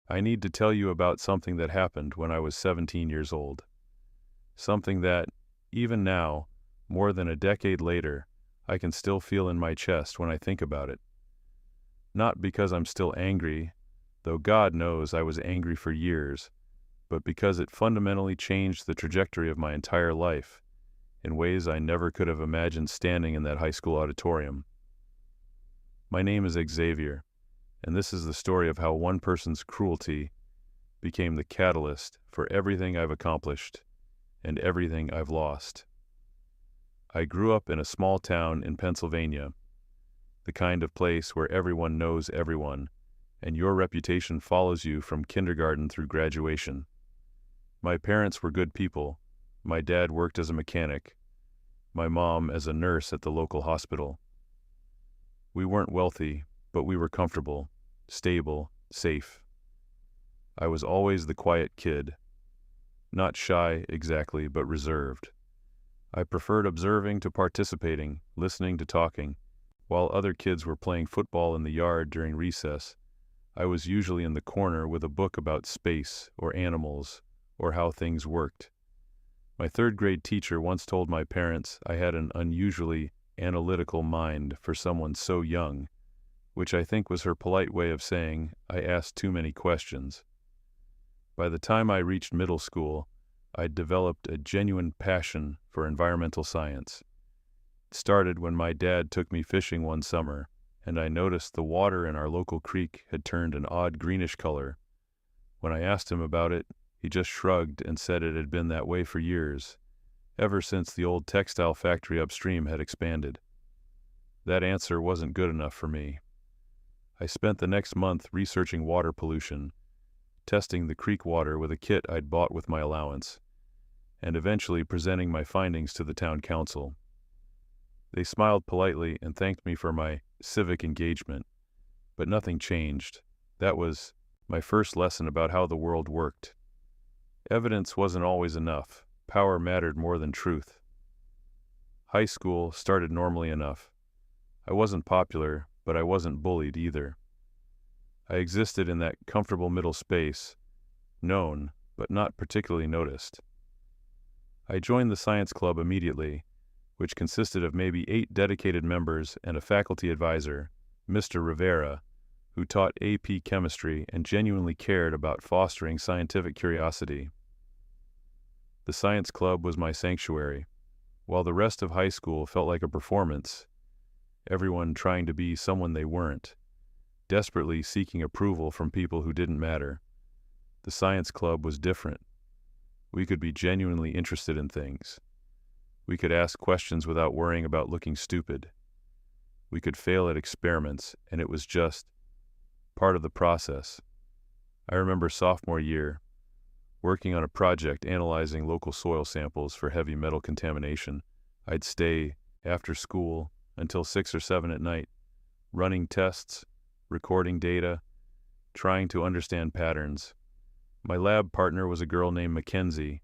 I need to tell you about something that happened when I was 17 years old. Something that, even now, more than a decade later, I can still feel in my chest when I think about it. Not because I'm still angry, though God knows I was angry for years, but because it fundamentally changed the trajectory of my entire life in ways I never could have imagined standing in that high school auditorium. My name is Xavier, and this is the story of how one person's cruelty became the catalyst for everything I've accomplished and everything I've lost. I grew up in a small town in Pennsylvania, the kind of place where everyone knows everyone, and your reputation follows you from kindergarten through graduation. My parents were good people. My dad worked as a mechanic, my mom as a nurse at the local hospital. We weren't wealthy, but we were comfortable, stable, safe. I was always the quiet kid. Not shy exactly, but reserved. I preferred observing to participating, listening to talking. While other kids were playing football in the yard during recess, I was usually in the corner with a book about space or animals or how things worked. My third-grade teacher once told my parents I had an unusually analytical mind for someone so young, which I think was her polite way of saying I asked too many questions. By the time I reached middle school, I'd developed a genuine passion for environmental science. It started when my dad took me fishing one summer, and I noticed the water in our local creek had turned an odd greenish color. When I asked him about it, he just shrugged and said it had been that way for years, ever since the old textile factory upstream had expanded. That answer wasn't good enough for me. I spent the next month researching water pollution, testing the creek water with a kit I'd bought with my allowance, and eventually presenting my findings to the town council. They smiled politely and thanked me for my civic engagement, but nothing changed. That was my first lesson about how the world worked. Evidence wasn't always enough. Power mattered more than truth. High school started normally enough. I wasn't popular, but I wasn't bullied either. I existed in that comfortable middle space, known, but not particularly noticed. I joined the science club immediately, which consisted of maybe 8 dedicated members and a faculty advisor, Mr. Rivera, who taught AP chemistry and genuinely cared about fostering scientific curiosity. The science club was my sanctuary. While the rest of high school felt like a performance, everyone trying to be someone they weren't, desperately seeking approval from people who didn't matter. The science club was different. We could be genuinely interested in things. We could ask questions without worrying about looking stupid. We could fail at experiments, and it was just part of the process. I remember sophomore year, working on a project analyzing local soil samples for heavy metal contamination. I'd stay after school until 6 or 7 at night, running tests, recording data, trying to understand patterns. My lab partner was a girl named Mackenzie,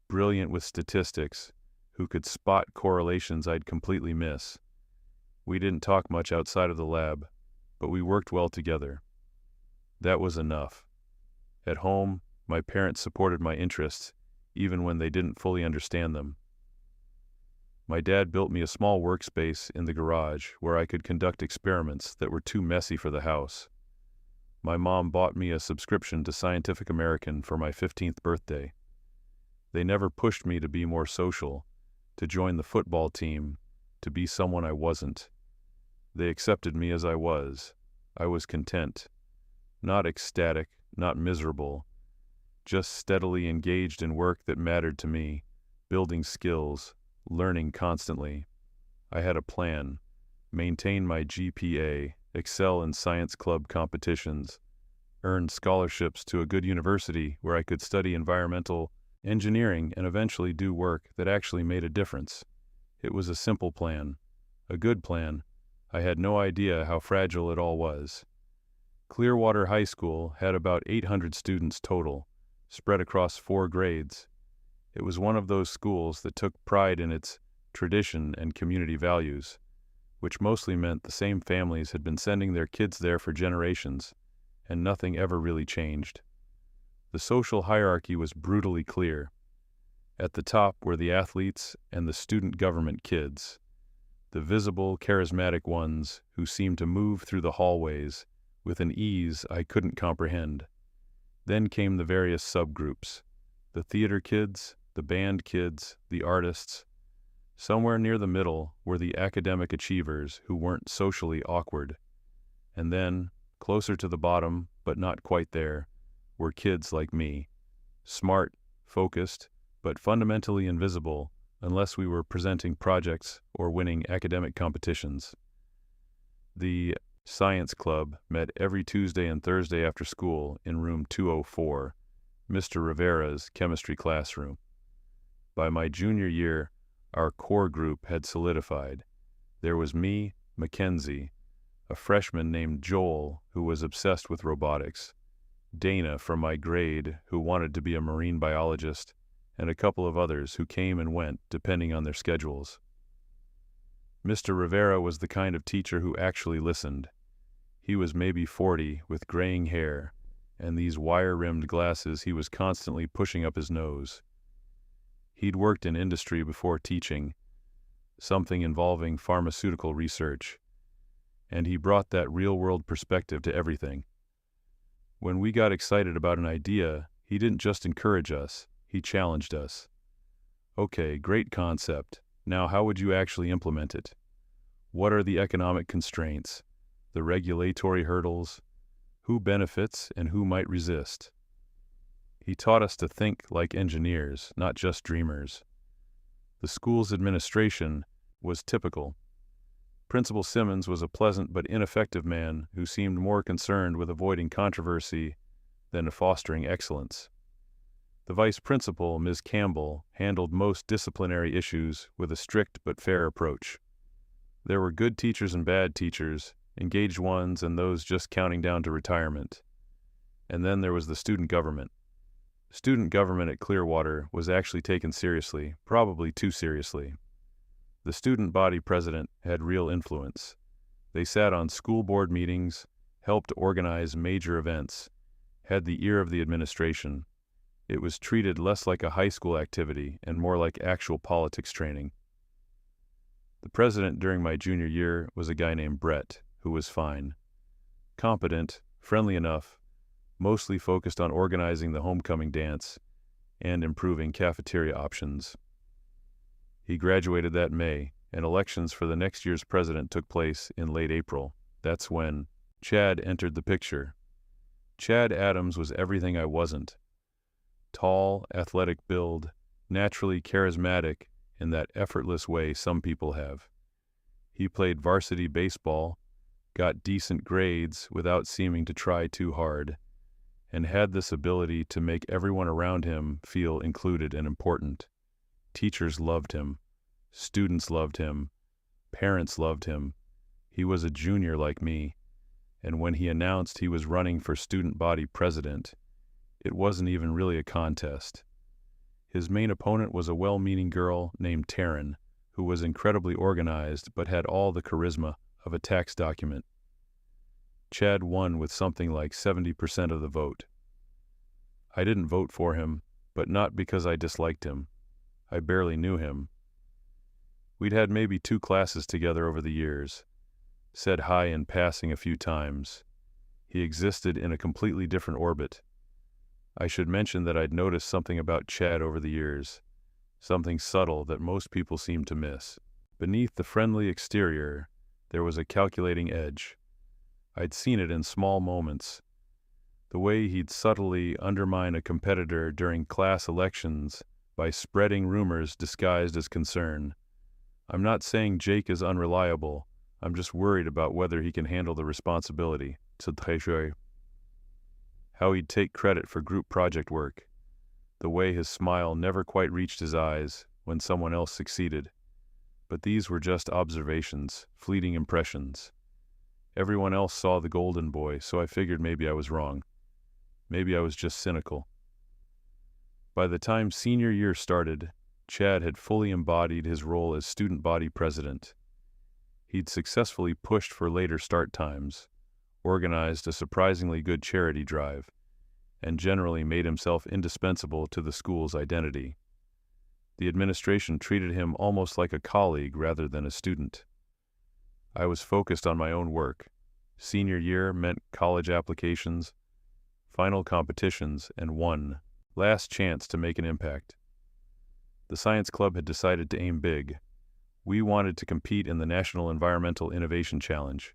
brilliant with statistics, who could spot correlations I'd completely miss. We didn't talk much outside of the lab, but we worked well together. That was enough. At home, my parents supported my interests, even when they didn't fully understand them. My dad built me a small workspace in the garage where I could conduct experiments that were too messy for the house. My mom bought me a subscription to Scientific American for my 15th birthday. They never pushed me to be more social, to join the football team, to be someone I wasn't. They accepted me as I was. I was content. Not ecstatic, not miserable. Just steadily engaged in work that mattered to me, building skills, learning constantly. I had a plan: maintain my GPA, excel in science club competitions, earn scholarships to a good university where I could study environmental engineering and eventually do work that actually made a difference. It was a simple plan, a good plan. I had no idea how fragile it all was. Clearwater High School had about 800 students total, spread across 4 grades. It was one of those schools that took pride in its tradition and community values, which mostly meant the same families had been sending their kids there for generations, and nothing ever really changed. The social hierarchy was brutally clear. At the top were the athletes and the student government kids, the visible, charismatic ones who seemed to move through the hallways with an ease I couldn't comprehend. Then came the various subgroups, the theater kids, the band kids, the artists. Somewhere near the middle were the academic achievers who weren't socially awkward. And then, closer to the bottom, but not quite there, were kids like me, smart, focused, but fundamentally invisible unless we were presenting projects or winning academic competitions. The science club met every Tuesday and Thursday after school in room 204, Mr. Rivera's chemistry classroom. By my junior year, our core group had solidified. There was me, Mackenzie, a freshman named Joel who was obsessed with robotics, Dana from my grade who wanted to be a marine biologist, and a couple of others who came and went depending on their schedules. Mr. Rivera was the kind of teacher who actually listened. He was maybe 40 with graying hair, and these wire-rimmed glasses he was constantly pushing up his nose. He'd worked in industry before teaching, something involving pharmaceutical research, and he brought that real-world perspective to everything. When we got excited about an idea, he didn't just encourage us, he challenged us. Okay, great concept. Now how would you actually implement it? What are the economic constraints, the regulatory hurdles? Who benefits and who might resist? He taught us to think like engineers, not just dreamers. The school's administration was typical. Principal Simmons was a pleasant but ineffective man who seemed more concerned with avoiding controversy than fostering excellence. The vice principal, Ms. Campbell, handled most disciplinary issues with a strict but fair approach. There were good teachers and bad teachers, engaged ones and those just counting down to retirement. And then there was the student government. Student government at Clearwater was actually taken seriously, probably too seriously. The student body president had real influence. They sat on school board meetings, helped organize major events, had the ear of the administration. It was treated less like a high school activity and more like actual politics training. The president during my junior year was a guy named Brett, who was fine. Competent, friendly enough, mostly focused on organizing the homecoming dance and improving cafeteria options. He graduated that May, and elections for the next year's president took place in late April. That's when Chad entered the picture. Chad Adams was everything I wasn't. Tall, athletic build, naturally charismatic in that effortless way some people have. He played varsity baseball, got decent grades without seeming to try too hard, and had this ability to make everyone around him feel included and important. Teachers loved him. Students loved him. Parents loved him. He was a junior like me, and when he announced he was running for student body president, it wasn't even really a contest. His main opponent was a well-meaning girl named Taryn, who was incredibly organized but had all the charisma of a tax document. Chad won with something like 70% of the vote. I didn't vote for him, but not because I disliked him. I barely knew him. We'd had maybe 2 classes together over the years, said hi in passing a few times. He existed in a completely different orbit. I should mention that I'd noticed something about Chad over the years, something subtle that most people seem to miss. Beneath the friendly exterior, there was a calculating edge. I'd seen it in small moments. The way he'd subtly undermine a competitor during class elections by spreading rumors disguised as concern. I'm not saying Jake is unreliable, I'm just worried about whether he can handle the responsibility. How he'd take credit for group project work. The way his smile never quite reached his eyes when someone else succeeded. But these were just observations, fleeting impressions. Everyone else saw the golden boy, so I figured maybe I was wrong. Maybe I was just cynical. By the time senior year started, Chad had fully embodied his role as student body president. He'd successfully pushed for later start times, organized a surprisingly good charity drive, and generally made himself indispensable to the school's identity. The administration treated him almost like a colleague rather than a student. I was focused on my own work. Senior year meant college applications, final competitions, and one last chance to make an impact. The science club had decided to aim big. We wanted to compete in the National Environmental Innovation Challenge,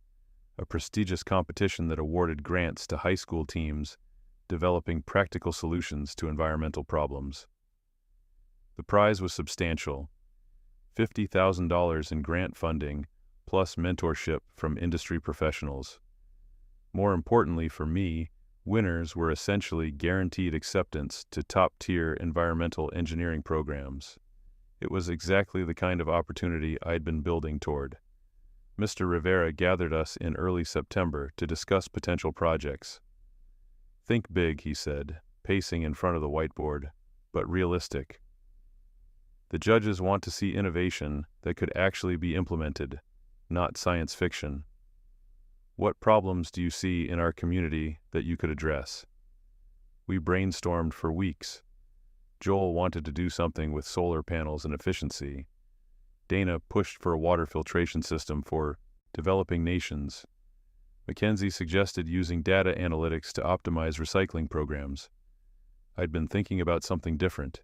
a prestigious competition that awarded grants to high school teams developing practical solutions to environmental problems. The prize was substantial, $50,000 in grant funding plus mentorship from industry professionals. More importantly for me, winners were essentially guaranteed acceptance to top-tier environmental engineering programs. It was exactly the kind of opportunity I'd been building toward. Mr. Rivera gathered us in early September to discuss potential projects. "Think big," he said, pacing in front of the whiteboard, "but realistic. The judges want to see innovation that could actually be implemented, not science fiction. What problems do you see in our community that you could address?" We brainstormed for weeks. Joel wanted to do something with solar panels and efficiency. Dana pushed for a water filtration system for developing nations. Mackenzie suggested using data analytics to optimize recycling programs. I'd been thinking about something different.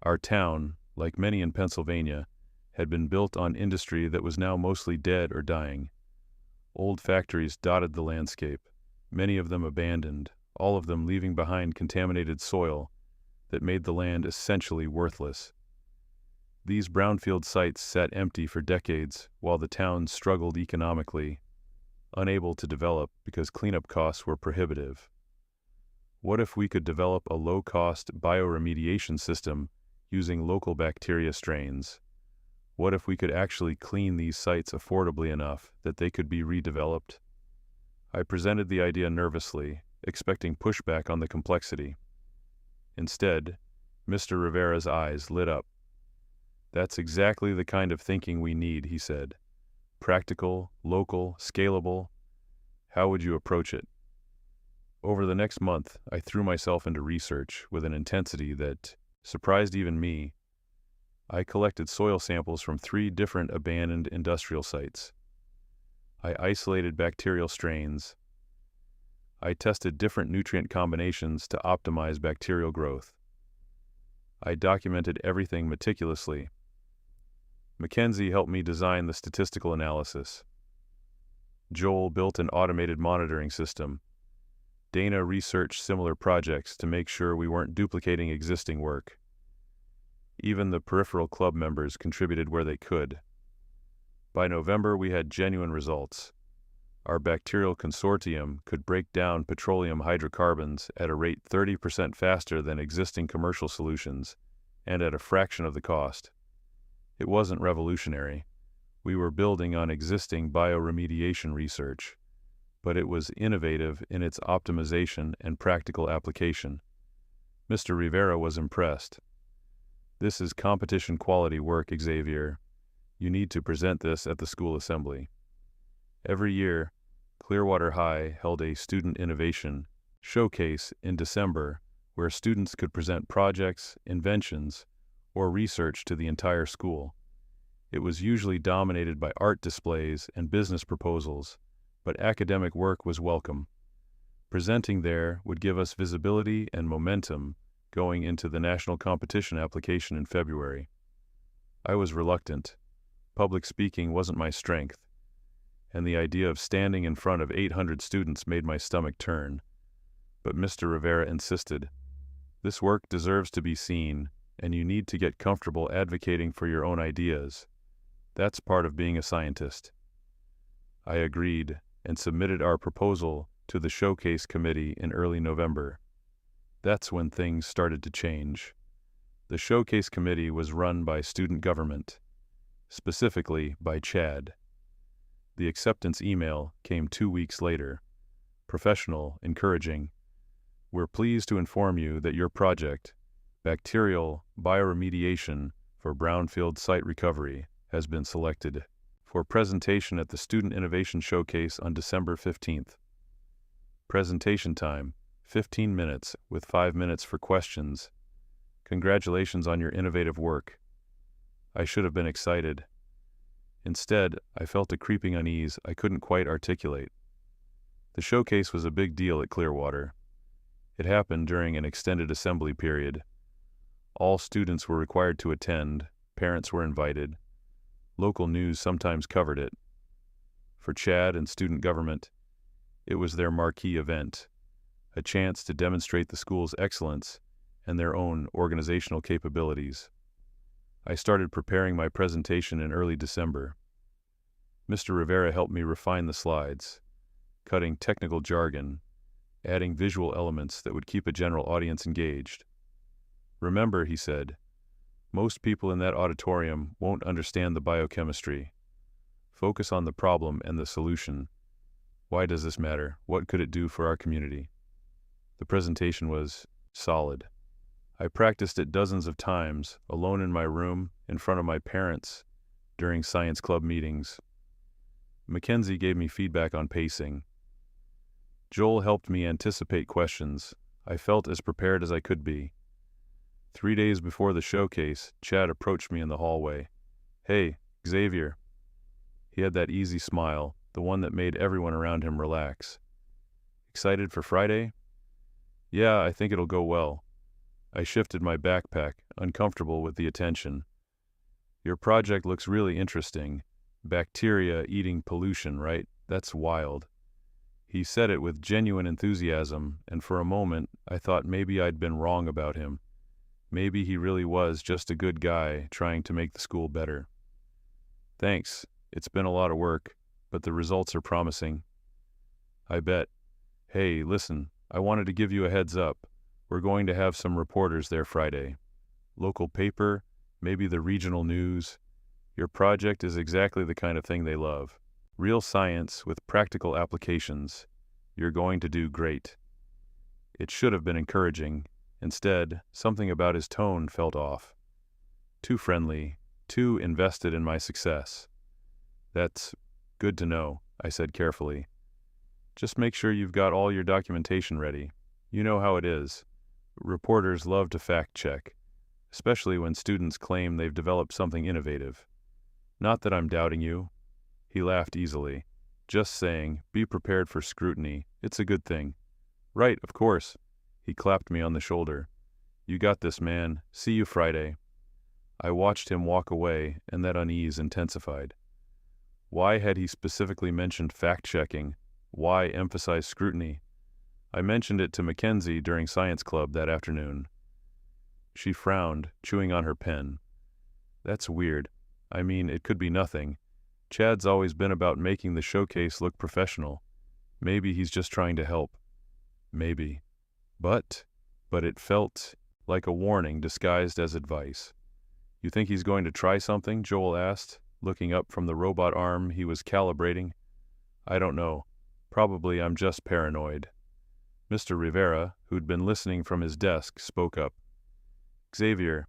Our town, like many in Pennsylvania, had been built on industry that was now mostly dead or dying. Old factories dotted the landscape, many of them abandoned, all of them leaving behind contaminated soil that made the land essentially worthless. These brownfield sites sat empty for decades while the town struggled economically, unable to develop because cleanup costs were prohibitive. What if we could develop a low-cost bioremediation system using local bacteria strains? What if we could actually clean these sites affordably enough that they could be redeveloped? I presented the idea nervously, expecting pushback on the complexity. Instead, Mr. Rivera's eyes lit up. "That's exactly the kind of thinking we need," he said. "Practical, local, scalable. How would you approach it?" Over the next month, I threw myself into research with an intensity that surprised even me. I collected soil samples from 3 different abandoned industrial sites. I isolated bacterial strains. I tested different nutrient combinations to optimize bacterial growth. I documented everything meticulously. Mackenzie helped me design the statistical analysis. Joel built an automated monitoring system. Dana researched similar projects to make sure we weren't duplicating existing work. Even the peripheral club members contributed where they could. By November, we had genuine results. Our bacterial consortium could break down petroleum hydrocarbons at a rate 30% faster than existing commercial solutions, and at a fraction of the cost. It wasn't revolutionary. We were building on existing bioremediation research, but it was innovative in its optimization and practical application. Mr. Rivera was impressed. "This is competition quality work, Xavier. You need to present this at the school assembly." Every year, Clearwater High held a student innovation showcase in December where students could present projects, inventions, or research to the entire school. It was usually dominated by art displays and business proposals, but academic work was welcome. Presenting there would give us visibility and momentum going into the national competition application in February. I was reluctant. Public speaking wasn't my strength, and the idea of standing in front of 800 students made my stomach turn. But Mr. Rivera insisted, "This work deserves to be seen, and you need to get comfortable advocating for your own ideas. That's part of being a scientist." I agreed and submitted our proposal to the showcase committee in early November. That's when things started to change. The showcase committee was run by student government, specifically by Chad. The acceptance email came 2 weeks later. Professional, encouraging. "We're pleased to inform you that your project, Bacterial Bioremediation for Brownfield Site Recovery, has been selected for presentation at the Student Innovation Showcase on December 15th. Presentation time, 15 minutes with 5 minutes for questions. Congratulations on your innovative work. I should have been excited. Instead, I felt a creeping unease I couldn't quite articulate. The showcase was a big deal at Clearwater. It happened during an extended assembly period. All students were required to attend, parents were invited. Local news sometimes covered it. For Chad and student government, it was their marquee event, a chance to demonstrate the school's excellence and their own organizational capabilities. I started preparing my presentation in early December. Mr. Rivera helped me refine the slides, cutting technical jargon, adding visual elements that would keep a general audience engaged. Remember, he said, most people in that auditorium won't understand the biochemistry. Focus on the problem and the solution. Why does this matter? What could it do for our community? The presentation was solid. I practiced it dozens of times, alone in my room, in front of my parents, during science club meetings. Mackenzie gave me feedback on pacing. Joel helped me anticipate questions. I felt as prepared as I could be. 3 days before the showcase, Chad approached me in the hallway. "Hey, Xavier." He had that easy smile, the one that made everyone around him relax. "Excited for Friday?" "Yeah, I think it'll go well." I shifted my backpack, uncomfortable with the attention. "Your project looks really interesting. Bacteria eating pollution, right? That's wild." He said it with genuine enthusiasm, and for a moment I thought maybe I'd been wrong about him. Maybe he really was just a good guy trying to make the school better. "Thanks. It's been a lot of work, but the results are promising." "I bet. Hey, listen, I wanted to give you a heads up. We're going to have some reporters there Friday. Local paper, maybe the regional news. Your project is exactly the kind of thing they love. Real science with practical applications. You're going to do great." It should have been encouraging. Instead, something about his tone felt off. Too friendly, too invested in my success. "That's good to know," I said carefully. "Just make sure you've got all your documentation ready. You know how it is. Reporters love to fact-check, especially when students claim they've developed something innovative. Not that I'm doubting you." He laughed easily. "Just saying, be prepared for scrutiny. It's a good thing." "Right, of course." He clapped me on the shoulder. "You got this, man. See you Friday." I watched him walk away, and that unease intensified. Why had he specifically mentioned fact-checking? Why emphasize scrutiny? I mentioned it to Mackenzie during science club that afternoon. She frowned, chewing on her pen. "That's weird. I mean, it could be nothing. Chad's always been about making the showcase look professional. Maybe he's just trying to help." Maybe. But it felt like a warning disguised as advice. "You think he's going to try something?" Joel asked, looking up from the robot arm he was calibrating. "I don't know. Probably I'm just paranoid." Mr. Rivera, who'd been listening from his desk, spoke up. "Xavier,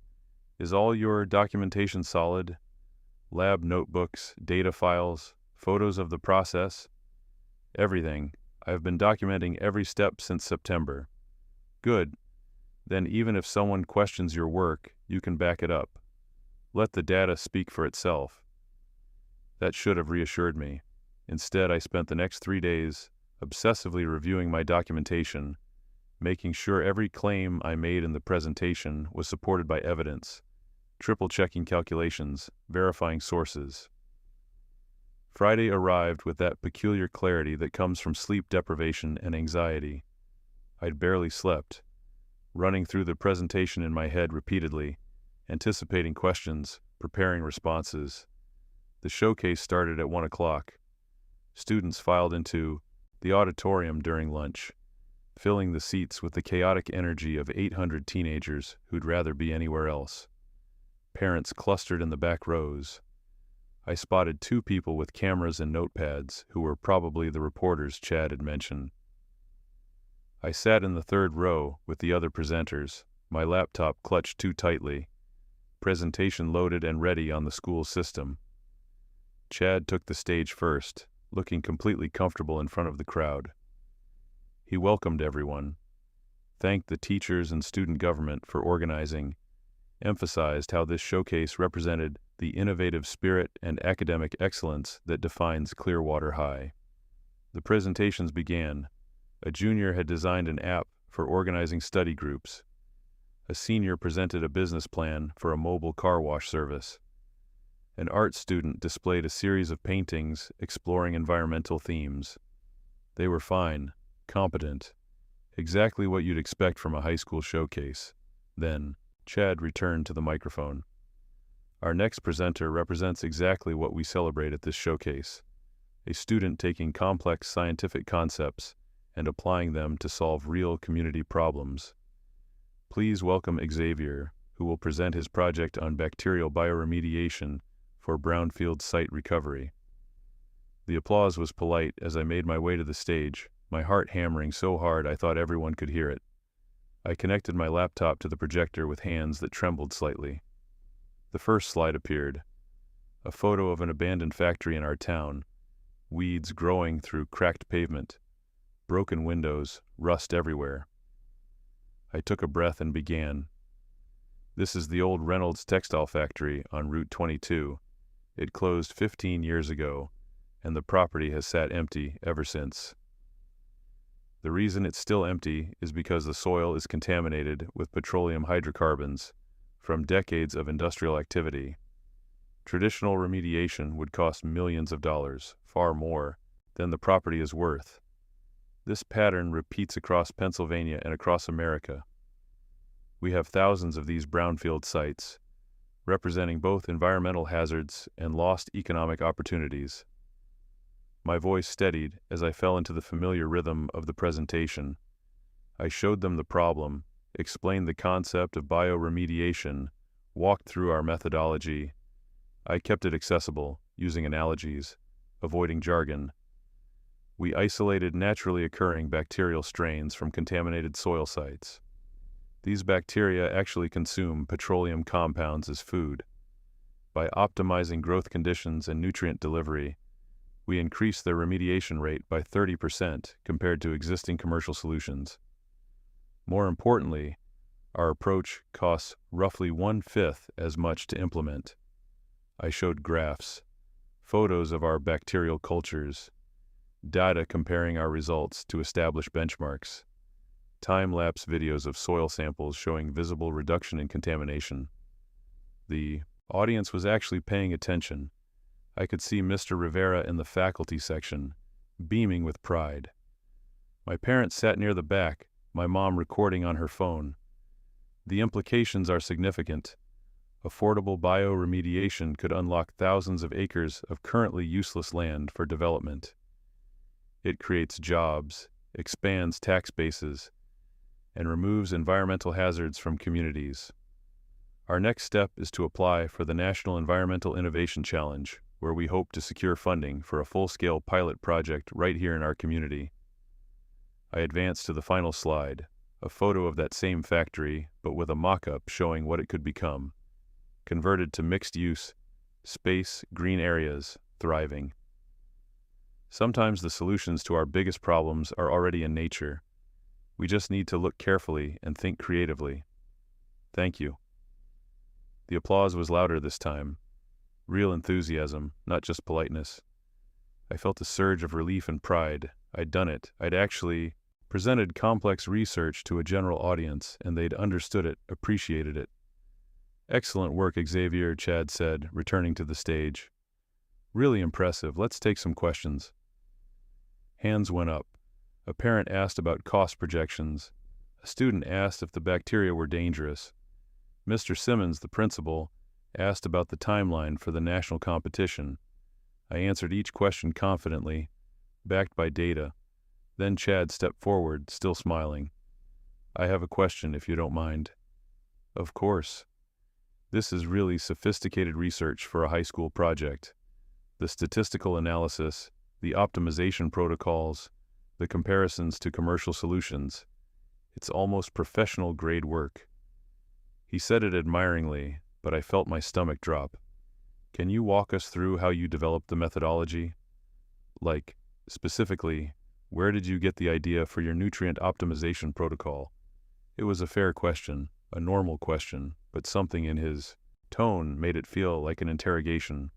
is all your documentation solid? Lab notebooks, data files, photos of the process?" "Everything. I've been documenting every step since September." "Good. Then even if someone questions your work, you can back it up. Let the data speak for itself." That should have reassured me. Instead, I spent the next 3 days obsessively reviewing my documentation, making sure every claim I made in the presentation was supported by evidence, triple-checking calculations, verifying sources. Friday arrived with that peculiar clarity that comes from sleep deprivation and anxiety. I'd barely slept, running through the presentation in my head repeatedly, anticipating questions, preparing responses. The showcase started at 1 o'clock. Students filed into the auditorium during lunch, filling the seats with the chaotic energy of 800 teenagers who'd rather be anywhere else. Parents clustered in the back rows. I spotted 2 people with cameras and notepads who were probably the reporters Chad had mentioned. I sat in the 3rd row with the other presenters, my laptop clutched too tightly, presentation loaded and ready on the school system. Chad took the stage first, looking completely comfortable in front of the crowd. He welcomed everyone, thanked the teachers and student government for organizing, emphasized how this showcase represented the innovative spirit and academic excellence that defines Clearwater High. The presentations began. A junior had designed an app for organizing study groups. A senior presented a business plan for a mobile car wash service. An art student displayed a series of paintings exploring environmental themes. They were fine, competent, exactly what you'd expect from a high school showcase. Then, Chad returned to the microphone. Our next presenter represents exactly what we celebrate at this showcase: a student taking complex scientific concepts and applying them to solve real community problems. Please welcome Xavier, who will present his project on bacterial bioremediation for brownfield site recovery. The applause was polite as I made my way to the stage, my heart hammering so hard I thought everyone could hear it. I connected my laptop to the projector with hands that trembled slightly. The first slide appeared. A photo of an abandoned factory in our town, weeds growing through cracked pavement, broken windows, rust everywhere. I took a breath and began. This is the old Reynolds textile factory on Route 22. It closed 15 years ago, and the property has sat empty ever since. The reason it's still empty is because the soil is contaminated with petroleum hydrocarbons from decades of industrial activity. Traditional remediation would cost millions of dollars, far more than the property is worth. This pattern repeats across Pennsylvania and across America. We have thousands of these brownfield sites, representing both environmental hazards and lost economic opportunities. My voice steadied as I fell into the familiar rhythm of the presentation. I showed them the problem, explained the concept of bioremediation, walked through our methodology. I kept it accessible, using analogies, avoiding jargon. We isolated naturally occurring bacterial strains from contaminated soil sites. These bacteria actually consume petroleum compounds as food. By optimizing growth conditions and nutrient delivery, we increased their remediation rate by 30% compared to existing commercial solutions. More importantly, our approach costs roughly 1/5 as much to implement. I showed graphs, photos of our bacterial cultures, data comparing our results to establish benchmarks, time-lapse videos of soil samples showing visible reduction in contamination. The audience was actually paying attention. I could see Mr. Rivera in the faculty section, beaming with pride. My parents sat near the back, my mom recording on her phone. The implications are significant. Affordable bioremediation could unlock thousands of acres of currently useless land for development. It creates jobs, expands tax bases, and removes environmental hazards from communities. Our next step is to apply for the National Environmental Innovation Challenge, where we hope to secure funding for a full-scale pilot project right here in our community. I advanced to the final slide, a photo of that same factory, but with a mock-up showing what it could become. Converted to mixed-use, space, green areas, thriving. Sometimes the solutions to our biggest problems are already in nature. We just need to look carefully and think creatively. Thank you. The applause was louder this time. Real enthusiasm, not just politeness. I felt a surge of relief and pride. I'd done it. I'd actually presented complex research to a general audience, and they'd understood it, appreciated it. Excellent work, Xavier, Chad said, returning to the stage. Really impressive. Let's take some questions. Hands went up. A parent asked about cost projections. A student asked if the bacteria were dangerous. Mr. Simmons, the principal, asked about the timeline for the national competition. I answered each question confidently, backed by data. Then Chad stepped forward, still smiling. I have a question, if you don't mind. Of course. This is really sophisticated research for a high school project. The statistical analysis, the optimization protocols, the comparisons to commercial solutions. It's almost professional grade work. He said it admiringly, but I felt my stomach drop. Can you walk us through how you developed the methodology? Like, specifically, Where did you get the idea for your nutrient optimization protocol? It was a fair question, a normal question, but something in his tone made it feel like an interrogation.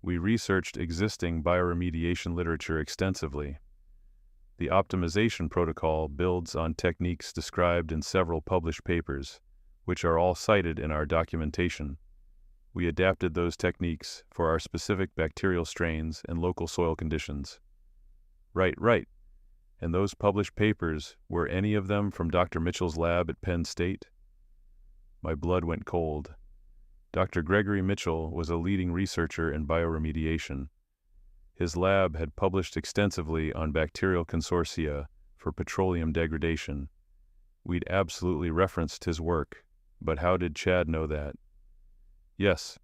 We researched existing bioremediation literature extensively. The optimization protocol builds on techniques described in several published papers, which are all cited in our documentation. We adapted those techniques for our specific bacterial strains and local soil conditions. Right. And those published papers, were any of them from Dr. Mitchell's lab at Penn State? My blood went cold. Dr. Gregory Mitchell was a leading researcher in bioremediation. His lab had published extensively on bacterial consortia for petroleum degradation. We'd absolutely referenced his work, but how did Chad know that? Yes,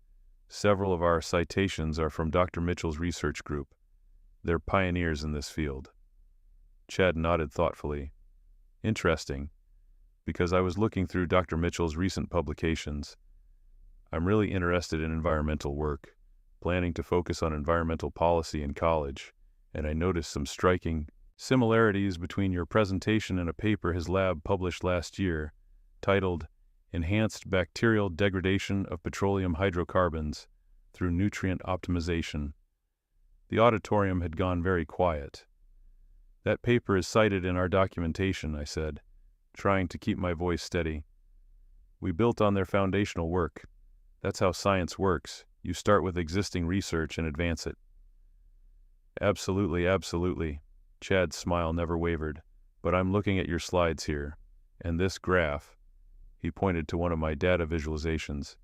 several of our citations are from Dr. Mitchell's research group. They're pioneers in this field. Chad nodded thoughtfully. Interesting, because I was looking through Dr. Mitchell's recent publications. I'm really interested in environmental work, planning to focus on environmental policy in college, and I noticed some striking similarities between your presentation and a paper his lab published last year, titled Enhanced Bacterial Degradation of Petroleum Hydrocarbons Through Nutrient Optimization. The auditorium had gone very quiet. That paper is cited in our documentation, I said, trying to keep my voice steady. We built on their foundational work. That's how science works. You start with existing research and advance it. Absolutely. Chad's smile never wavered. But I'm looking at your slides here, and this graph, he pointed to one of my data visualizations.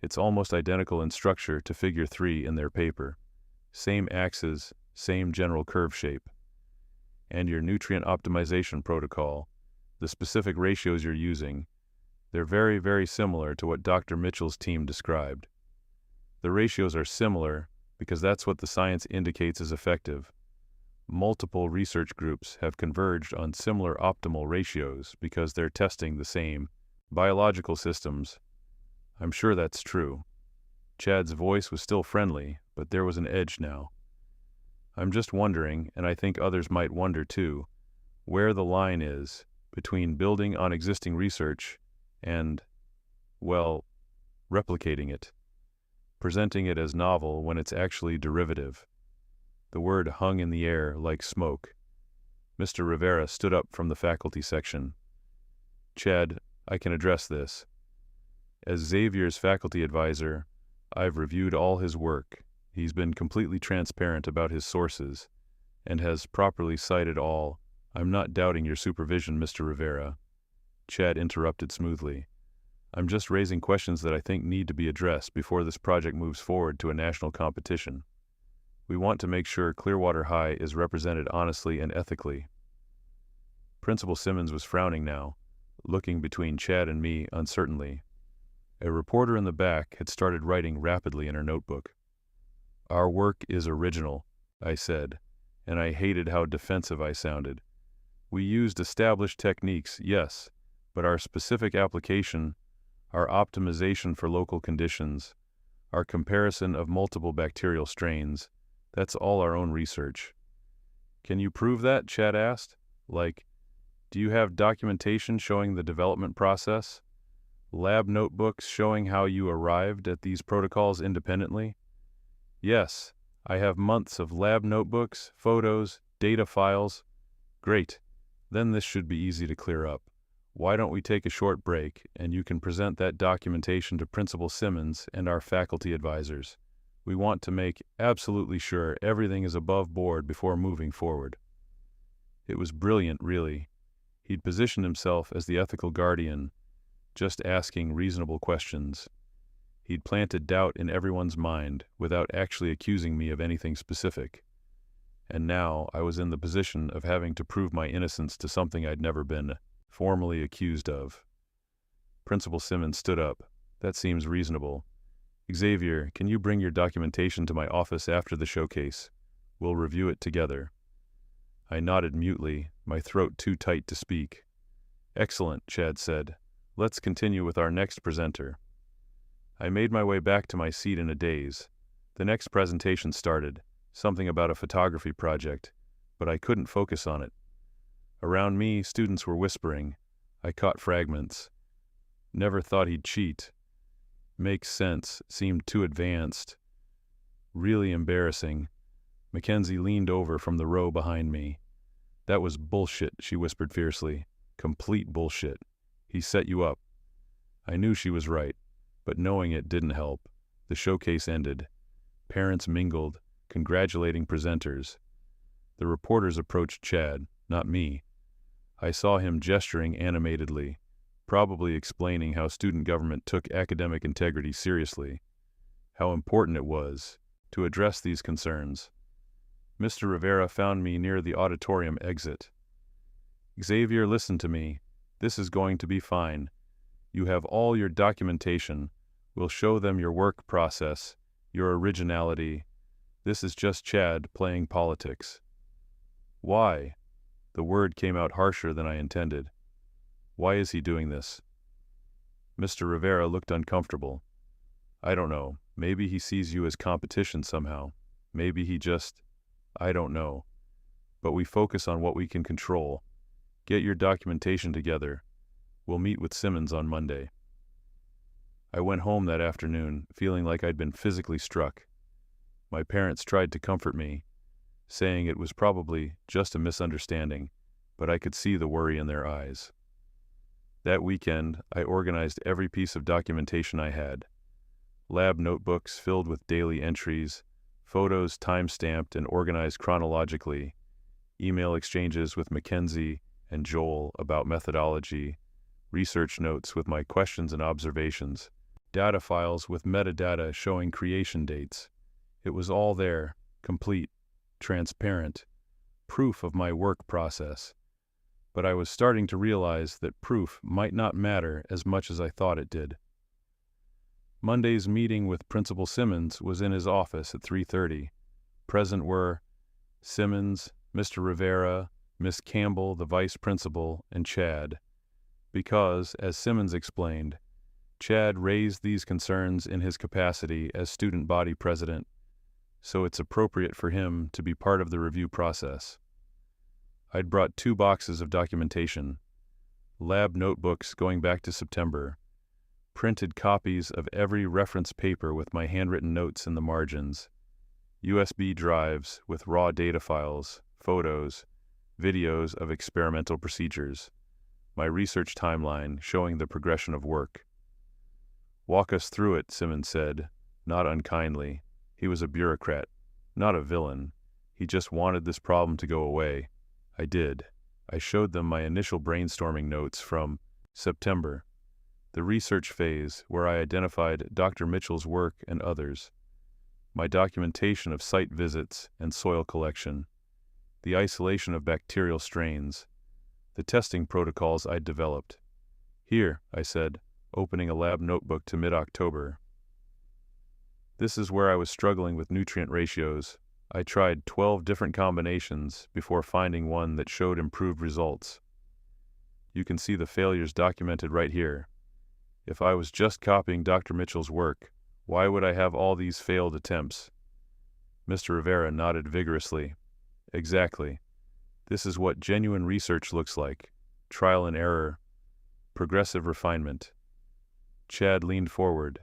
It's almost identical in structure to figure 3 in their paper. Same axes, same general curve shape. And your nutrient optimization protocol, the specific ratios you're using, they're very, very similar to what Dr. Mitchell's team described. The ratios are similar because that's what the science indicates is effective. Multiple research groups have converged on similar optimal ratios because they're testing the same biological systems. I'm sure that's true. Chad's voice was still friendly, but there was an edge now. I'm just wondering, and I think others might wonder too, where the line is between building on existing research and, well, replicating it. Presenting it as novel when it's actually derivative. The word hung in the air like smoke. Mr. Rivera stood up from the faculty section. Chad, I can address this. As Xavier's faculty advisor, I've reviewed all his work. He's been completely transparent about his sources and has properly cited all. I'm not doubting your supervision, Mr. Rivera. Chad interrupted smoothly. I'm just raising questions that I think need to be addressed before this project moves forward to a national competition. We want to make sure Clearwater High is represented honestly and ethically. Principal Simmons was frowning now, looking between Chad and me uncertainly. A reporter in the back had started writing rapidly in her notebook. Our work is original, I said, and I hated how defensive I sounded. We used established techniques, yes, but our specific application, our optimization for local conditions, our comparison of multiple bacterial strains, that's all our own research. Can you prove that? Chad asked. Do you have documentation showing the development process? Lab notebooks showing how you arrived at these protocols independently? Yes, I have months of lab notebooks, photos, data files. Great. Then this should be easy to clear up. Why don't we take a short break and you can present that documentation to Principal Simmons and our faculty advisors. We want to make absolutely sure everything is above board before moving forward. It was brilliant, really. He'd positioned himself as the ethical guardian, just asking reasonable questions. He'd planted doubt in everyone's mind without actually accusing me of anything specific. And now I was in the position of having to prove my innocence to something I'd never been formally accused of. Principal Simmons stood up. That seems reasonable. Xavier, can you bring your documentation to my office after the showcase? We'll review it together. I nodded mutely, my throat too tight to speak. Excellent, Chad said. Let's continue with our next presenter. I made my way back to my seat in a daze. The next presentation started, something about a photography project, but I couldn't focus on it. Around me, students were whispering. I caught fragments. Never thought he'd cheat. Makes sense, seemed too advanced. Really embarrassing. Mackenzie leaned over from the row behind me. That was bullshit, she whispered fiercely. Complete bullshit. He set you up. I knew she was right, but knowing it didn't help. The showcase ended. Parents mingled, congratulating presenters. The reporters approached Chad, not me. I saw him gesturing animatedly, probably explaining how student government took academic integrity seriously, how important it was to address these concerns. Mr. Rivera found me near the auditorium exit. Xavier, listen to me. This is going to be fine. You have all your documentation. We'll show them your work process, your originality. This is just Chad playing politics. Why? The word came out harsher than I intended. Why is he doing this? Mr. Rivera looked uncomfortable. I don't know. Maybe he sees you as competition somehow. Maybe he just... I don't know. But we focus on what we can control. Get your documentation together. We'll meet with Simmons on Monday. I went home that afternoon, feeling like I'd been physically struck. My parents tried to comfort me, saying it was probably just a misunderstanding, but I could see the worry in their eyes. That weekend, I organized every piece of documentation I had. Lab notebooks filled with daily entries, photos time-stamped and organized chronologically, email exchanges with Mackenzie and Joel about methodology, research notes with my questions and observations, data files with metadata showing creation dates. It was all there, complete, transparent, proof of my work process. But I was starting to realize that proof might not matter as much as I thought it did. Monday's meeting with Principal Simmons was in his office at 3:30. Present were Simmons, Mr. Rivera, Miss Campbell, the vice principal, and Chad. Because, as Simmons explained, Chad raised these concerns in his capacity as student body president, so it's appropriate for him to be part of the review process. I'd brought 2 boxes of documentation, lab notebooks going back to September, printed copies of every reference paper with my handwritten notes in the margins, USB drives with raw data files, photos, videos of experimental procedures, my research timeline showing the progression of work. Walk us through it, Simmons said, not unkindly. He was a bureaucrat, not a villain. He just wanted this problem to go away. I did. I showed them my initial brainstorming notes from September, the research phase where I identified Dr. Mitchell's work and others, my documentation of site visits and soil collection, the isolation of bacterial strains, the testing protocols I'd developed. Here, I said, opening a lab notebook to mid-October. This is where I was struggling with nutrient ratios. I tried 12 different combinations before finding one that showed improved results. You can see the failures documented right here. If I was just copying Dr. Mitchell's work, why would I have all these failed attempts? Mr. Rivera nodded vigorously. Exactly. This is what genuine research looks like. Trial and error. Progressive refinement. Chad leaned forward,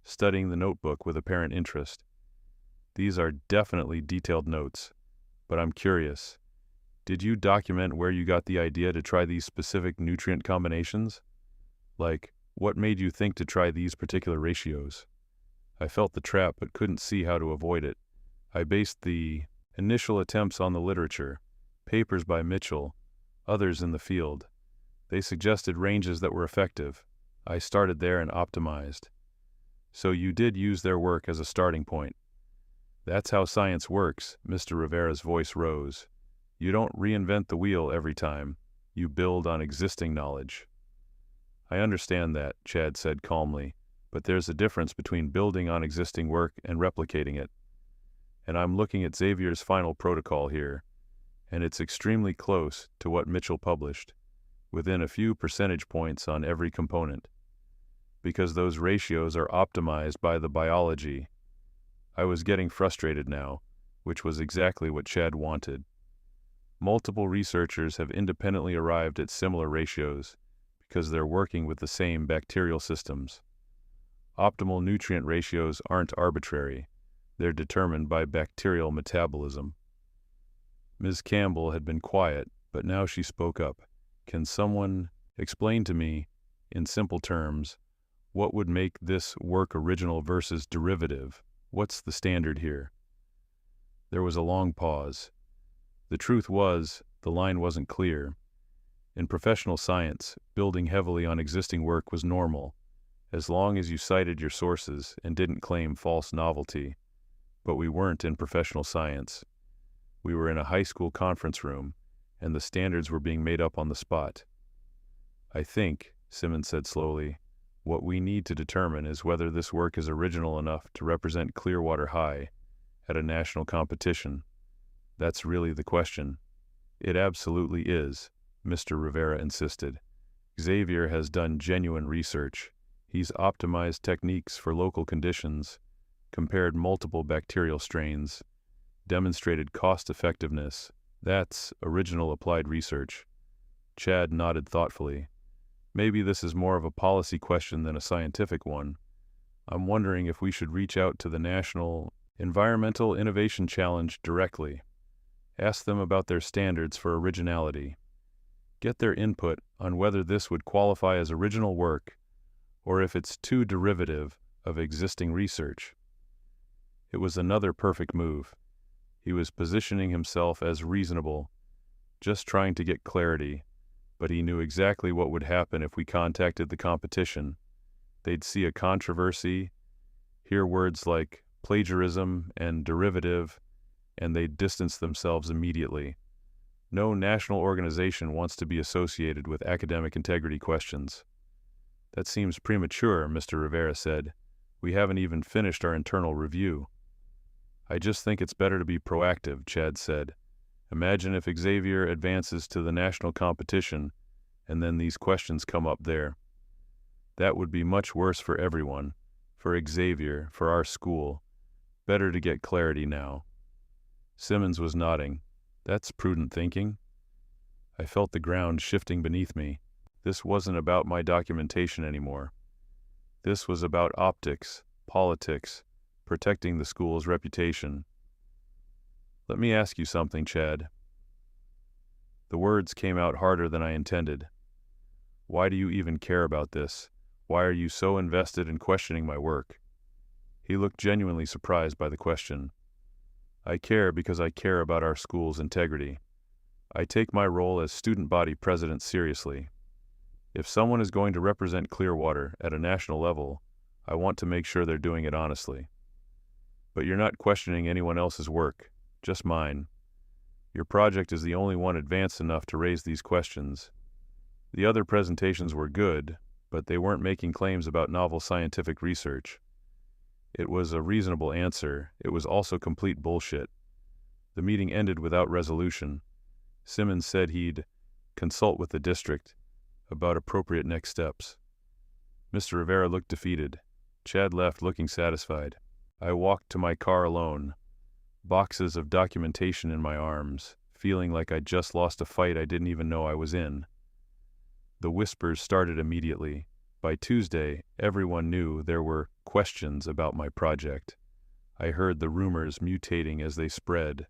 studying the notebook with apparent interest. These are definitely detailed notes, but I'm curious. Did you document where you got the idea to try these specific nutrient combinations? Like, what made you think to try these particular ratios? I felt the trap but couldn't see how to avoid it. I based the initial attempts on the literature, papers by Mitchell, others in the field. They suggested ranges that were effective. I started there and optimized. So you did use their work as a starting point. That's how science works, Mr. Rivera's voice rose. You don't reinvent the wheel every time. You build on existing knowledge. I understand that, Chad said calmly, but there's a difference between building on existing work and replicating it. And I'm looking at Xavier's final protocol here, and it's extremely close to what Mitchell published, within a few percentage points on every component. Because those ratios are optimized by the biology. I was getting frustrated now, which was exactly what Chad wanted. Multiple researchers have independently arrived at similar ratios because they're working with the same bacterial systems. Optimal nutrient ratios aren't arbitrary. They're determined by bacterial metabolism. Ms. Campbell had been quiet, but now she spoke up. Can someone explain to me, in simple terms, what would make this work original versus derivative? What's the standard here? There was a long pause. The truth was, the line wasn't clear. In professional science, building heavily on existing work was normal, as long as you cited your sources and didn't claim false novelty. But we weren't in professional science. We were in a high school conference room, and the standards were being made up on the spot. I think, Simmons said slowly, what we need to determine is whether this work is original enough to represent Clearwater High at a national competition. That's really the question. It absolutely is, Mr. Rivera insisted. Xavier has done genuine research. He's optimized techniques for local conditions, compared multiple bacterial strains, demonstrated cost-effectiveness. That's original applied research. Chad nodded thoughtfully. Maybe this is more of a policy question than a scientific one. I'm wondering if we should reach out to the National Environmental Innovation Challenge directly. Ask them about their standards for originality. Get their input on whether this would qualify as original work or if it's too derivative of existing research. It was another perfect move. He was positioning himself as reasonable, just trying to get clarity, but he knew exactly what would happen if we contacted the competition. They'd see a controversy, hear words like plagiarism and derivative, and they'd distance themselves immediately. No national organization wants to be associated with academic integrity questions. That seems premature, Mr. Rivera said. We haven't even finished our internal review. I just think it's better to be proactive, Chad said. Imagine if Xavier advances to the national competition and then these questions come up there. That would be much worse for everyone, for Xavier, for our school. Better to get clarity now. Simmons was nodding. That's prudent thinking. I felt the ground shifting beneath me. This wasn't about my documentation anymore. This was about optics, politics, protecting the school's reputation. Let me ask you something, Chad. The words came out harder than I intended. Why do you even care about this? Why are you so invested in questioning my work? He looked genuinely surprised by the question. I care because I care about our school's integrity. I take my role as student body president seriously. If someone is going to represent Clearwater at a national level, I want to make sure they're doing it honestly. But you're not questioning anyone else's work, just mine. Your project is the only one advanced enough to raise these questions. The other presentations were good, but they weren't making claims about novel scientific research. It was a reasonable answer. It was also complete bullshit. The meeting ended without resolution. Simmons said he'd consult with the district about appropriate next steps. Mr. Rivera looked defeated. Chad left looking satisfied. I walked to my car alone, boxes of documentation in my arms, feeling like I'd just lost a fight I didn't even know I was in. The whispers started immediately. By Tuesday, everyone knew there were questions about my project. I heard the rumors mutating as they spread.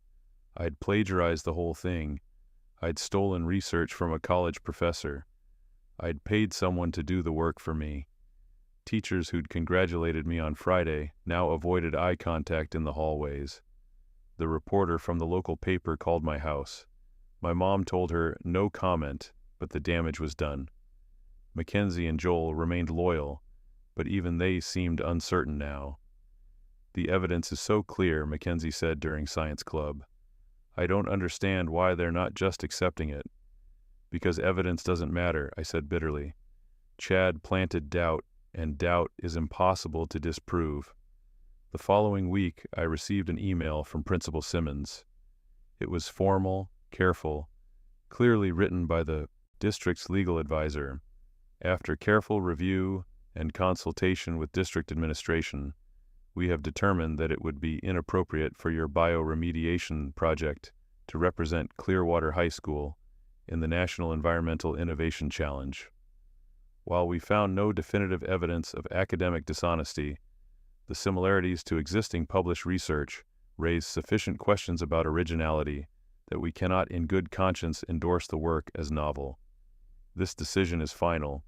I'd plagiarized the whole thing. I'd stolen research from a college professor. I'd paid someone to do the work for me. Teachers who'd congratulated me on Friday now avoided eye contact in the hallways. The reporter from the local paper called my house. My mom told her no comment, but the damage was done. Mackenzie and Joel remained loyal, but even they seemed uncertain now. The evidence is so clear, Mackenzie said during science club. I don't understand why they're not just accepting it. Because evidence doesn't matter, I said bitterly. Chad planted doubt, and doubt is impossible to disprove. The following week, I received an email from Principal Simmons. It was formal, careful, clearly written by the district's legal advisor. After careful review and consultation with district administration, we have determined that it would be inappropriate for your bioremediation project to represent Clearwater High School in the National Environmental Innovation Challenge. While we found no definitive evidence of academic dishonesty, the similarities to existing published research raise sufficient questions about originality that we cannot in good conscience endorse the work as novel. This decision is final.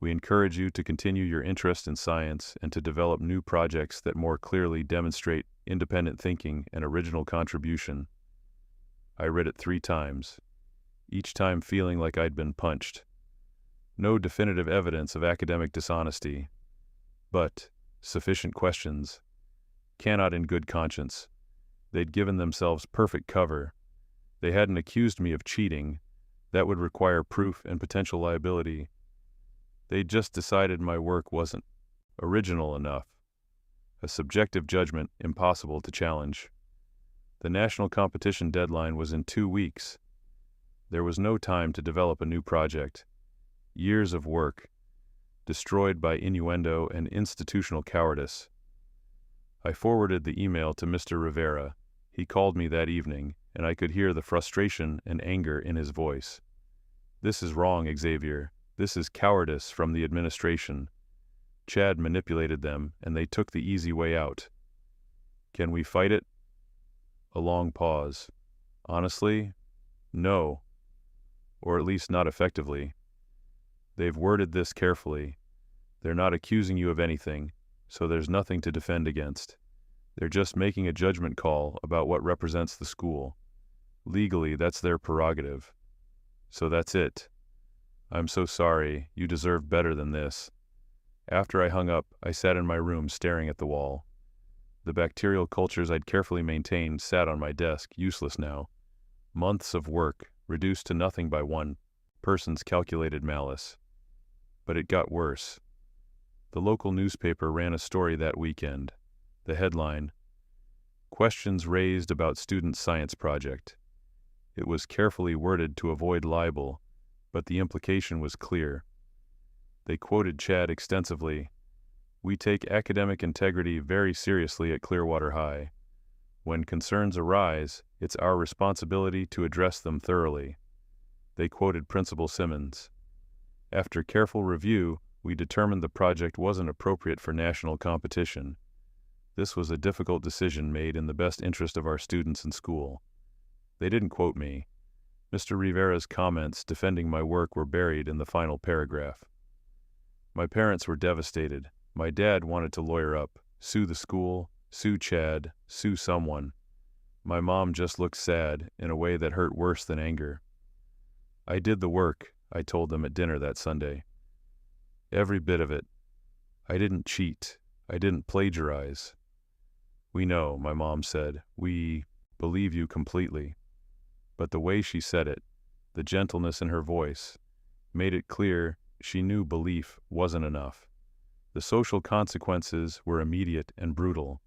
We encourage you to continue your interest in science and to develop new projects that more clearly demonstrate independent thinking and original contribution. I read it 3 times, each time feeling like I'd been punched. No definitive evidence of academic dishonesty, but sufficient questions. Cannot in good conscience. They'd given themselves perfect cover. They hadn't accused me of cheating. That would require proof and potential liability. They'd just decided my work wasn't original enough. A subjective judgment impossible to challenge. The national competition deadline was in 2 weeks. There was no time to develop a new project. Years of work, destroyed by innuendo and institutional cowardice. I forwarded the email to Mr. Rivera. He called me that evening, and I could hear the frustration and anger in his voice. "This is wrong, Xavier. This is cowardice from the administration. Chad manipulated them, and they took the easy way out. Can we fight it?" A long pause. "Honestly, no. Or at least not effectively. They've worded this carefully. They're not accusing you of anything, so there's nothing to defend against. They're just making a judgment call about what represents the school. Legally, that's their prerogative. So that's it. I'm so sorry. You deserve better than this." After I hung up, I sat in my room staring at the wall. The bacterial cultures I'd carefully maintained sat on my desk, useless now. Months of work, reduced to nothing by one person's calculated malice. But it got worse. The local newspaper ran a story that weekend. The headline, "Questions Raised About Student Science Project." It was carefully worded to avoid libel, but the implication was clear. They quoted Chad extensively. "We take academic integrity very seriously at Clearwater High. When concerns arise, it's our responsibility to address them thoroughly." They quoted Principal Simmons. "After careful review, we determined the project wasn't appropriate for national competition. This was a difficult decision made in the best interest of our students and school." They didn't quote me. Mr. Rivera's comments defending my work were buried in the final paragraph. My parents were devastated. My dad wanted to lawyer up, sue the school, sue Chad, sue someone. My mom just looked sad in a way that hurt worse than anger. "I did the work," I told them at dinner that Sunday. "Every bit of it. I didn't cheat. I didn't plagiarize." "We know," my mom said. "We believe you completely." But the way she said it, the gentleness in her voice, made it clear she knew belief wasn't enough. The social consequences were immediate and brutal.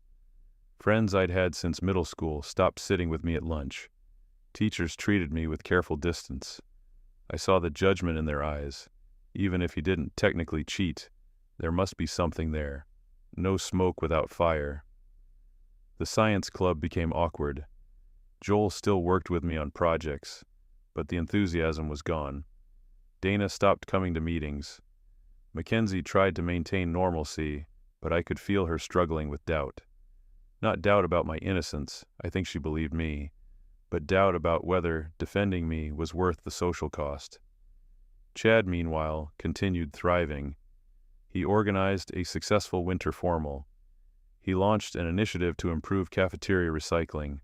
Friends I'd had since middle school stopped sitting with me at lunch. Teachers treated me with careful distance. I saw the judgment in their eyes. Even if he didn't technically cheat, there must be something there. No smoke without fire. The science club became awkward. Joel still worked with me on projects, but the enthusiasm was gone. Dana stopped coming to meetings. Mackenzie tried to maintain normalcy, but I could feel her struggling with doubt. Not doubt about my innocence, I think she believed me, but doubt about whether defending me was worth the social cost. Chad, meanwhile, continued thriving. He organized a successful winter formal. He launched an initiative to improve cafeteria recycling.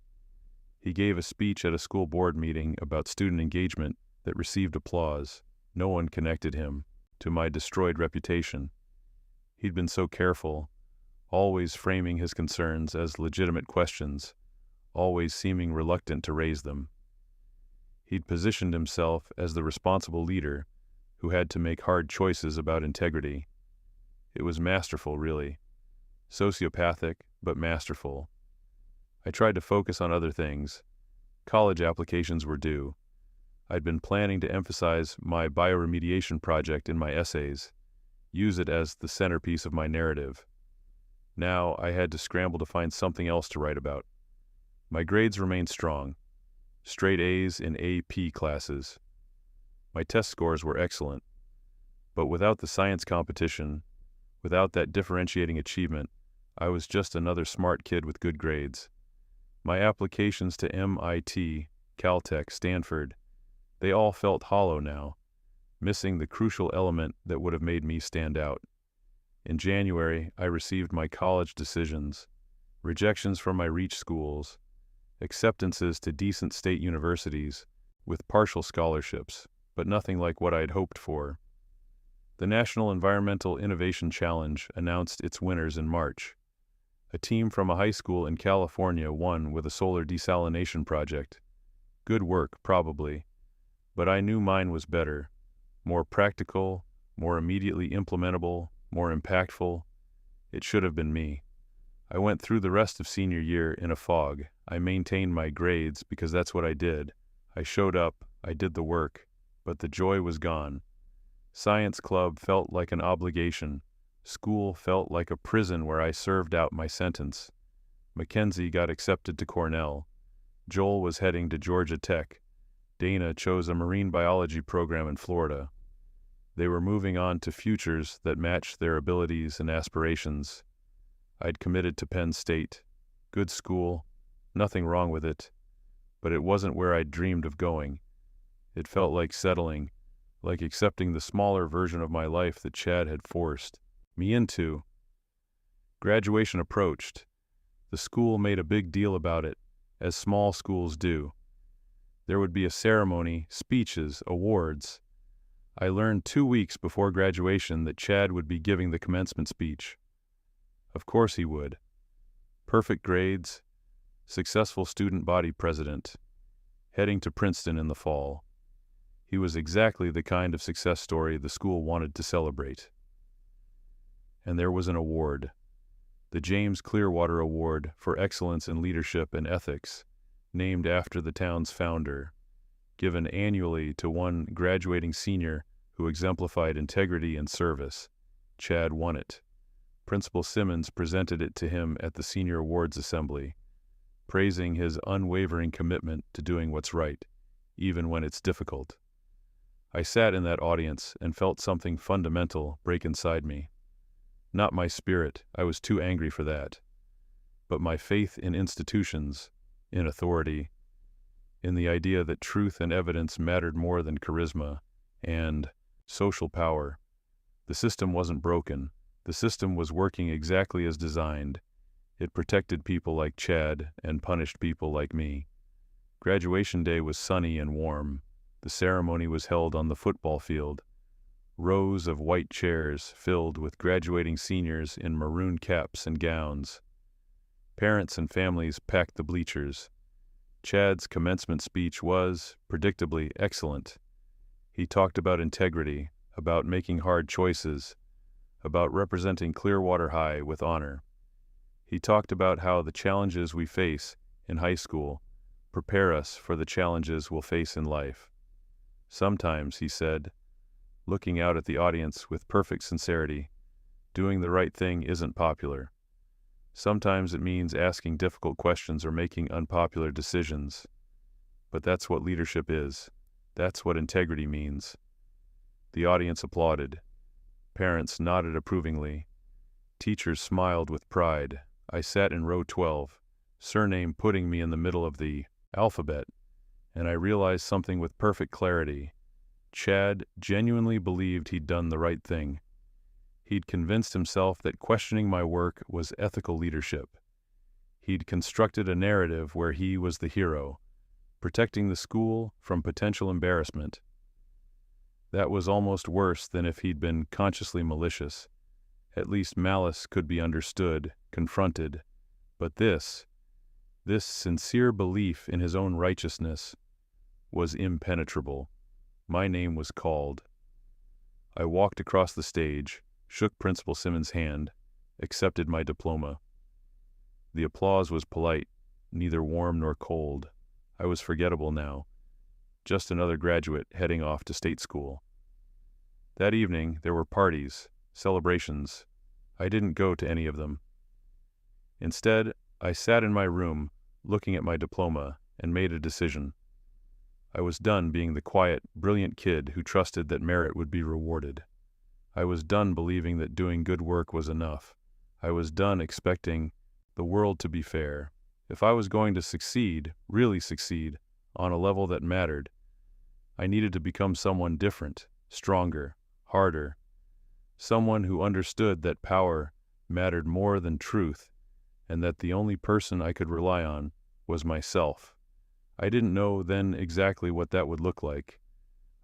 He gave a speech at a school board meeting about student engagement that received applause. No one connected him to my destroyed reputation. He'd been so careful, always framing his concerns as legitimate questions, always seeming reluctant to raise them. He'd positioned himself as the responsible leader who had to make hard choices about integrity. It was masterful, really. Sociopathic, but masterful. I tried to focus on other things. College applications were due. I'd been planning to emphasize my bioremediation project in my essays, use it as the centerpiece of my narrative. Now I had to scramble to find something else to write about. My grades remained strong. straight A's in AP classes. My test scores were excellent, but without the science competition, without that differentiating achievement, I was just another smart kid with good grades. My applications to MIT, Caltech, Stanford, they all felt hollow now, missing the crucial element that would have made me stand out. In January, I received my college decisions, rejections from my reach schools, acceptances to decent state universities with partial scholarships, but nothing like what I had hoped for. The National Environmental Innovation Challenge announced its winners in March. A team from a high school in California won with a solar desalination project. Good work, probably, but I knew mine was better, more practical, more immediately implementable, more impactful. It should have been me. I went through the rest of senior year in a fog. I maintained my grades because that's what I did. I showed up, I did the work, but the joy was gone. Science club felt like an obligation. School felt like a prison where I served out my sentence. Mackenzie got accepted to Cornell. Joel was heading to Georgia Tech. Dana chose a marine biology program in Florida. They were moving on to futures that matched their abilities and aspirations. I'd committed to Penn State. Good school, nothing wrong with it, but it wasn't where I'd dreamed of going. It felt like settling, like accepting the smaller version of my life that Chad had forced me into. Graduation approached. The school made a big deal about it, as small schools do. There would be a ceremony, speeches, awards. I learned 2 weeks before graduation that Chad would be giving the commencement speech. Of course he would. Perfect grades, successful student body president, heading to Princeton in the fall. He was exactly the kind of success story the school wanted to celebrate. And there was an award, the James Clearwater Award for Excellence in Leadership and Ethics, named after the town's founder, given annually to one graduating senior who exemplified integrity and service. Chad won it. Principal Simmons presented it to him at the Senior Awards Assembly, praising his unwavering commitment to doing what's right, even when it's difficult. I sat in that audience and felt something fundamental break inside me. Not my spirit, I was too angry for that, but my faith in institutions, in authority, in the idea that truth and evidence mattered more than charisma and social power. The system wasn't broken. The system was working exactly as designed. It protected people like Chad and punished people like me. Graduation day was sunny and warm. The ceremony was held on the football field. Rows of white chairs filled with graduating seniors in maroon caps and gowns. Parents and families packed the bleachers. Chad's commencement speech was, predictably, excellent. He talked about integrity, about making hard choices, about representing Clearwater High with honor. He talked about how the challenges we face in high school prepare us for the challenges we'll face in life. Sometimes, he said, looking out at the audience with perfect sincerity, doing the right thing isn't popular. Sometimes it means asking difficult questions or making unpopular decisions. But that's what leadership is. That's what integrity means. The audience applauded. Parents nodded approvingly. Teachers smiled with pride. I sat in row 12, surname putting me in the middle of the alphabet, and I realized something with perfect clarity. Chad genuinely believed he'd done the right thing. He'd convinced himself that questioning my work was ethical leadership. He'd constructed a narrative where he was the hero, protecting the school from potential embarrassment. That was almost worse than if he'd been consciously malicious. At least malice could be understood, confronted. But this sincere belief in his own righteousness, was impenetrable. My name was called. I walked across the stage, shook Principal Simmons' hand, accepted my diploma. The applause was polite, neither warm nor cold. I was forgettable now, just another graduate heading off to state school. That evening, there were parties, celebrations. I didn't go to any of them. Instead, I sat in my room, looking at my diploma, and made a decision. I was done being the quiet, brilliant kid who trusted that merit would be rewarded. I was done believing that doing good work was enough. I was done expecting the world to be fair. If I was going to succeed, really succeed, on a level that mattered, I needed to become someone different, stronger, harder, someone who understood that power mattered more than truth, and that the only person I could rely on was myself. I didn't know then exactly what that would look like.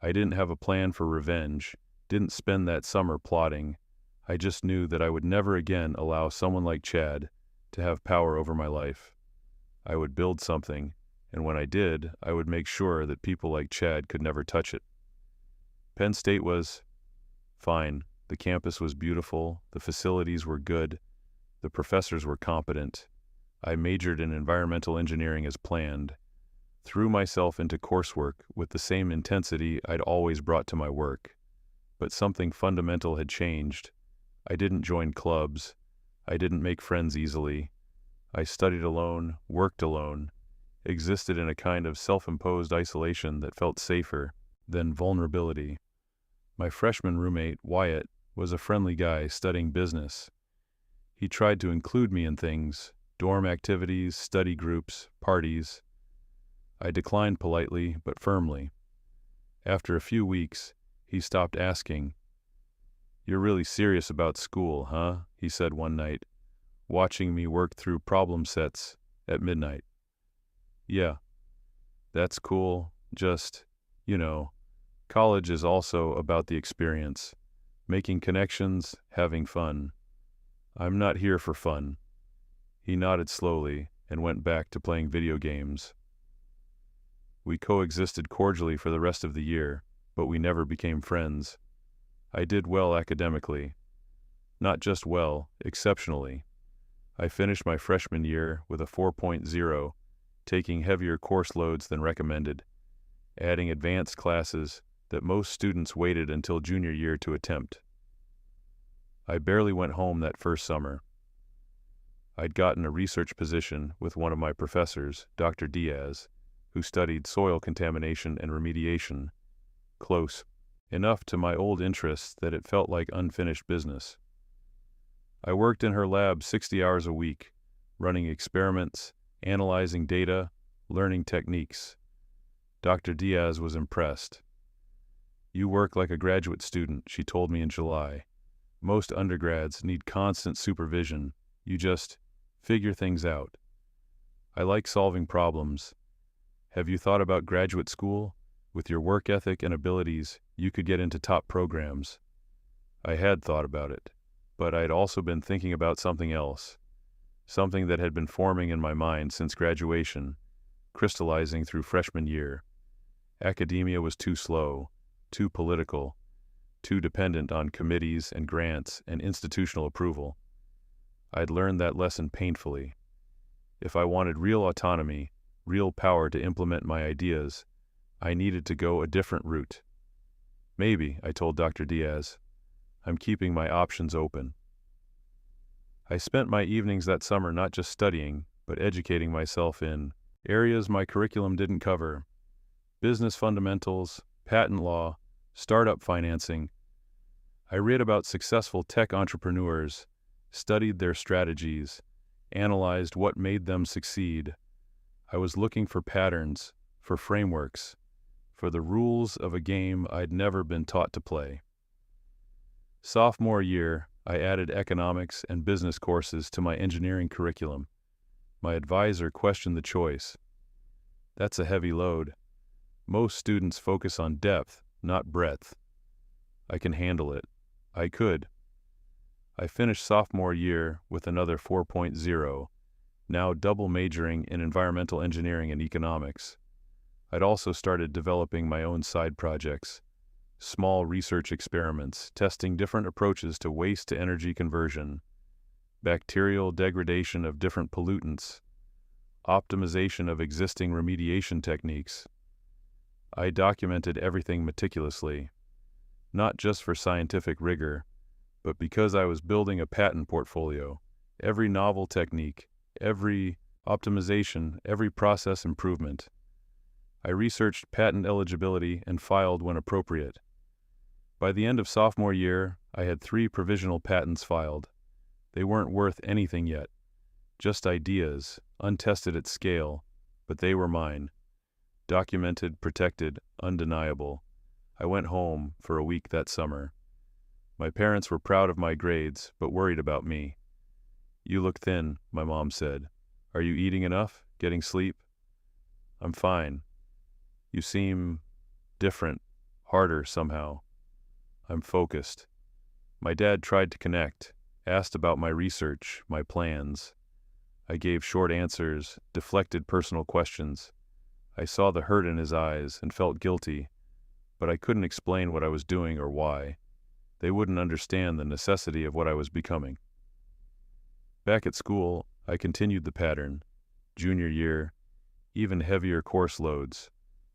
I didn't have a plan for revenge, didn't spend that summer plotting. I just knew that I would never again allow someone like Chad to have power over my life. I would build something, and when I did, I would make sure that people like Chad could never touch it. Penn State was fine. The campus was beautiful, the facilities were good, the professors were competent. I majored in environmental engineering as planned, threw myself into coursework with the same intensity I'd always brought to my work. But something fundamental had changed. I didn't join clubs. I didn't make friends easily. I studied alone, worked alone, existed in a kind of self-imposed isolation that felt safer than vulnerability. My freshman roommate, Wyatt, was a friendly guy studying business. He tried to include me in things, dorm activities, study groups, parties. I declined politely but firmly. After a few weeks, he stopped asking. "You're really serious about school, huh?" he said one night, watching me work through problem sets at midnight. "Yeah, that's cool. Just, college is also about the experience, making connections, having fun. I'm not here for fun." He nodded slowly and went back to playing video games. We coexisted cordially for the rest of the year, but we never became friends. I did well academically. Not just well, exceptionally. I finished my freshman year with a 4.0, taking heavier course loads than recommended, adding advanced classes that most students waited until junior year to attempt. I barely went home that first summer. I'd gotten a research position with one of my professors, Dr. Diaz, who studied soil contamination and remediation, close enough to my old interests that it felt like unfinished business. I worked in her lab 60 hours a week, running experiments, analyzing data, learning techniques. Dr. Diaz was impressed. "You work like a graduate student," she told me in July. "Most undergrads need constant supervision. You just figure things out. I like solving problems. Have you thought about graduate school? With your work ethic and abilities, you could get into top programs." I had thought about it, but I'd also been thinking about something else, something that had been forming in my mind since graduation, crystallizing through freshman year. Academia was too slow, too political, too dependent on committees and grants and institutional approval. I'd learned that lesson painfully. If I wanted real autonomy, real power to implement my ideas, I needed to go a different route. "Maybe," I told Dr. Diaz. "I'm keeping my options open." I spent my evenings that summer not just studying, but educating myself in areas my curriculum didn't cover: business fundamentals, patent law, startup financing. I read about successful tech entrepreneurs, studied their strategies, analyzed what made them succeed. I was looking for patterns, for frameworks, for the rules of a game I'd never been taught to play. Sophomore year, I added economics and business courses to my engineering curriculum. My advisor questioned the choice. "That's a heavy load. Most students focus on depth, not breadth." "I can handle it." I could. I finished sophomore year with another 4.0, now double majoring in environmental engineering and economics. I'd also started developing my own side projects, small research experiments, testing different approaches to waste-to-energy conversion, bacterial degradation of different pollutants, optimization of existing remediation techniques. I documented everything meticulously, not just for scientific rigor, but because I was building a patent portfolio. Every novel technique, every optimization, every process improvement. I researched patent eligibility and filed when appropriate. By the end of sophomore year, I had 3 provisional patents filed. They weren't worth anything yet, just ideas, untested at scale, but they were mine. Documented, protected, undeniable. I went home for a week that summer. My parents were proud of my grades, but worried about me. "You look thin," my mom said. "Are you eating enough? Getting sleep?" "I'm fine." "You seem different, harder somehow." "I'm focused." My dad tried to connect, asked about my research, my plans. I gave short answers, deflected personal questions. I saw the hurt in his eyes and felt guilty, but I couldn't explain what I was doing or why. They wouldn't understand the necessity of what I was becoming. Back at school, I continued the pattern. Junior year, even heavier course loads.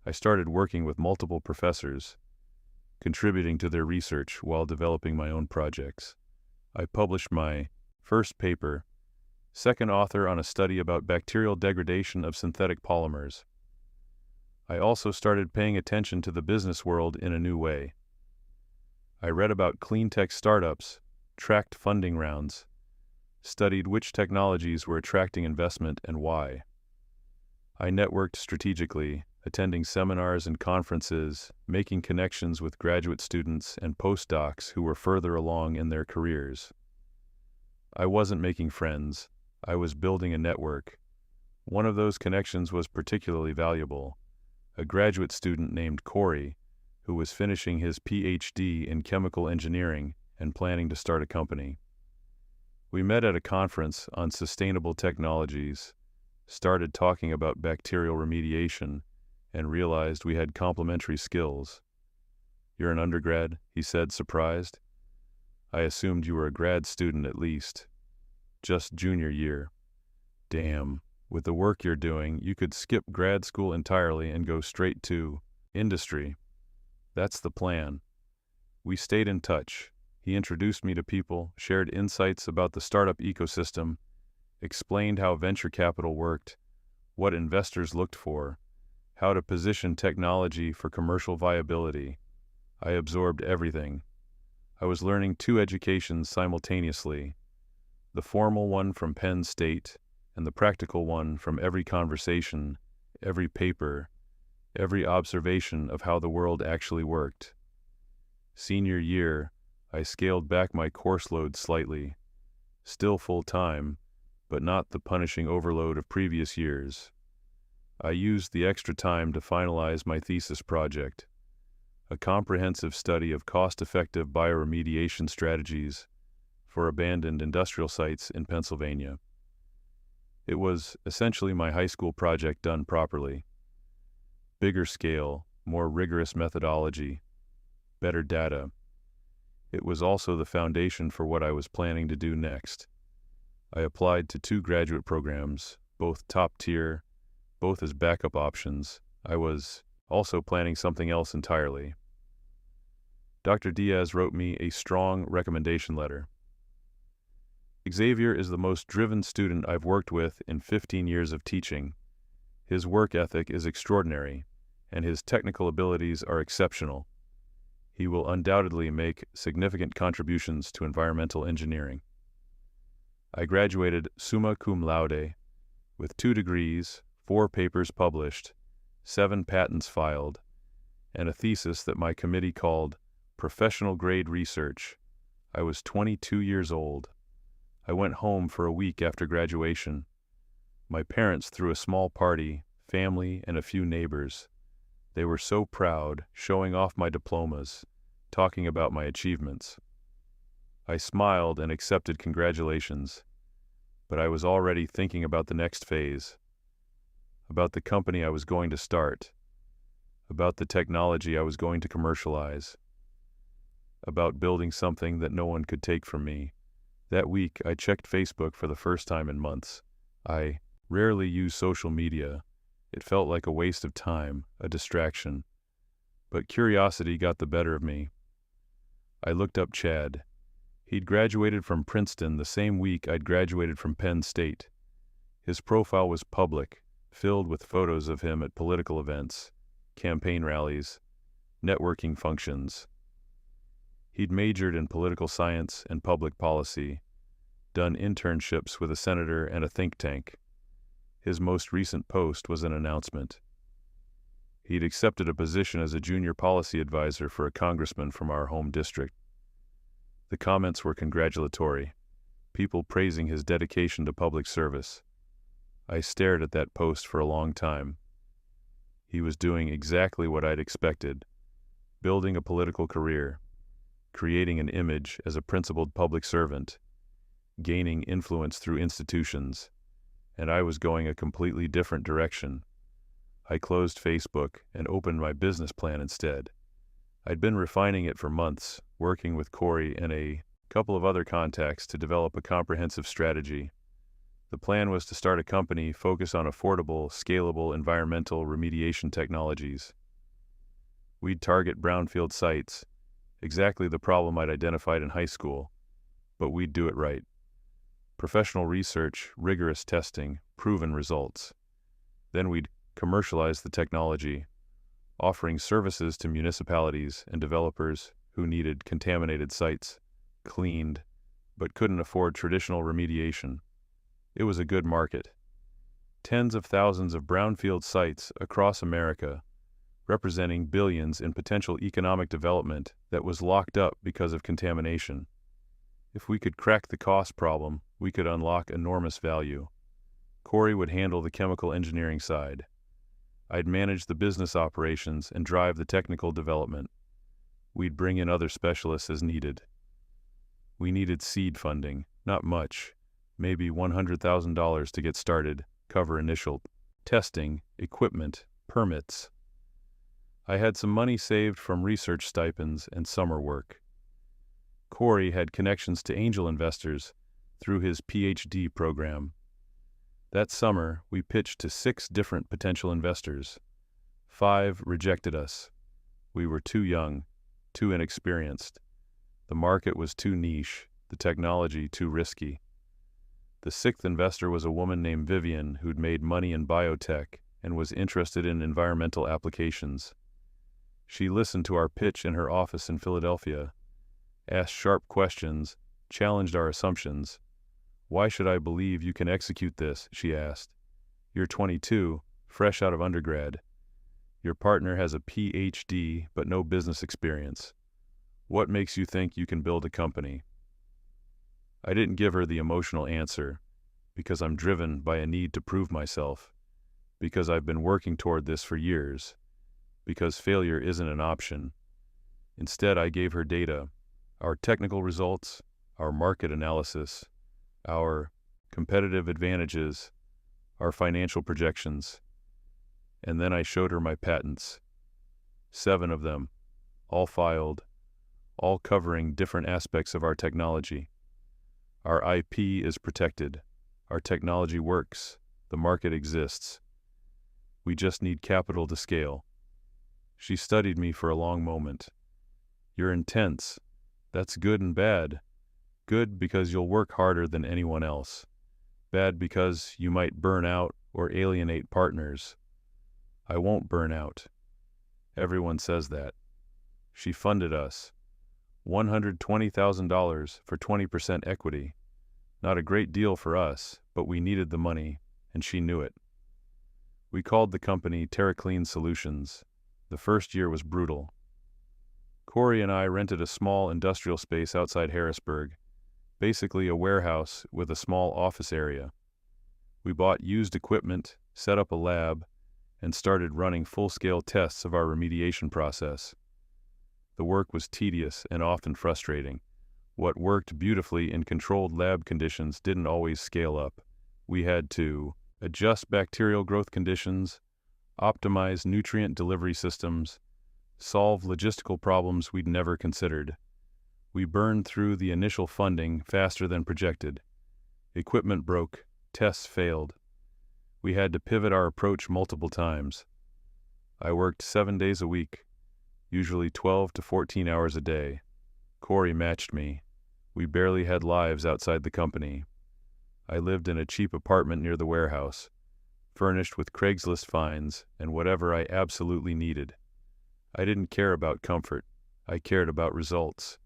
I started working with multiple professors, contributing to their research while developing my own projects. I published my first paper, second author on a study about bacterial degradation of synthetic polymers. I also started paying attention to the business world in a new way. I read about clean tech startups, tracked funding rounds, studied which technologies were attracting investment and why. I networked strategically, attending seminars and conferences, making connections with graduate students and postdocs who were further along in their careers. I wasn't making friends, I was building a network. One of those connections was particularly valuable. A graduate student named Corey, who was finishing his PhD in chemical engineering and planning to start a company. We met at a conference on sustainable technologies, started talking about bacterial remediation, and realized we had complementary skills. "You're an undergrad?" he said, surprised. "I assumed you were a grad student at least." "Just junior year." "Damn, with the work you're doing, you could skip grad school entirely and go straight to industry." "That's the plan." We stayed in touch. He introduced me to people, shared insights about the startup ecosystem, explained how venture capital worked, what investors looked for, how to position technology for commercial viability. I absorbed everything. I was learning 2 educations simultaneously, the formal one from Penn State and the practical one from every conversation, every paper, every observation of how the world actually worked. Senior year, I scaled back my course load slightly, still full-time, but not the punishing overload of previous years. I used the extra time to finalize my thesis project, a comprehensive study of cost-effective bioremediation strategies for abandoned industrial sites in Pennsylvania. It was essentially my high school project done properly. Bigger scale, more rigorous methodology, better data. It was also the foundation for what I was planning to do next. I applied to 2 graduate programs, both top tier, both as backup options. I was also planning something else entirely. Dr. Diaz wrote me a strong recommendation letter. "Xavier is the most driven student I've worked with in 15 years of teaching. His work ethic is extraordinary, and his technical abilities are exceptional. He will undoubtedly make significant contributions to environmental engineering." I graduated summa cum laude, with 2 degrees, 4 papers published, 7 patents filed, and a thesis that my committee called professional grade research. I was 22 years old. I went home for a week after graduation. My parents threw a small party, family, and a few neighbors. They were so proud, showing off my diplomas, talking about my achievements. I smiled and accepted congratulations, but I was already thinking about the next phase, about the company I was going to start, about the technology I was going to commercialize, about building something that no one could take from me. That week, I checked Facebook for the first time in months. I rarely use social media. It felt like a waste of time, a distraction. But curiosity got the better of me. I looked up Chad. He'd graduated from Princeton the same week I'd graduated from Penn State. His profile was public, filled with photos of him at political events, campaign rallies, networking functions. He'd majored in political science and public policy, done internships with a senator and a think tank. His most recent post was an announcement. He'd accepted a position as a junior policy advisor for a congressman from our home district. The comments were congratulatory, people praising his dedication to public service. I stared at that post for a long time. He was doing exactly what I'd expected, building a political career, creating an image as a principled public servant, gaining influence through institutions, and I was going a completely different direction. I closed Facebook and opened my business plan instead. I'd been refining it for months, working with Corey and a couple of other contacts to develop a comprehensive strategy. The plan was to start a company focused on affordable, scalable environmental remediation technologies. We'd target brownfield sites, exactly the problem I'd identified in high school, but we'd do it right. Professional research, rigorous testing, proven results. Then we'd commercialize the technology, offering services to municipalities and developers who needed contaminated sites, cleaned, but couldn't afford traditional remediation. It was a good market. Tens of thousands of brownfield sites across America, representing billions in potential economic development that was locked up because of contamination. If we could crack the cost problem, we could unlock enormous value. Corey would handle the chemical engineering side. I'd manage the business operations and drive the technical development. We'd bring in other specialists as needed. We needed seed funding, not much, maybe $100,000 to get started, cover initial testing, equipment, permits. I had some money saved from research stipends and summer work. Corey had connections to angel investors through his PhD program. That summer, we pitched to 6 different potential investors. 5 rejected us. We were too young, too inexperienced. The market was too niche, the technology too risky. The 6th investor was a woman named Vivian who'd made money in biotech and was interested in environmental applications. She listened to our pitch in her office in Philadelphia, asked sharp questions, challenged our assumptions. "Why should I believe you can execute this?" she asked. "You're 22, fresh out of undergrad. Your partner has a PhD but no business experience. What makes you think you can build a company?" I didn't give her the emotional answer, because I'm driven by a need to prove myself, because I've been working toward this for years, because failure isn't an option. Instead, I gave her data, our technical results, our market analysis, our competitive advantages, our financial projections. And then I showed her my patents. 7 of them, all filed, all covering different aspects of our technology. Our IP is protected. Our technology works. The market exists. We just need capital to scale. She studied me for a long moment. "You're intense. That's good and bad. Good because you'll work harder than anyone else. Bad because you might burn out or alienate partners." "I won't burn out." Everyone says that. She funded us. $120,000 for 20% equity. Not a great deal for us, but we needed the money, and she knew it. We called the company TerraClean Solutions. The first year was brutal. Corey and I rented a small industrial space outside Harrisburg, basically a warehouse with a small office area. We bought used equipment, set up a lab, and started running full-scale tests of our remediation process. The work was tedious and often frustrating. What worked beautifully in controlled lab conditions didn't always scale up. We had to adjust bacterial growth conditions, optimize nutrient delivery systems, solve logistical problems we'd never considered. We burned through the initial funding faster than projected. Equipment broke, tests failed. We had to pivot our approach multiple times. I worked 7 days a week, usually 12 to 14 hours a day. Corey matched me. We barely had lives outside the company. I lived in a cheap apartment near the warehouse. furnished with Craigslist finds and whatever I absolutely needed. I didn't care about comfort. I cared about results.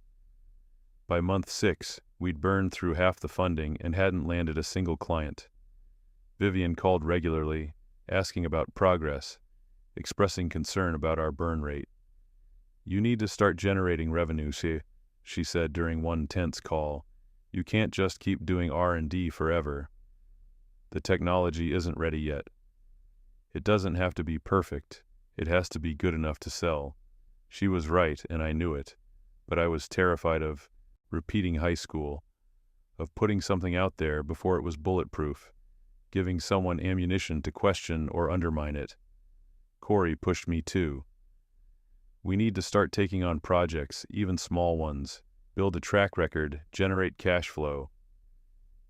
By month 6, we'd burned through half the funding and hadn't landed a single client. Vivian called regularly, asking about progress, expressing concern about our burn rate. "You need to start generating revenue," she said during one tense call. "You can't just keep doing R&D forever. The technology isn't ready yet. It doesn't have to be perfect. It has to be good enough to sell." She was right, and I knew it, but I was terrified of repeating high school, of putting something out there before it was bulletproof, giving someone ammunition to question or undermine it. Corey pushed me too. "We need to start taking on projects, even small ones, build a track record, generate cash flow."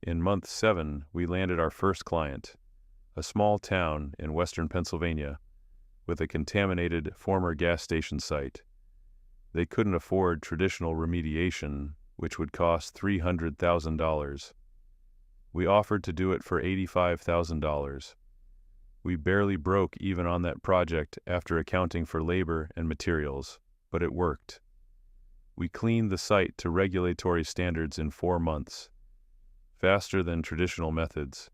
In month 7, we landed our first client, a small town in western Pennsylvania, with a contaminated former gas station site. They couldn't afford traditional remediation, which would cost $300,000. We offered to do it for $85,000. We barely broke even on that project after accounting for labor and materials, but it worked. We cleaned the site to regulatory standards in 4 months, faster than traditional methods.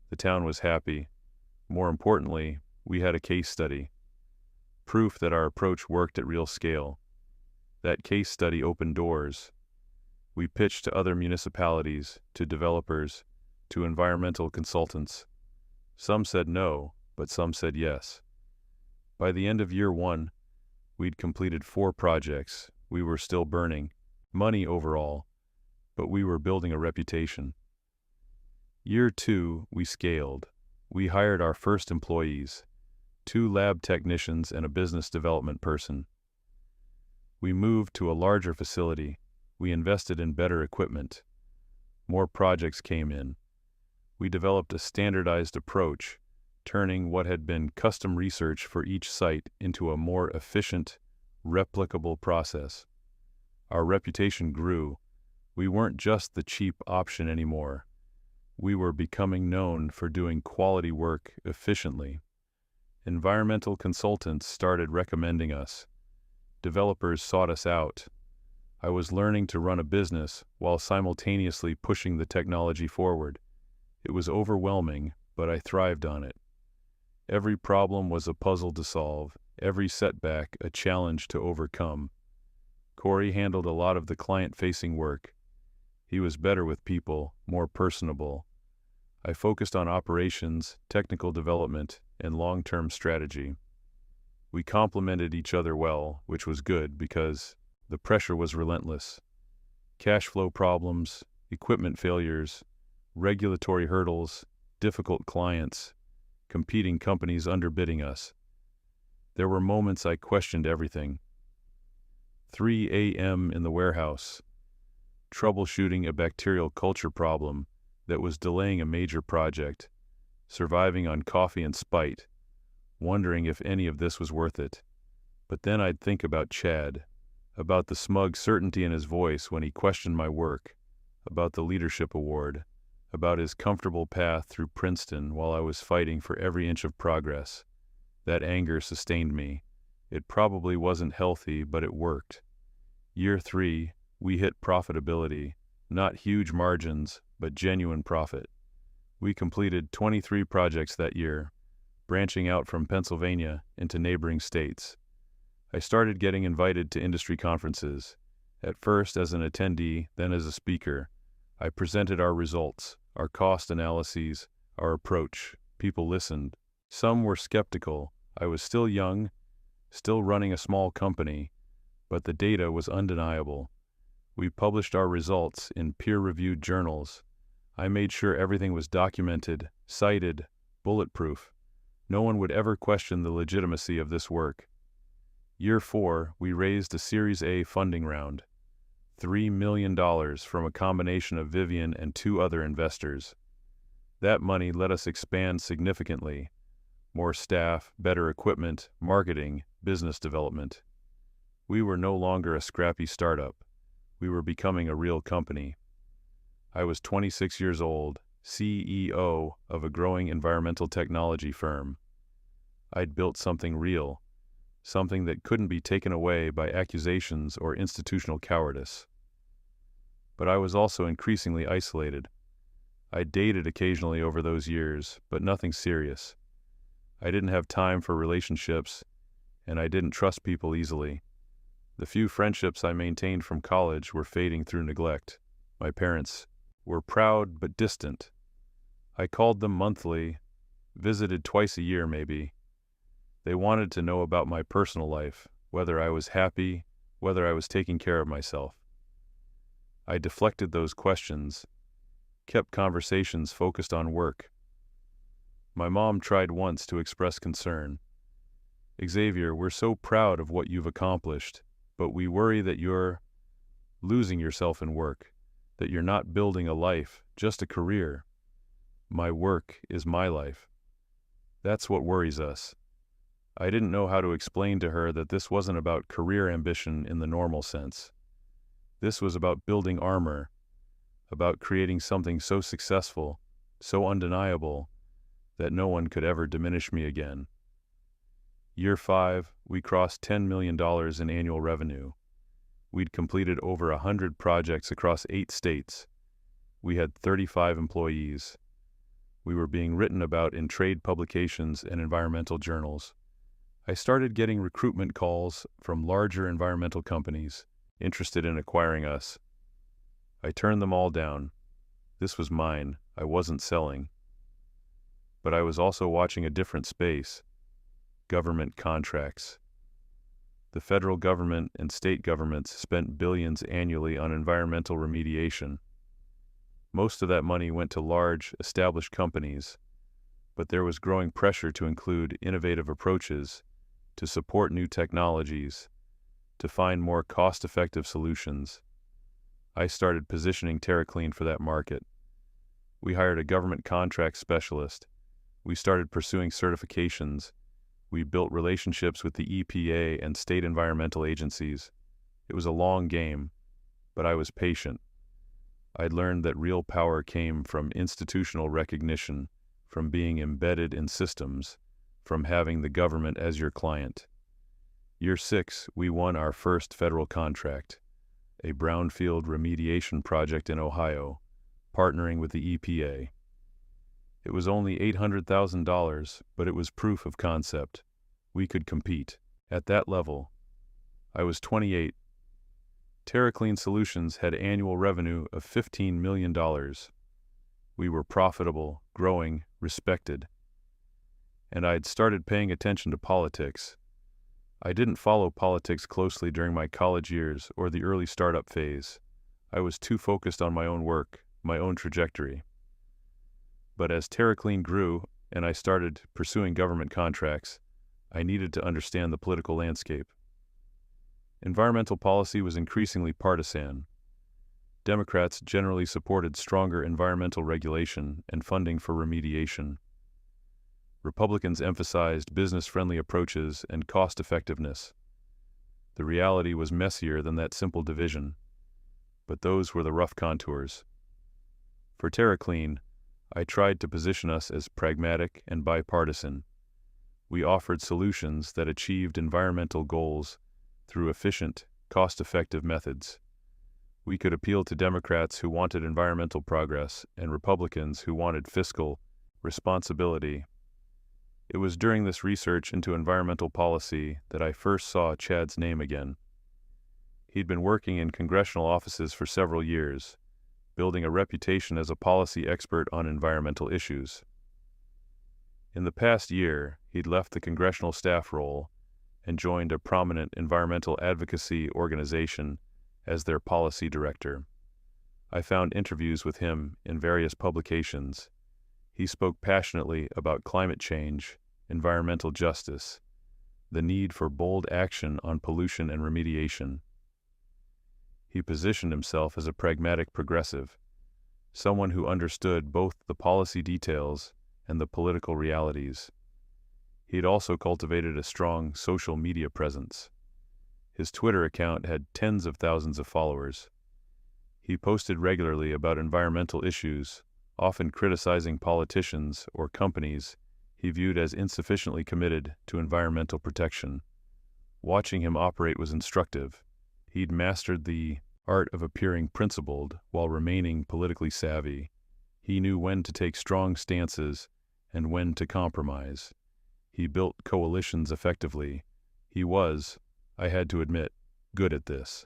The town was happy. More importantly, we had a case study, proof that our approach worked at real scale. That case study opened doors. We pitched to other municipalities, to developers, to environmental consultants. Some said no, but some said yes. By the end of year 1, we'd completed 4 projects. We were still burning money overall, but we were building a reputation. Year 2, we scaled. We hired our first employees, 2 lab technicians and a business development person. We moved to a larger facility. We invested in better equipment. More projects came in. We developed a standardized approach, turning what had been custom research for each site into a more efficient, replicable process. Our reputation grew. We weren't just the cheap option anymore. We were becoming known for doing quality work efficiently. Environmental consultants started recommending us. Developers sought us out. I was learning to run a business while simultaneously pushing the technology forward. It was overwhelming, but I thrived on it. Every problem was a puzzle to solve, every setback a challenge to overcome. Corey handled a lot of the client-facing work. He was better with people, more personable. I focused on operations, technical development, and long-term strategy. We complemented each other well, which was good because the pressure was relentless. Cash flow problems, equipment failures, regulatory hurdles, difficult clients, competing companies underbidding us. There were moments I questioned everything. 3 a.m. in the warehouse, troubleshooting a bacterial culture problem that was delaying a major project, surviving on coffee and spite, wondering if any of this was worth it. But then I'd think about Chad, about the smug certainty in his voice when he questioned my work, about the leadership award, about his comfortable path through Princeton while I was fighting for every inch of progress. That anger sustained me. It probably wasn't healthy, but it worked. Year 3, we hit profitability, not huge margins, but genuine profit. We completed 23 projects that year, branching out from Pennsylvania into neighboring states. I started getting invited to industry conferences, at first as an attendee, then as a speaker. I presented our results, our cost analyses, our approach. People listened. Some were skeptical. I was still young, still running a small company, but the data was undeniable. We published our results in peer-reviewed journals. I made sure everything was documented, cited, bulletproof. No one would ever question the legitimacy of this work. Year 4, we raised a Series A funding round, $3 million from a combination of Vivian and 2 other investors. That money let us expand significantly. More staff, better equipment, marketing, business development. We were no longer a scrappy startup. We were becoming a real company. I was 26 years old, CEO of a growing environmental technology firm. I'd built something real, something that couldn't be taken away by accusations or institutional cowardice. But I was also increasingly isolated. I dated occasionally over those years, but nothing serious. I didn't have time for relationships, and I didn't trust people easily. The few friendships I maintained from college were fading through neglect. My parents were proud but distant. I called them monthly, visited twice a year maybe. They wanted to know about my personal life, whether I was happy, whether I was taking care of myself. I deflected those questions, kept conversations focused on work. My mom tried once to express concern. "Xavier, we're so proud of what you've accomplished, but we worry that you're losing yourself in work, that you're not building a life, just a career. My work is my life. That's what worries us." I didn't know how to explain to her that this wasn't about career ambition in the normal sense. This was about building armor, about creating something so successful, so undeniable, that no one could ever diminish me again. Year 5, we crossed $10 million in annual revenue. We'd completed over 100 projects across 8 states. We had 35 employees. We were being written about in trade publications and environmental journals. I started getting recruitment calls from larger environmental companies interested in acquiring us. I turned them all down. This was mine. I wasn't selling. But I was also watching a different space: government contracts. The federal government and state governments spent billions annually on environmental remediation. Most of that money went to large, established companies, but there was growing pressure to include innovative approaches, to support new technologies, to find more cost-effective solutions. I started positioning TerraClean for that market. We hired a government contract specialist. We started pursuing certifications. We built relationships with the EPA and state environmental agencies. It was a long game, but I was patient. I'd learned that real power came from institutional recognition, from being embedded in systems, from having the government as your client. Year 6, we won our first federal contract, a brownfield remediation project in Ohio, partnering with the EPA. It was only $800,000, but it was proof of concept. We could compete. At that level, I was 28. TerraClean Solutions had annual revenue of $15 million. We were profitable, growing, respected. And I'd started paying attention to politics. I didn't follow politics closely during my college years or the early startup phase. I was too focused on my own work, my own trajectory. But as TerraClean grew and I started pursuing government contracts, I needed to understand the political landscape. Environmental policy was increasingly partisan. Democrats generally supported stronger environmental regulation and funding for remediation. Republicans emphasized business-friendly approaches and cost-effectiveness. The reality was messier than that simple division, but those were the rough contours. For TerraClean, I tried to position us as pragmatic and bipartisan. We offered solutions that achieved environmental goals through efficient, cost-effective methods. We could appeal to Democrats who wanted environmental progress and Republicans who wanted fiscal responsibility. It was during this research into environmental policy that I first saw Chad's name again. He'd been working in congressional offices for several years, building a reputation as a policy expert on environmental issues. In the past year, he'd left the congressional staff role and joined a prominent environmental advocacy organization as their policy director. I found interviews with him in various publications. He spoke passionately about climate change, environmental justice, the need for bold action on pollution and remediation. He positioned himself as a pragmatic progressive, someone who understood both the policy details and the political realities. He had also cultivated a strong social media presence. His Twitter account had tens of thousands of followers. He posted regularly about environmental issues, often criticizing politicians or companies he viewed as insufficiently committed to environmental protection. Watching him operate was instructive. He'd mastered the art of appearing principled while remaining politically savvy. He knew when to take strong stances and when to compromise. He built coalitions effectively. He was, I had to admit, good at this.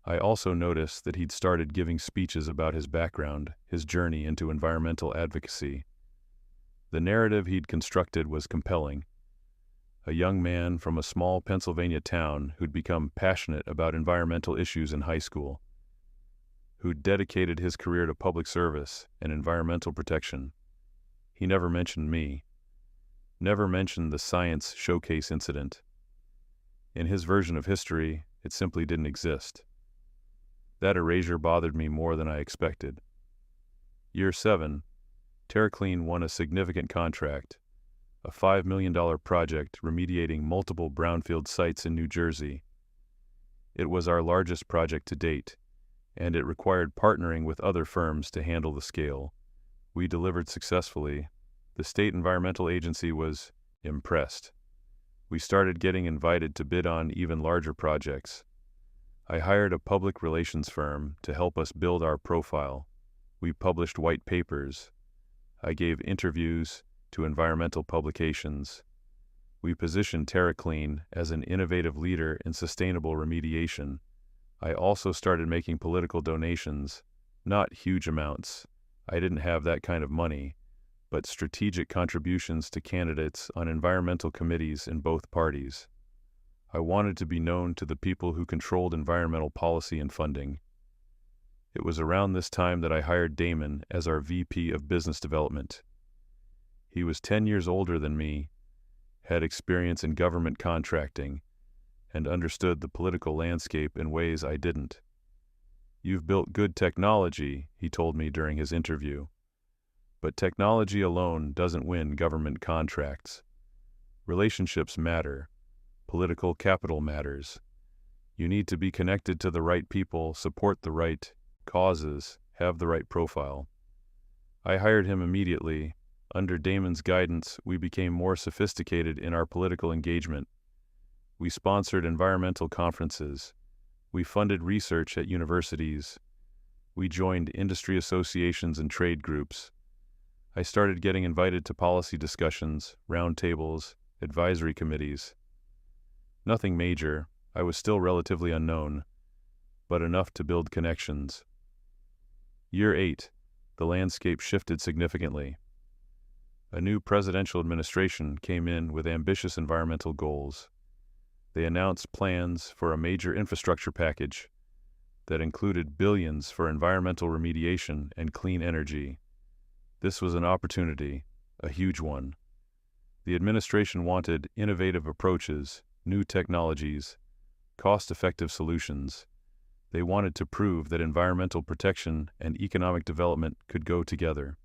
I also noticed that he'd started giving speeches about his background, his journey into environmental advocacy. The narrative he'd constructed was compelling. A young man from a small Pennsylvania town who'd become passionate about environmental issues in high school, who'd dedicated his career to public service and environmental protection. He never mentioned me, never mentioned the science showcase incident. In his version of history, it simply didn't exist. That erasure bothered me more than I expected. Year 7, TerraClean won a significant contract, a $5 million project remediating multiple brownfield sites in New Jersey. It was our largest project to date, and it required partnering with other firms to handle the scale. We delivered successfully. The state environmental agency was impressed. We started getting invited to bid on even larger projects. I hired a public relations firm to help us build our profile. We published white papers. I gave interviews to environmental publications. We positioned TerraClean as an innovative leader in sustainable remediation. I also started making political donations, not huge amounts. I didn't have that kind of money, but strategic contributions to candidates on environmental committees in both parties. I wanted to be known to the people who controlled environmental policy and funding. It was around this time that I hired Damon as our VP of Business Development. He was 10 years older than me, had experience in government contracting, and understood the political landscape in ways I didn't. "You've built good technology," he told me during his interview. "But technology alone doesn't win government contracts. Relationships matter. Political capital matters. You need to be connected to the right people, support the right causes, have the right profile." I hired him immediately. Under Damon's guidance, we became more sophisticated in our political engagement. We sponsored environmental conferences. We funded research at universities. We joined industry associations and trade groups. I started getting invited to policy discussions, roundtables, advisory committees. Nothing major. I was still relatively unknown, but enough to build connections. Year 8, the landscape shifted significantly. A new presidential administration came in with ambitious environmental goals. They announced plans for a major infrastructure package that included billions for environmental remediation and clean energy. This was an opportunity, a huge one. The administration wanted innovative approaches, new technologies, cost-effective solutions. They wanted to prove that environmental protection and economic development could go together.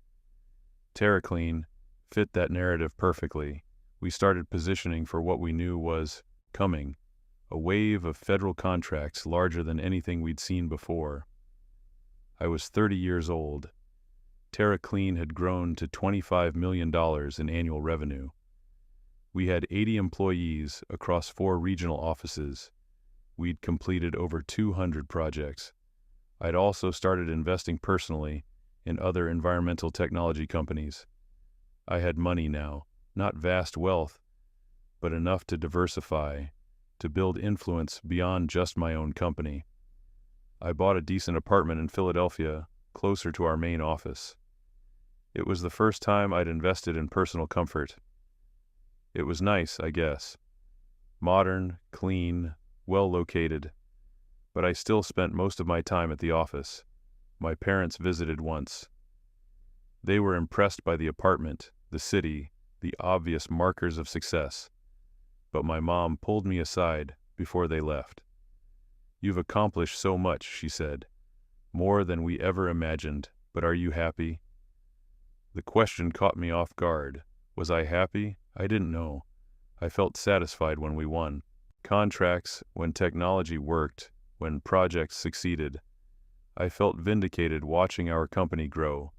TerraClean fit that narrative perfectly. We started positioning for what we knew was coming, a wave of federal contracts larger than anything we'd seen before. I was 30 years old. TerraClean had grown to $25 million in annual revenue. We had 80 employees across 4 regional offices. We'd completed over 200 projects. I'd also started investing personally in other environmental technology companies. I had money now, not vast wealth, but enough to diversify, to build influence beyond just my own company. I bought a decent apartment in Philadelphia, closer to our main office. It was the first time I'd invested in personal comfort. It was nice, I guess. Modern, clean, well located. But I still spent most of my time at the office. My parents visited once. They were impressed by the apartment, the city, the obvious markers of success. But my mom pulled me aside before they left. "You've accomplished so much," she said. "More than we ever imagined, but are you happy?" The question caught me off guard. Was I happy? I didn't know. I felt satisfied when we won contracts, when technology worked, when projects succeeded. I felt vindicated watching our company grow,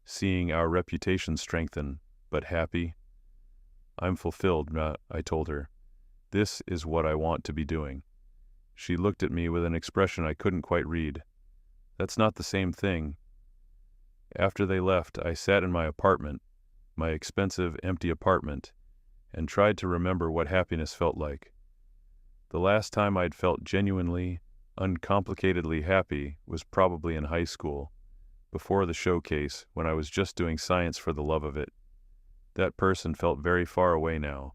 seeing our reputation strengthen, but happy. I'm fulfilled, I told her. This is what I want to be doing. She looked at me with an expression I couldn't quite read. That's not the same thing. After they left, I sat in my apartment, my expensive, empty apartment, and tried to remember what happiness felt like. The last time I'd felt genuinely, uncomplicatedly happy was probably in high school, before the showcase, when I was just doing science for the love of it. That person felt very far away now,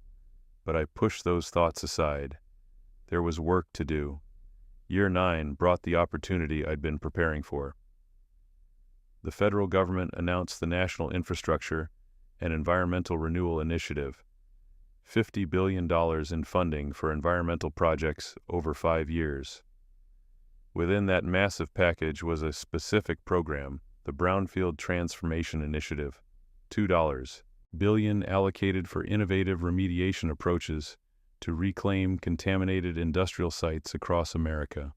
but I pushed those thoughts aside. There was work to do. Year 9 brought the opportunity I'd been preparing for. The federal government announced the National Infrastructure and Environmental Renewal Initiative, $50 billion in funding for environmental projects over 5 years. Within that massive package was a specific program, the Brownfield Transformation Initiative, $2 billion allocated for innovative remediation approaches to reclaim contaminated industrial sites across America.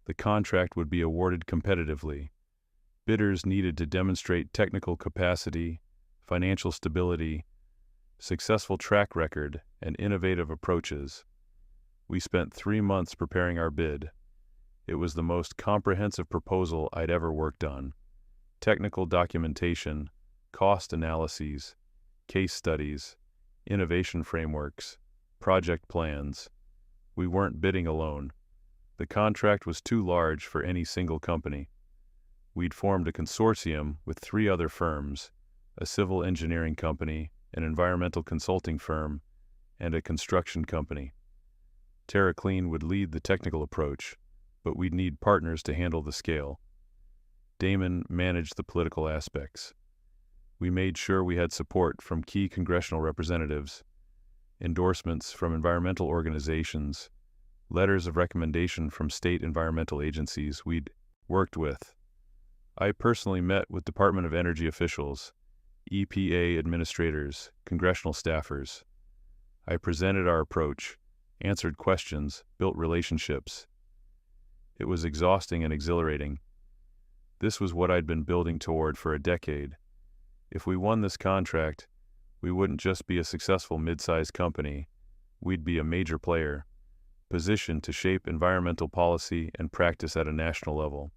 The contract would be awarded competitively. Bidders needed to demonstrate technical capacity, financial stability, successful track record, and innovative approaches. We spent 3 months preparing our bid. It was the most comprehensive proposal I'd ever worked on. Technical documentation, cost analyses, case studies, innovation frameworks, project plans. We weren't bidding alone. The contract was too large for any single company. We'd formed a consortium with 3 other firms, a civil engineering company, an environmental consulting firm, and a construction company. TerraClean would lead the technical approach, but we'd need partners to handle the scale. Damon managed the political aspects. We made sure we had support from key congressional representatives, endorsements from environmental organizations, letters of recommendation from state environmental agencies we'd worked with. I personally met with Department of Energy officials, EPA administrators, congressional staffers. I presented our approach, answered questions, built relationships. It was exhausting and exhilarating. This was what I'd been building toward for a decade. If we won this contract, we wouldn't just be a successful mid-sized company, we'd be a major player, positioned to shape environmental policy and practice at a national level.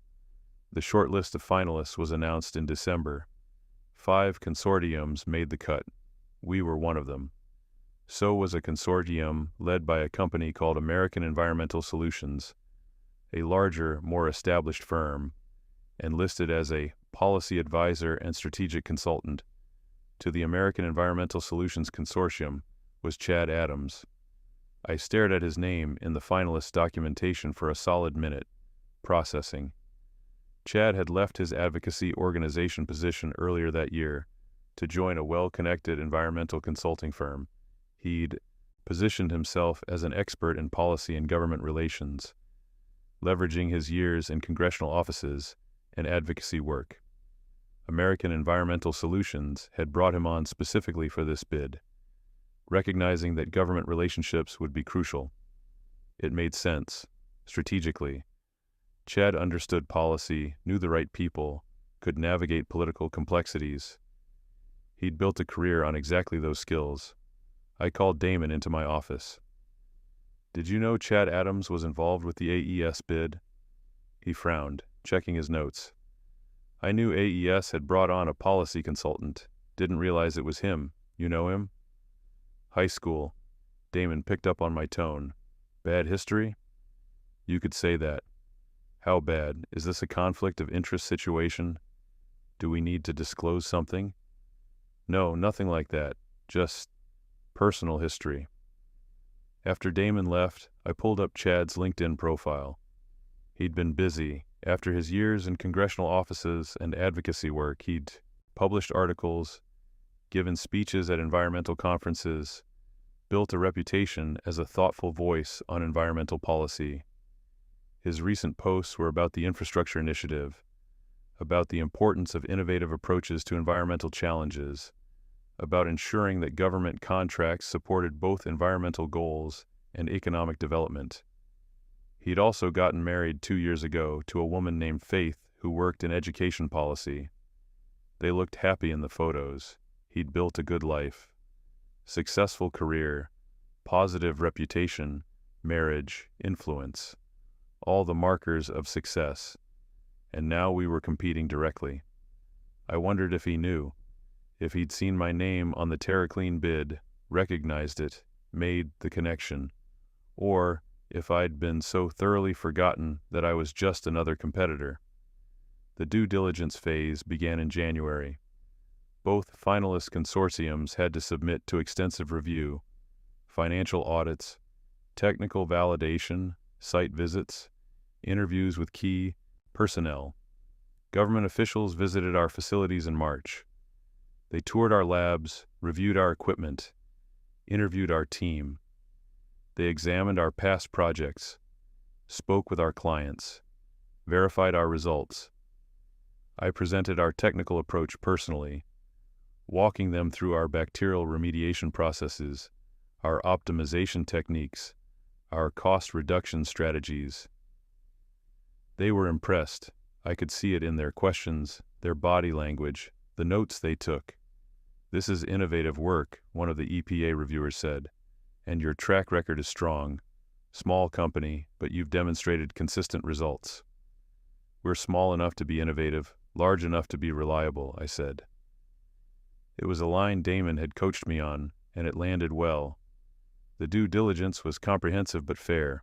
The short list of finalists was announced in December. 5 consortiums made the cut. We were one of them. So was a consortium led by a company called American Environmental Solutions, a larger, more established firm, and listed as a policy advisor and strategic consultant. To the American Environmental Solutions Consortium was Chad Adams. I stared at his name in the finalist documentation for a solid minute, processing. Chad had left his advocacy organization position earlier that year to join a well-connected environmental consulting firm. He'd positioned himself as an expert in policy and government relations, leveraging his years in congressional offices and advocacy work. American Environmental Solutions had brought him on specifically for this bid, recognizing that government relationships would be crucial. It made sense, strategically. Chad understood policy, knew the right people, could navigate political complexities. He'd built a career on exactly those skills. I called Damon into my office. "Did you know Chad Adams was involved with the AES bid?" He frowned, checking his notes. "I knew AES had brought on a policy consultant. Didn't realize it was him. You know him?" "High school." Damon picked up on my tone. "Bad history?" "You could say that." "How bad? Is this a conflict of interest situation? Do we need to disclose something?" "No, nothing like that. Just personal history." After Damon left, I pulled up Chad's LinkedIn profile. He'd been busy. After his years in congressional offices and advocacy work, he'd published articles, given speeches at environmental conferences, built a reputation as a thoughtful voice on environmental policy. His recent posts were about the infrastructure initiative, about the importance of innovative approaches to environmental challenges, about ensuring that government contracts supported both environmental goals and economic development. He'd also gotten married 2 years ago to a woman named Faith who worked in education policy. They looked happy in the photos. He'd built a good life, successful career, positive reputation, marriage, influence, all the markers of success. And now we were competing directly. I wondered if he knew, if he'd seen my name on the TerraClean bid, recognized it, made the connection, or if I'd been so thoroughly forgotten that I was just another competitor. The due diligence phase began in January. Both finalist consortiums had to submit to extensive review, financial audits, technical validation, site visits, interviews with key personnel. Government officials visited our facilities in March. They toured our labs, reviewed our equipment, interviewed our team. They examined our past projects, spoke with our clients, verified our results. I presented our technical approach personally, walking them through our bacterial remediation processes, our optimization techniques, our cost reduction strategies. They were impressed. I could see it in their questions, their body language, the notes they took. "This is innovative work," one of the EPA reviewers said, "and your track record is strong. Small company, but you've demonstrated consistent results." "We're small enough to be innovative, large enough to be reliable," I said. It was a line Damon had coached me on, and it landed well. The due diligence was comprehensive but fair.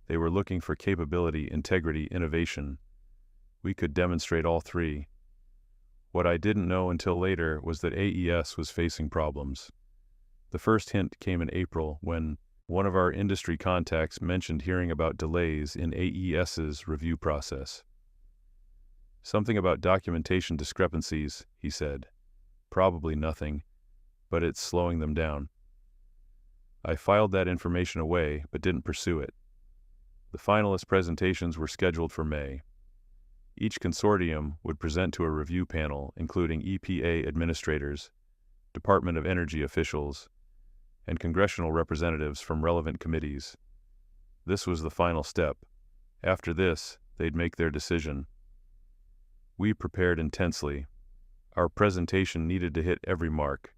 They were looking for capability, integrity, innovation. We could demonstrate all three. What I didn't know until later was that AES was facing problems. The first hint came in April when one of our industry contacts mentioned hearing about delays in AES's review process. "Something about documentation discrepancies," he said. "Probably nothing, but it's slowing them down." I filed that information away but didn't pursue it. The finalist presentations were scheduled for May. Each consortium would present to a review panel including EPA administrators, Department of Energy officials, and congressional representatives from relevant committees. This was the final step. After this, they'd make their decision. We prepared intensely. Our presentation needed to hit every mark: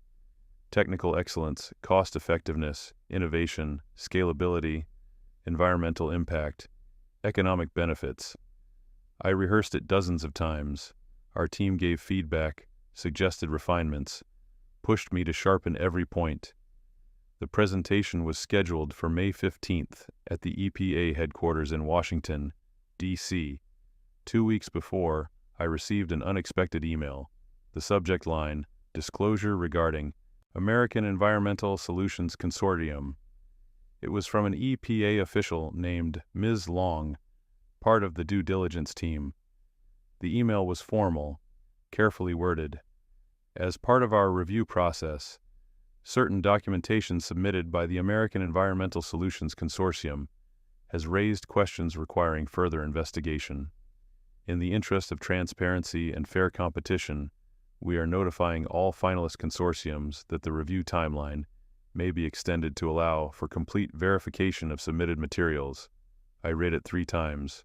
technical excellence, cost effectiveness, innovation, scalability, environmental impact, economic benefits. I rehearsed it dozens of times. Our team gave feedback, suggested refinements, pushed me to sharpen every point. The presentation was scheduled for May 15th at the EPA headquarters in Washington, D.C. 2 weeks before, I received an unexpected email. The subject line, "Disclosure regarding American Environmental Solutions Consortium." It was from an EPA official named Ms. Long, part of the due diligence team. The email was formal, carefully worded. As part of our review process, certain documentation submitted by the American Environmental Solutions Consortium has raised questions requiring further investigation. In the interest of transparency and fair competition, we are notifying all finalist consortiums that the review timeline may be extended to allow for complete verification of submitted materials. I read it 3 times.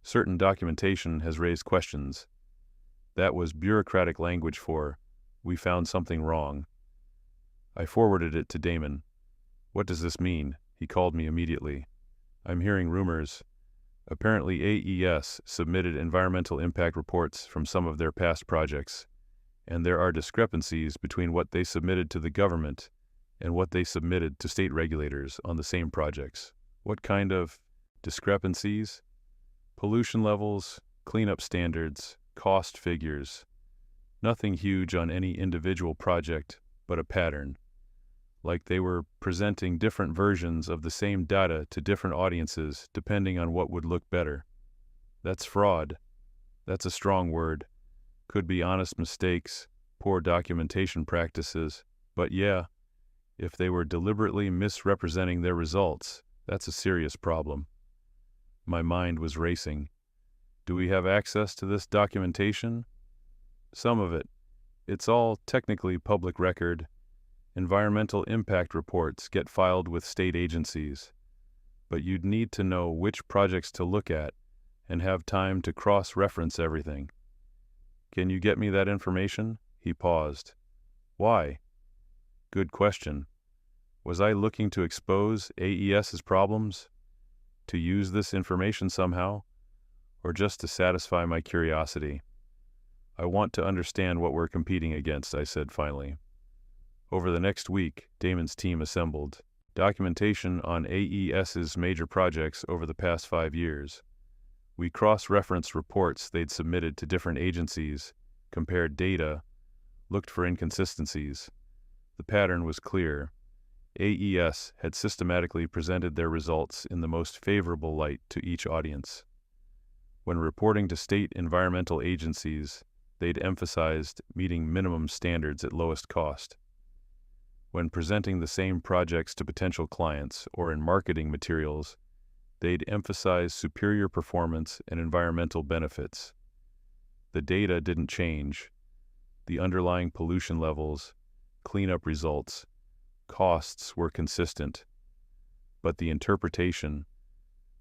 Certain documentation has raised questions. That was bureaucratic language for, "We found something wrong." I forwarded it to Damon. "What does this mean?" He called me immediately. "I'm hearing rumors. Apparently AES submitted environmental impact reports from some of their past projects, and there are discrepancies between what they submitted to the government and what they submitted to state regulators on the same projects." "What kind of discrepancies?" "Pollution levels, cleanup standards, cost figures. Nothing huge on any individual project, but a pattern. Like they were presenting different versions of the same data to different audiences depending on what would look better." "That's fraud." "That's a strong word. Could be honest mistakes, poor documentation practices, but yeah, if they were deliberately misrepresenting their results, that's a serious problem." My mind was racing. "Do we have access to this documentation?" "Some of it. It's all technically public record. Environmental impact reports get filed with state agencies, but you'd need to know which projects to look at and have time to cross-reference everything." Can you get me that information? He paused. Why? Good question. Was I looking to expose AES's problems? To use this information somehow? Or just to satisfy my curiosity? I want to understand what we're competing against, I said finally. Over the next week, Damon's team assembled documentation on AES's major projects over the past 5 years. We cross-referenced reports they'd submitted to different agencies, compared data, looked for inconsistencies. The pattern was clear. AES had systematically presented their results in the most favorable light to each audience. When reporting to state environmental agencies, they'd emphasized meeting minimum standards at lowest cost. When presenting the same projects to potential clients or in marketing materials, they'd emphasize superior performance and environmental benefits. The data didn't change. The underlying pollution levels, cleanup results, costs were consistent. But the interpretation,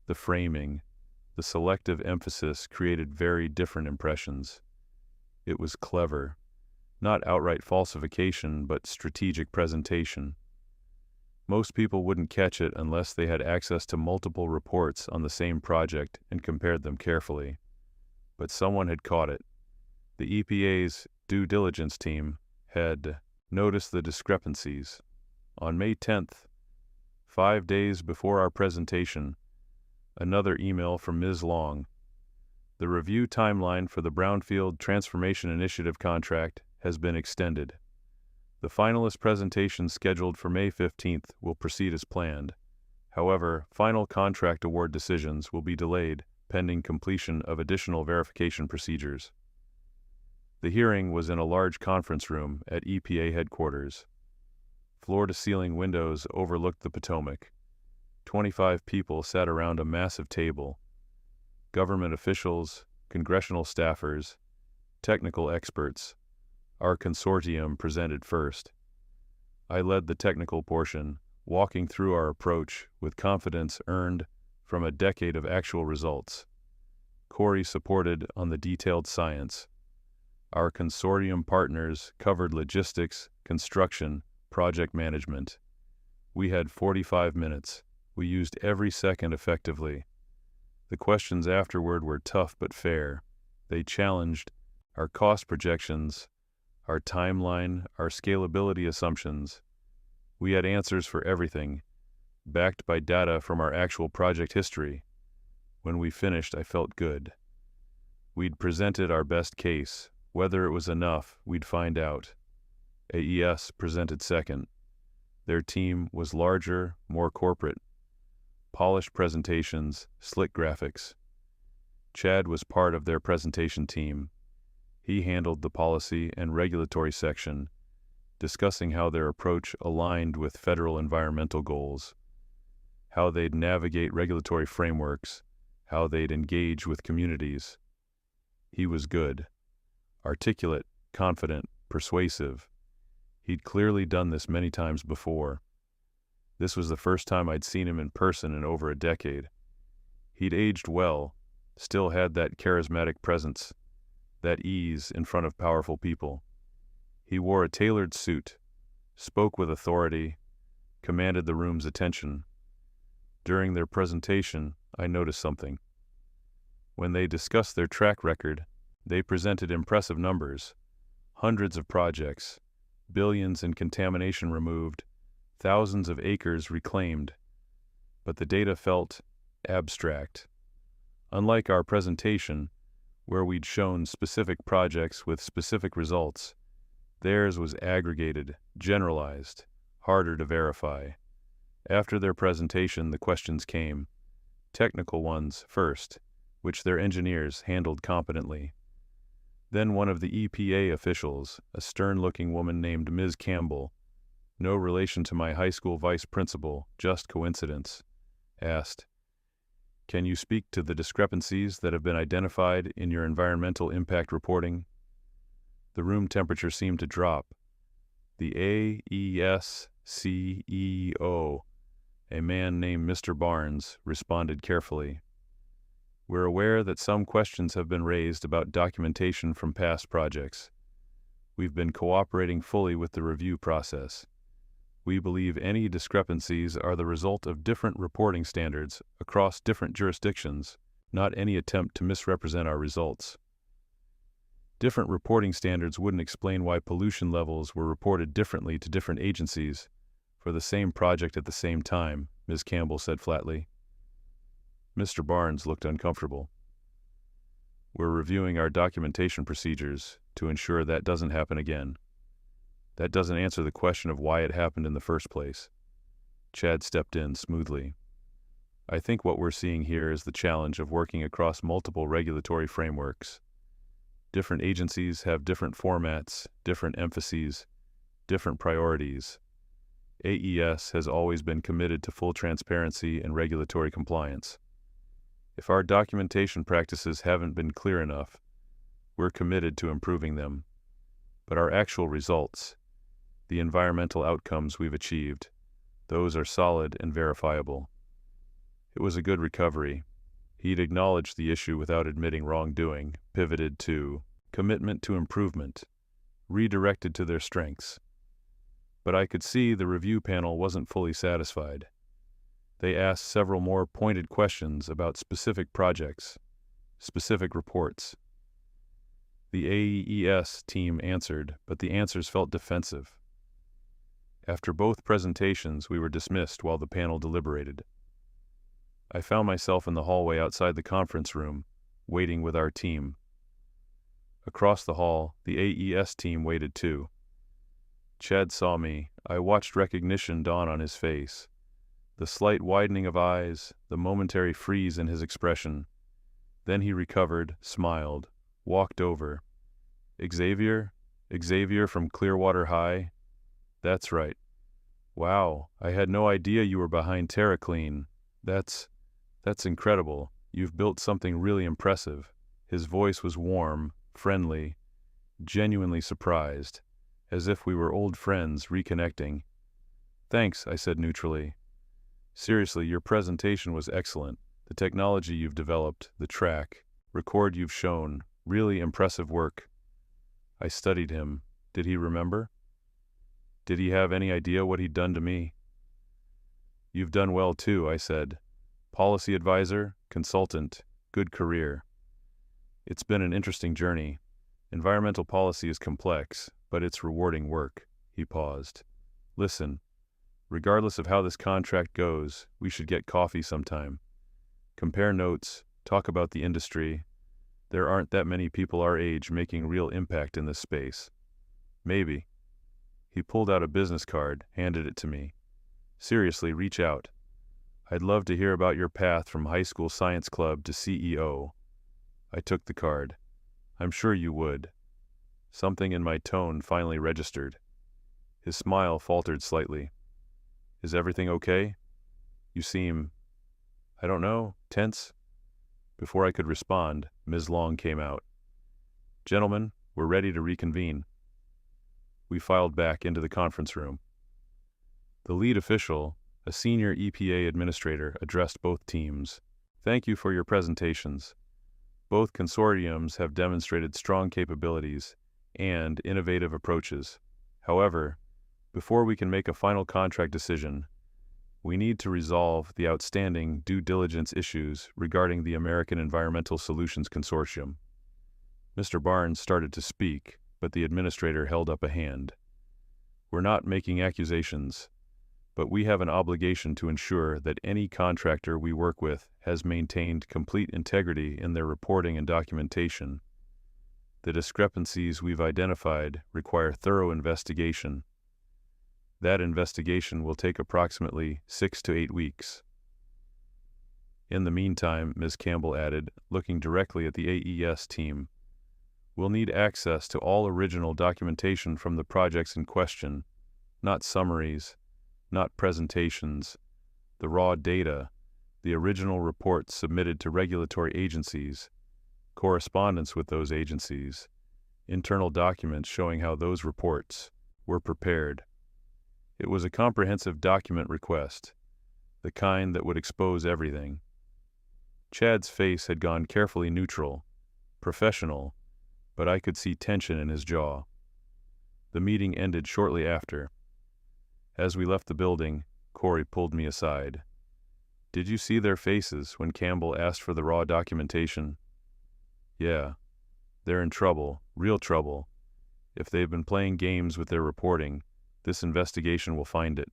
the framing, the selective emphasis created very different impressions. It was clever. Not outright falsification, but strategic presentation. Most people wouldn't catch it unless they had access to multiple reports on the same project and compared them carefully. But someone had caught it. The EPA's due diligence team had noticed the discrepancies. On May 10th, 5 days before our presentation, another email from Ms. Long. The review timeline for the Brownfield Transformation Initiative contract has been extended. The finalist presentation scheduled for May 15th will proceed as planned. However, final contract award decisions will be delayed pending completion of additional verification procedures. The hearing was in a large conference room at EPA headquarters. Floor-to-ceiling windows overlooked the Potomac. 25 people sat around a massive table. Government officials, congressional staffers, technical experts. Our consortium presented first. I led the technical portion, walking through our approach with confidence earned from a decade of actual results. Corey supported on the detailed science. Our consortium partners covered logistics, construction, project management. We had 45 minutes. We used every second effectively. The questions afterward were tough but fair. They challenged our cost projections, our timeline, our scalability assumptions. We had answers for everything, backed by data from our actual project history. When we finished, I felt good. We'd presented our best case. Whether it was enough, we'd find out. AES presented second. Their team was larger, more corporate. Polished presentations, slick graphics. Chad was part of their presentation team. He handled the policy and regulatory section, discussing how their approach aligned with federal environmental goals, how they'd navigate regulatory frameworks, how they'd engage with communities. He was good, articulate, confident, persuasive. He'd clearly done this many times before. This was the first time I'd seen him in person in over a decade. He'd aged well, still had that charismatic presence, that ease in front of powerful people. He wore a tailored suit, spoke with authority, commanded the room's attention. During their presentation, I noticed something. When they discussed their track record, they presented impressive numbers. Hundreds of projects, billions in contamination removed, thousands of acres reclaimed. But the data felt abstract. Unlike our presentation, where we'd shown specific projects with specific results, theirs was aggregated, generalized, harder to verify. After their presentation, the questions came. Technical ones first, which their engineers handled competently. Then one of the EPA officials, a stern-looking woman named Ms. Campbell, no relation to my high school vice principal, just coincidence, asked, "Can you speak to the discrepancies that have been identified in your environmental impact reporting?" The room temperature seemed to drop. The AES CEO, a man named Mr. Barnes, responded carefully. We're aware that some questions have been raised about documentation from past projects. We've been cooperating fully with the review process. We believe any discrepancies are the result of different reporting standards across different jurisdictions, not any attempt to misrepresent our results. Different reporting standards wouldn't explain why pollution levels were reported differently to different agencies for the same project at the same time, Ms. Campbell said flatly. Mr. Barnes looked uncomfortable. We're reviewing our documentation procedures to ensure that doesn't happen again. That doesn't answer the question of why it happened in the first place. Chad stepped in smoothly. I think what we're seeing here is the challenge of working across multiple regulatory frameworks. Different agencies have different formats, different emphases, different priorities. AES has always been committed to full transparency and regulatory compliance. If our documentation practices haven't been clear enough, we're committed to improving them. But our actual results, the environmental outcomes we've achieved, those are solid and verifiable. It was a good recovery. He'd acknowledged the issue without admitting wrongdoing, pivoted to commitment to improvement, redirected to their strengths. But I could see the review panel wasn't fully satisfied. They asked several more pointed questions about specific projects, specific reports. The AES team answered, but the answers felt defensive. After both presentations, we were dismissed while the panel deliberated. I found myself in the hallway outside the conference room, waiting with our team. Across the hall, the AES team waited too. Chad saw me. I watched recognition dawn on his face. The slight widening of eyes, the momentary freeze in his expression. Then he recovered, smiled, walked over. Xavier? Xavier from Clearwater High? That's right. Wow, I had no idea you were behind TerraClean. That's incredible. You've built something really impressive. His voice was warm, friendly, genuinely surprised, as if we were old friends reconnecting. Thanks, I said neutrally. Seriously, your presentation was excellent. The technology you've developed, the track, record you've shown, really impressive work. I studied him. Did he remember? Did he have any idea what he'd done to me? You've done well too, I said. Policy advisor, consultant, good career. It's been an interesting journey. Environmental policy is complex, but it's rewarding work. He paused. Listen, regardless of how this contract goes, we should get coffee sometime. Compare notes, talk about the industry. There aren't that many people our age making real impact in this space. Maybe. He pulled out a business card, handed it to me. Seriously, reach out. I'd love to hear about your path from high school science club to CEO. I took the card. I'm sure you would. Something in my tone finally registered. His smile faltered slightly. Is everything okay? You seem, I don't know, tense? Before I could respond, Ms. Long came out. Gentlemen, we're ready to reconvene. We filed back into the conference room. The lead official, a senior EPA administrator, addressed both teams. Thank you for your presentations. Both consortiums have demonstrated strong capabilities and innovative approaches. However, before we can make a final contract decision, we need to resolve the outstanding due diligence issues regarding the American Environmental Solutions Consortium. Mr. Barnes started to speak, but the administrator held up a hand. We're not making accusations, but we have an obligation to ensure that any contractor we work with has maintained complete integrity in their reporting and documentation. The discrepancies we've identified require thorough investigation. That investigation will take approximately 6 to 8 weeks. In the meantime, Ms. Campbell added, looking directly at the AES team, we'll need access to all original documentation from the projects in question, not summaries, not presentations, the raw data, the original reports submitted to regulatory agencies, correspondence with those agencies, internal documents showing how those reports were prepared. It was a comprehensive document request, the kind that would expose everything. Chad's face had gone carefully neutral, professional, but I could see tension in his jaw. The meeting ended shortly after. As we left the building, Corey pulled me aside. "Did you see their faces when Campbell asked for the raw documentation?" "Yeah. They're in trouble, real trouble. If they've been playing games with their reporting, this investigation will find it."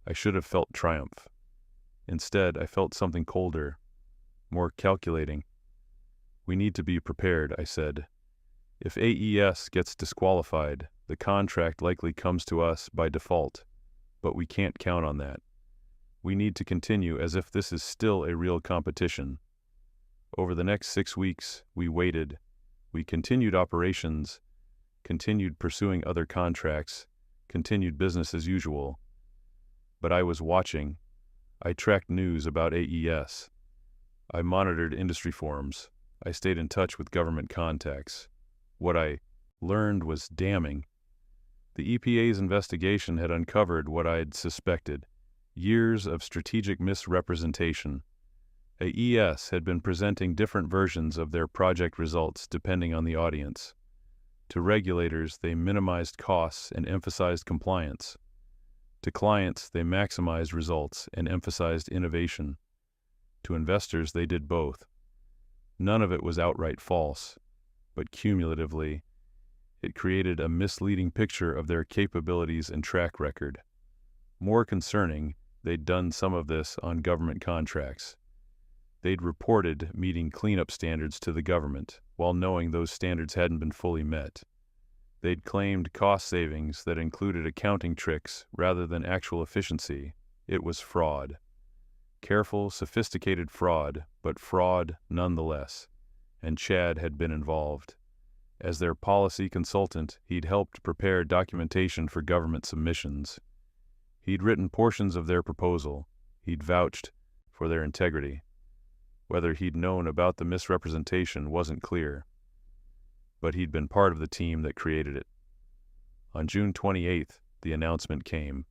I should have felt triumph. Instead, I felt something colder, more calculating. "We need to be prepared," I said. "If AES gets disqualified, the contract likely comes to us by default, but we can't count on that. We need to continue as if this is still a real competition." Over the next 6 weeks, we waited. We continued operations, continued pursuing other contracts, continued business as usual. But I was watching. I tracked news about AES. I monitored industry forums. I stayed in touch with government contacts. What I learned was damning. The EPA's investigation had uncovered what I'd suspected: years of strategic misrepresentation. AES had been presenting different versions of their project results depending on the audience. To regulators, they minimized costs and emphasized compliance. To clients, they maximized results and emphasized innovation. To investors, they did both. None of it was outright false, but cumulatively, it created a misleading picture of their capabilities and track record. More concerning, they'd done some of this on government contracts. They'd reported meeting cleanup standards to the government, while knowing those standards hadn't been fully met. They'd claimed cost savings that included accounting tricks rather than actual efficiency. It was fraud. Careful, sophisticated fraud, but fraud nonetheless. And Chad had been involved. As their policy consultant, he'd helped prepare documentation for government submissions. He'd written portions of their proposal. He'd vouched for their integrity. Whether he'd known about the misrepresentation wasn't clear, but he'd been part of the team that created it. On June 28th, the announcement came.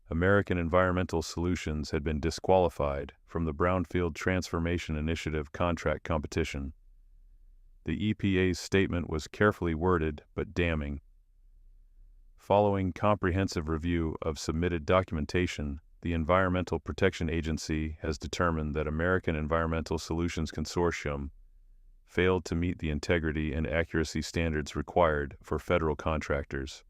American Environmental Solutions had been disqualified from the Brownfield Transformation Initiative contract competition. The EPA's statement was carefully worded but damning. Following comprehensive review of submitted documentation, the Environmental Protection Agency has determined that American Environmental Solutions Consortium failed to meet the integrity and accuracy standards required for federal contractors.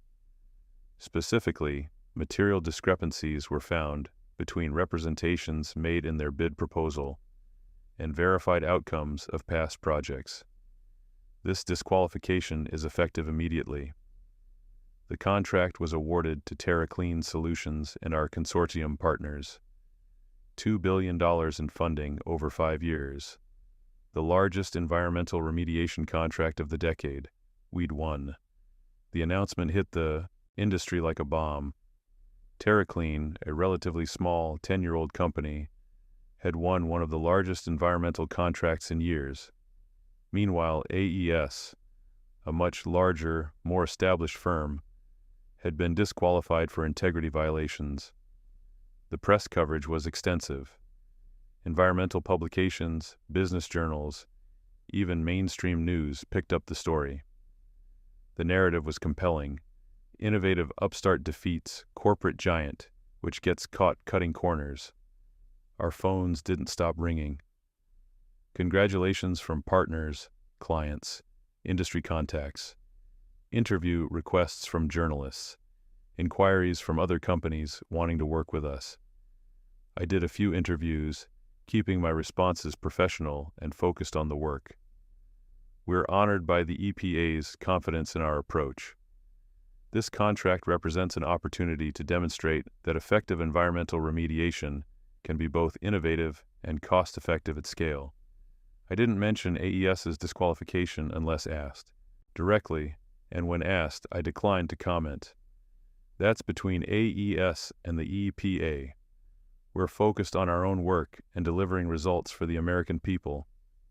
Specifically, material discrepancies were found between representations made in their bid proposal and verified outcomes of past projects. This disqualification is effective immediately. The contract was awarded to TerraClean Solutions and our consortium partners. $2 billion in funding over 5 years. The largest environmental remediation contract of the decade. We'd won. The announcement hit the industry like a bomb. TerraClean, a relatively small 10-year-old company, had won one of the largest environmental contracts in years. Meanwhile, AES, a much larger, more established firm, had been disqualified for integrity violations. The press coverage was extensive. Environmental publications, business journals, even mainstream news picked up the story. The narrative was compelling. Innovative upstart defeats corporate giant, which gets caught cutting corners. Our phones didn't stop ringing. Congratulations from partners, clients, industry contacts. Interview requests from journalists. Inquiries from other companies wanting to work with us. I did a few interviews, keeping my responses professional and focused on the work. We're honored by the EPA's confidence in our approach. This contract represents an opportunity to demonstrate that effective environmental remediation can be both innovative and cost-effective at scale. I didn't mention AES's disqualification unless asked. Directly, and when asked, I declined to comment. That's between AES and the EPA. We're focused on our own work and delivering results for the American people.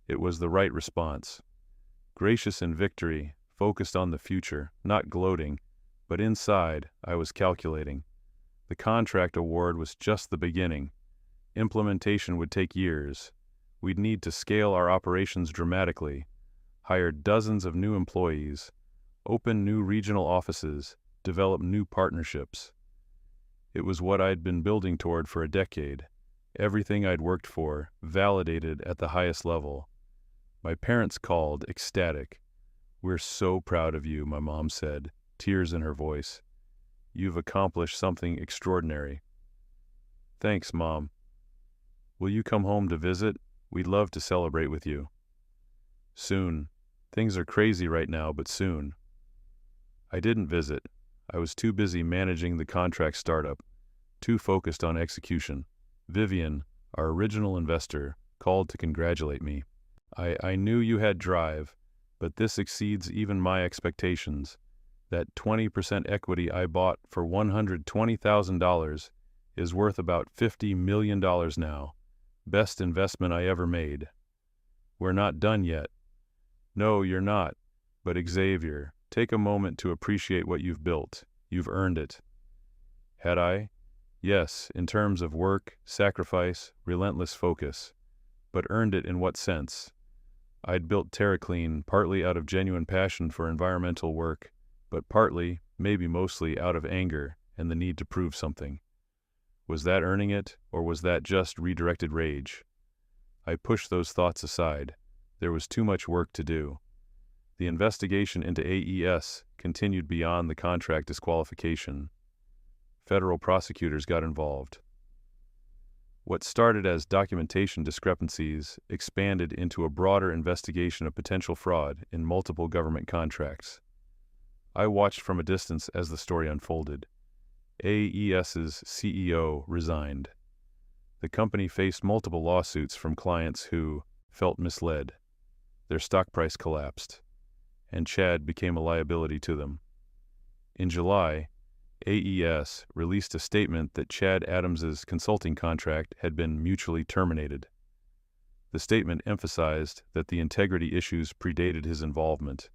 It was the right response. Gracious in victory, focused on the future, not gloating, but inside, I was calculating. The contract award was just the beginning. Implementation would take years. We'd need to scale our operations dramatically, hire dozens of new employees, open new regional offices, develop new partnerships. It was what I'd been building toward for a decade. Everything I'd worked for, validated at the highest level. My parents called, ecstatic. "We're so proud of you," my mom said, tears in her voice. "You've accomplished something extraordinary." "Thanks, Mom. Will you come home to visit? We'd love to celebrate with you." "Soon. Things are crazy right now, but soon." I didn't visit. I was too busy managing the contract startup, too focused on execution. Vivian, our original investor, called to congratulate me. I knew you had drive, but this exceeds even my expectations. That 20% equity I bought for $120,000 is worth about $50 million now. Best investment I ever made. We're not done yet. No, you're not. But Xavier, take a moment to appreciate what you've built. You've earned it. Had I? Yes, in terms of work, sacrifice, relentless focus. But earned it in what sense? I'd built TerraClean partly out of genuine passion for environmental work, but partly, maybe mostly, out of anger and the need to prove something. Was that earning it, or was that just redirected rage? I pushed those thoughts aside. There was too much work to do. The investigation into AES continued beyond the contract disqualification. Federal prosecutors got involved. What started as documentation discrepancies expanded into a broader investigation of potential fraud in multiple government contracts. I watched from a distance as the story unfolded. AES's CEO resigned. The company faced multiple lawsuits from clients who felt misled. Their stock price collapsed, and Chad became a liability to them. In July, AES released a statement that Chad Adams's consulting contract had been mutually terminated. The statement emphasized that the integrity issues predated his involvement,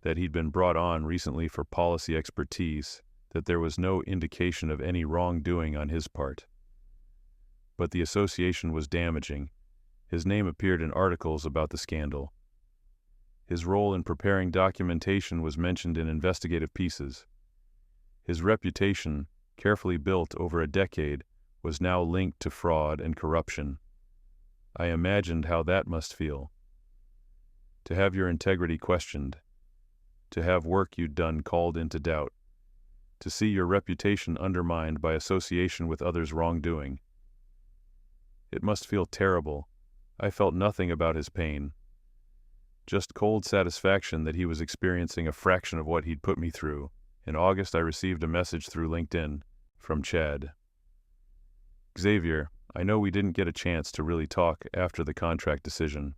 that he'd been brought on recently for policy expertise, that there was no indication of any wrongdoing on his part. But the association was damaging. His name appeared in articles about the scandal. His role in preparing documentation was mentioned in investigative pieces. His reputation, carefully built over a decade, was now linked to fraud and corruption. I imagined how that must feel. To have your integrity questioned. To have work you'd done called into doubt. To see your reputation undermined by association with others' wrongdoing. It must feel terrible. I felt nothing about his pain. Just cold satisfaction that he was experiencing a fraction of what he'd put me through. In August, I received a message through LinkedIn from Chad. "Xavier, I know we didn't get a chance to really talk after the contract decision.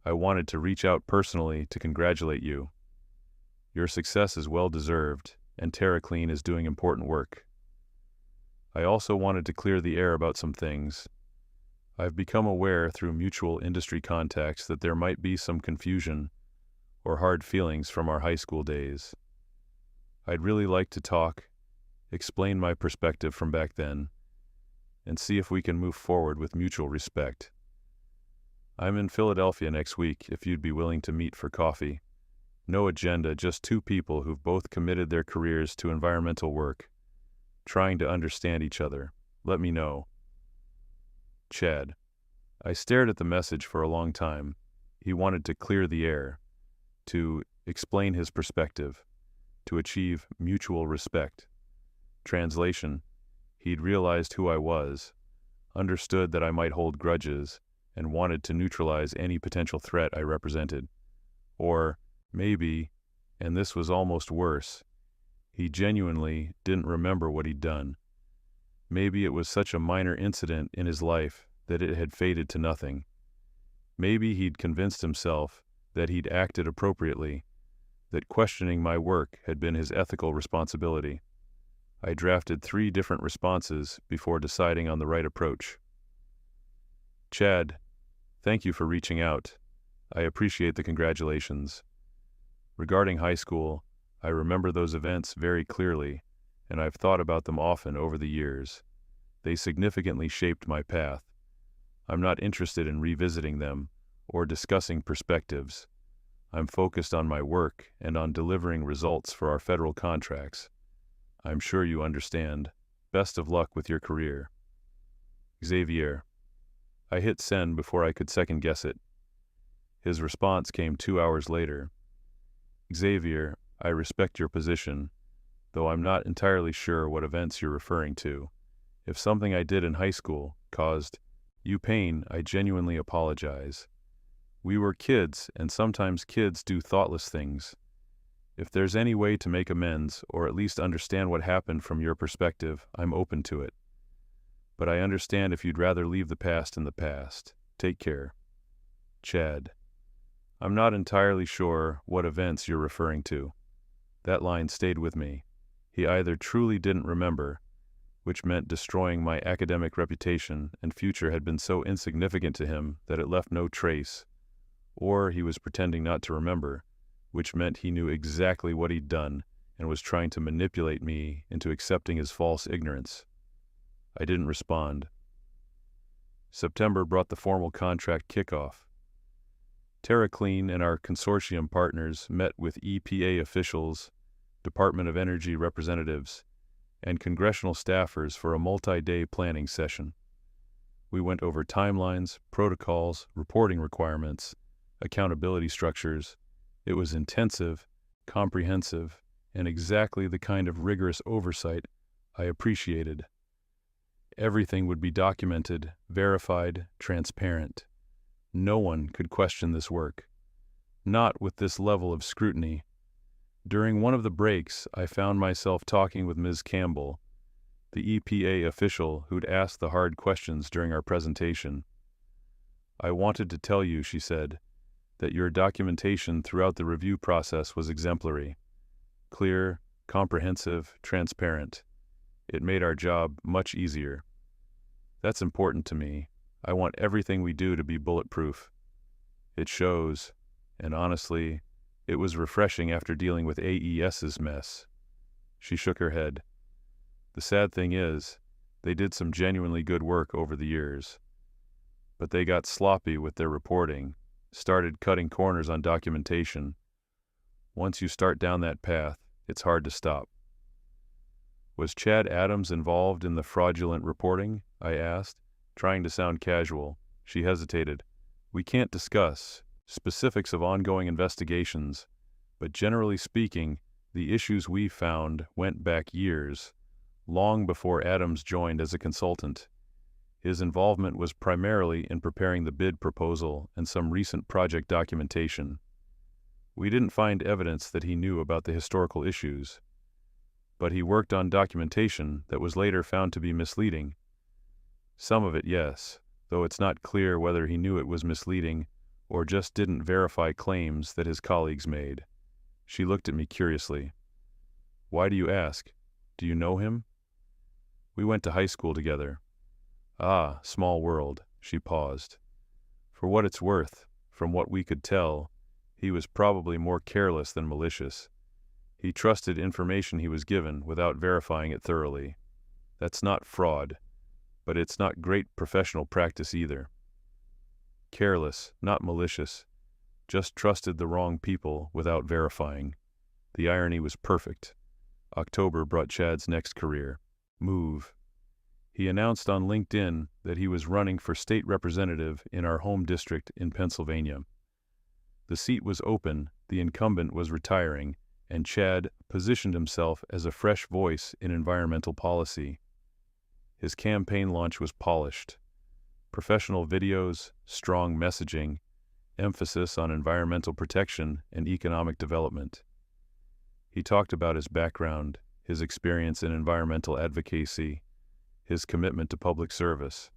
I wanted to reach out personally to congratulate you. Your success is well-deserved, and TerraClean is doing important work. I also wanted to clear the air about some things. I've become aware through mutual industry contacts that there might be some confusion or hard feelings from our high school days. I'd really like to talk, explain my perspective from back then, and see if we can move forward with mutual respect. I'm in Philadelphia next week if you'd be willing to meet for coffee. No agenda, just two people who've both committed their careers to environmental work, trying to understand each other. Let me know. Chad." I stared at the message for a long time. He wanted to clear the air, to explain his perspective, to achieve mutual respect. Translation: he'd realized who I was, understood that I might hold grudges, and wanted to neutralize any potential threat I represented. Or maybe, and this was almost worse, he genuinely didn't remember what he'd done. Maybe it was such a minor incident in his life that it had faded to nothing. Maybe he'd convinced himself that he'd acted appropriately, that questioning my work had been his ethical responsibility. I drafted 3 different responses before deciding on the right approach. "Chad, thank you for reaching out. I appreciate the congratulations. Regarding high school, I remember those events very clearly, and I've thought about them often over the years. They significantly shaped my path. I'm not interested in revisiting them or discussing perspectives. I'm focused on my work and on delivering results for our federal contracts. I'm sure you understand. Best of luck with your career. Xavier. I hit send before I could second-guess it. His response came 2 hours later. Xavier, I respect your position, though I'm not entirely sure what events you're referring to. If something I did in high school caused you pain, I genuinely apologize. We were kids, and sometimes kids do thoughtless things. If there's any way to make amends, or at least understand what happened from your perspective, I'm open to it. But I understand if you'd rather leave the past in the past. Take care. Chad. I'm not entirely sure what events you're referring to. That line stayed with me. He either truly didn't remember, which meant destroying my academic reputation and future had been so insignificant to him that it left no trace, or he was pretending not to remember, which meant he knew exactly what he'd done and was trying to manipulate me into accepting his false ignorance. I didn't respond. September brought the formal contract kickoff. TerraClean and our consortium partners met with EPA officials, Department of Energy representatives, and congressional staffers for a multi-day planning session. We went over timelines, protocols, reporting requirements, accountability structures. It was intensive, comprehensive, and exactly the kind of rigorous oversight I appreciated. Everything would be documented, verified, transparent. No one could question this work. Not with this level of scrutiny. During one of the breaks, I found myself talking with Ms. Campbell, the EPA official who'd asked the hard questions during our presentation. I wanted to tell you, she said, that your documentation throughout the review process was exemplary. Clear, comprehensive, transparent. It made our job much easier. That's important to me. I want everything we do to be bulletproof. It shows, and honestly, it was refreshing after dealing with AES's mess. She shook her head. The sad thing is, they did some genuinely good work over the years. But they got sloppy with their reporting, started cutting corners on documentation. Once you start down that path, it's hard to stop. Was Chad Adams involved in the fraudulent reporting? I asked, trying to sound casual. She hesitated. We can't discuss specifics of ongoing investigations, but generally speaking, the issues we found went back years, long before Adams joined as a consultant. His involvement was primarily in preparing the bid proposal and some recent project documentation. We didn't find evidence that he knew about the historical issues, but he worked on documentation that was later found to be misleading. Some of it, yes, though it's not clear whether he knew it was misleading or just didn't verify claims that his colleagues made. She looked at me curiously. Why do you ask? Do you know him? We went to high school together. Ah, small world, she paused. For what it's worth, from what we could tell, he was probably more careless than malicious. He trusted information he was given without verifying it thoroughly. That's not fraud, but it's not great professional practice either. Careless, not malicious, just trusted the wrong people without verifying. The irony was perfect. October brought Chad's next career move. He announced on LinkedIn that he was running for state representative in our home district in Pennsylvania. The seat was open, the incumbent was retiring, and Chad positioned himself as a fresh voice in environmental policy. His campaign launch was polished. Professional videos, strong messaging, emphasis on environmental protection and economic development. He talked about his background, his experience in environmental advocacy, his commitment to public service.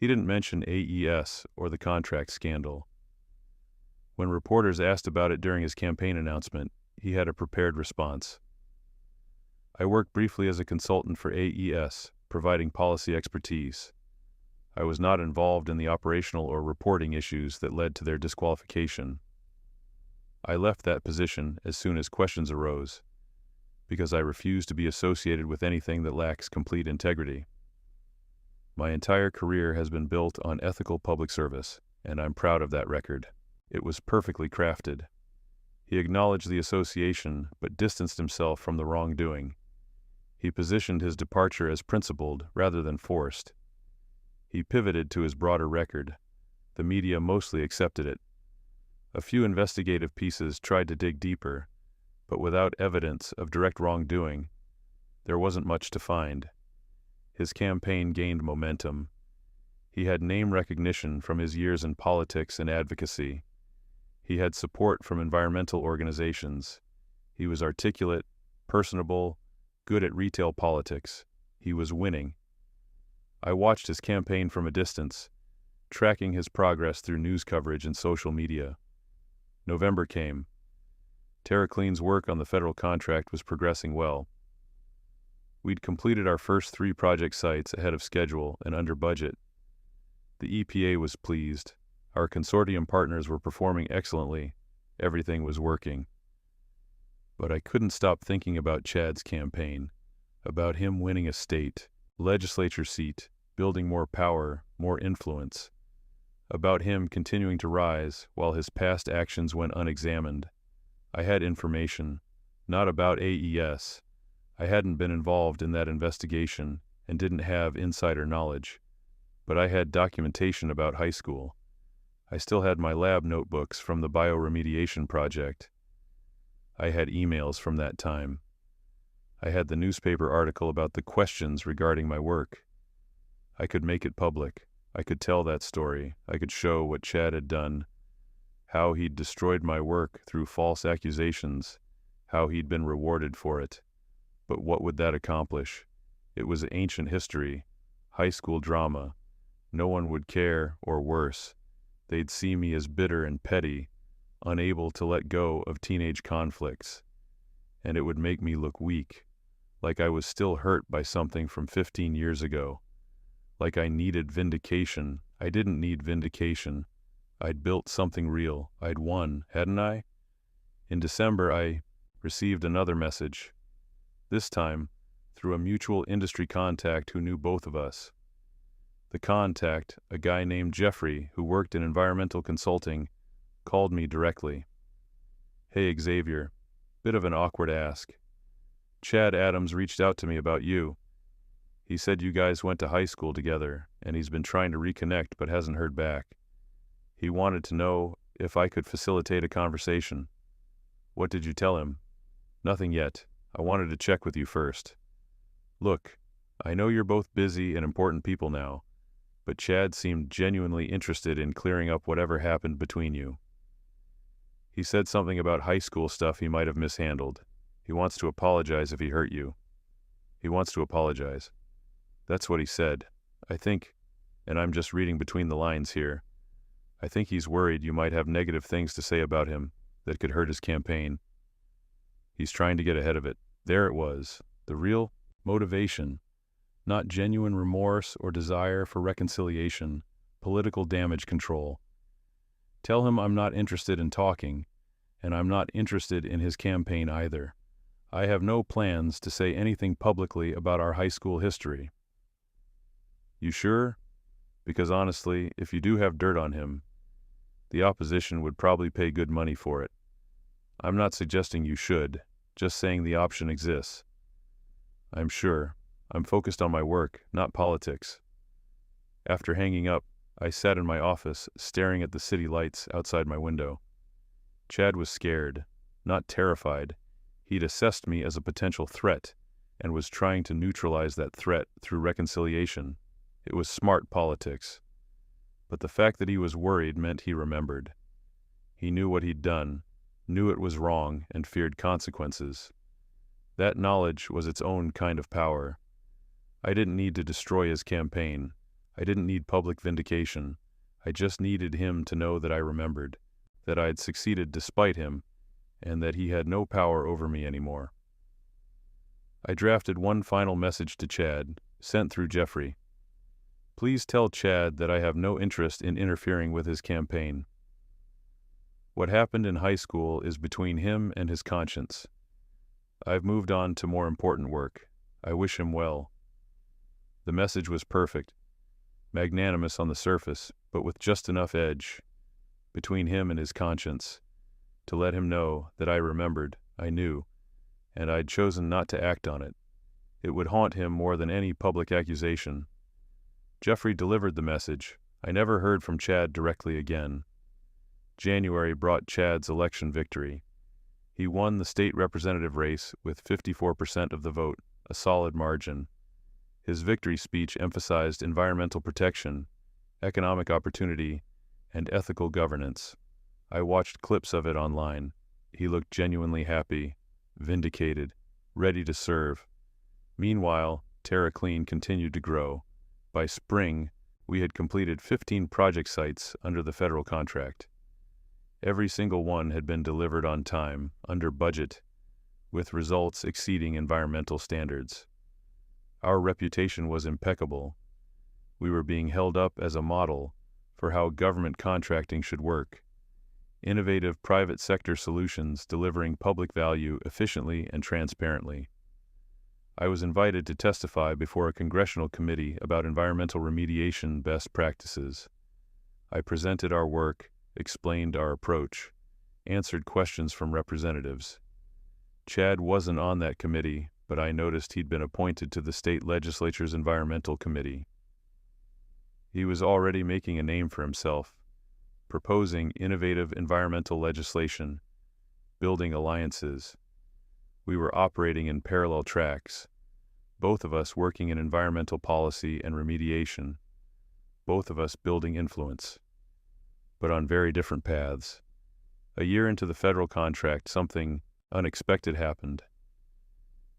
He didn't mention AES or the contract scandal. When reporters asked about it during his campaign announcement, he had a prepared response. I worked briefly as a consultant for AES, providing policy expertise. I was not involved in the operational or reporting issues that led to their disqualification. I left that position as soon as questions arose, because I refuse to be associated with anything that lacks complete integrity. My entire career has been built on ethical public service, and I'm proud of that record. It was perfectly crafted. He acknowledged the association, but distanced himself from the wrongdoing. He positioned his departure as principled rather than forced. He pivoted to his broader record. The media mostly accepted it. A few investigative pieces tried to dig deeper, but without evidence of direct wrongdoing, there wasn't much to find. His campaign gained momentum. He had name recognition from his years in politics and advocacy. He had support from environmental organizations. He was articulate, personable, good at retail politics. He was winning. I watched his campaign from a distance, tracking his progress through news coverage and social media. November came. TerraClean's work on the federal contract was progressing well. We'd completed our first 3 project sites ahead of schedule and under budget. The EPA was pleased. Our consortium partners were performing excellently. Everything was working. But I couldn't stop thinking about Chad's campaign, about him winning a state, legislature seat, building more power, more influence, about him continuing to rise while his past actions went unexamined. I had information, not about AES. I hadn't been involved in that investigation and didn't have insider knowledge, but I had documentation about high school. I still had my lab notebooks from the bioremediation project. I had emails from that time. I had the newspaper article about the questions regarding my work. I could make it public. I could tell that story. I could show what Chad had done, how he'd destroyed my work through false accusations, how he'd been rewarded for it. But what would that accomplish? It was ancient history, high school drama. No one would care, or worse, they'd see me as bitter and petty, unable to let go of teenage conflicts. And it would make me look weak, like I was still hurt by something from 15 years ago. Like I needed vindication. I didn't need vindication. I'd built something real. I'd won, hadn't I? In December, I received another message. This time, through a mutual industry contact who knew both of us. The contact, a guy named Jeffrey who worked in environmental consulting, called me directly. "Hey Xavier, bit of an awkward ask. Chad Adams reached out to me about you. He said you guys went to high school together, and he's been trying to reconnect but hasn't heard back. He wanted to know if I could facilitate a conversation." "What did you tell him?" "Nothing yet. I wanted to check with you first. Look, I know you're both busy and important people now, but Chad seemed genuinely interested in clearing up whatever happened between you. He said something about high school stuff he might have mishandled. He wants to apologize if he hurt you. He wants to apologize." "That's what he said. I think, and I'm just reading between the lines here, I think he's worried you might have negative things to say about him that could hurt his campaign. He's trying to get ahead of it." There it was, the real motivation, not genuine remorse or desire for reconciliation, political damage control. Tell him I'm not interested in talking, and I'm not interested in his campaign either. I have no plans to say anything publicly about our high school history. "You sure? Because honestly, if you do have dirt on him, the opposition would probably pay good money for it. I'm not suggesting you should, just saying the option exists." "I'm sure. I'm focused on my work, not politics." After hanging up, I sat in my office, staring at the city lights outside my window. Chad was scared, not terrified. He'd assessed me as a potential threat, and was trying to neutralize that threat through reconciliation. It was smart politics. But the fact that he was worried meant he remembered. He knew what he'd done, knew it was wrong, and feared consequences. That knowledge was its own kind of power. I didn't need to destroy his campaign. I didn't need public vindication. I just needed him to know that I remembered, that I'd succeeded despite him, and that he had no power over me anymore. I drafted one final message to Chad, sent through Jeffrey. "Please tell Chad that I have no interest in interfering with his campaign. What happened in high school is between him and his conscience. I've moved on to more important work. I wish him well." The message was perfect. magnanimous on the surface, but with just enough edge between him and his conscience to let him know that I remembered, I knew, and I'd chosen not to act on it. It would haunt him more than any public accusation. Jeffrey delivered the message. I never heard from Chad directly again. January brought Chad's election victory. He won the state representative race with 54% of the vote, a solid margin. His victory speech emphasized environmental protection, economic opportunity, and ethical governance. I watched clips of it online. He looked genuinely happy, vindicated, ready to serve. Meanwhile, Terra Clean continued to grow. By spring, we had completed 15 project sites under the federal contract. Every single one had been delivered on time, under budget, with results exceeding environmental standards. Our reputation was impeccable. We were being held up as a model for how government contracting should work. Innovative private sector solutions delivering public value efficiently and transparently. I was invited to testify before a congressional committee about environmental remediation best practices. I presented our work, explained our approach, answered questions from representatives. Chad wasn't on that committee, but I noticed he'd been appointed to the state legislature's environmental committee. He was already making a name for himself, proposing innovative environmental legislation, building alliances. We were operating in parallel tracks, both of us working in environmental policy and remediation, both of us building influence, but on very different paths. A year into the federal contract, something unexpected happened.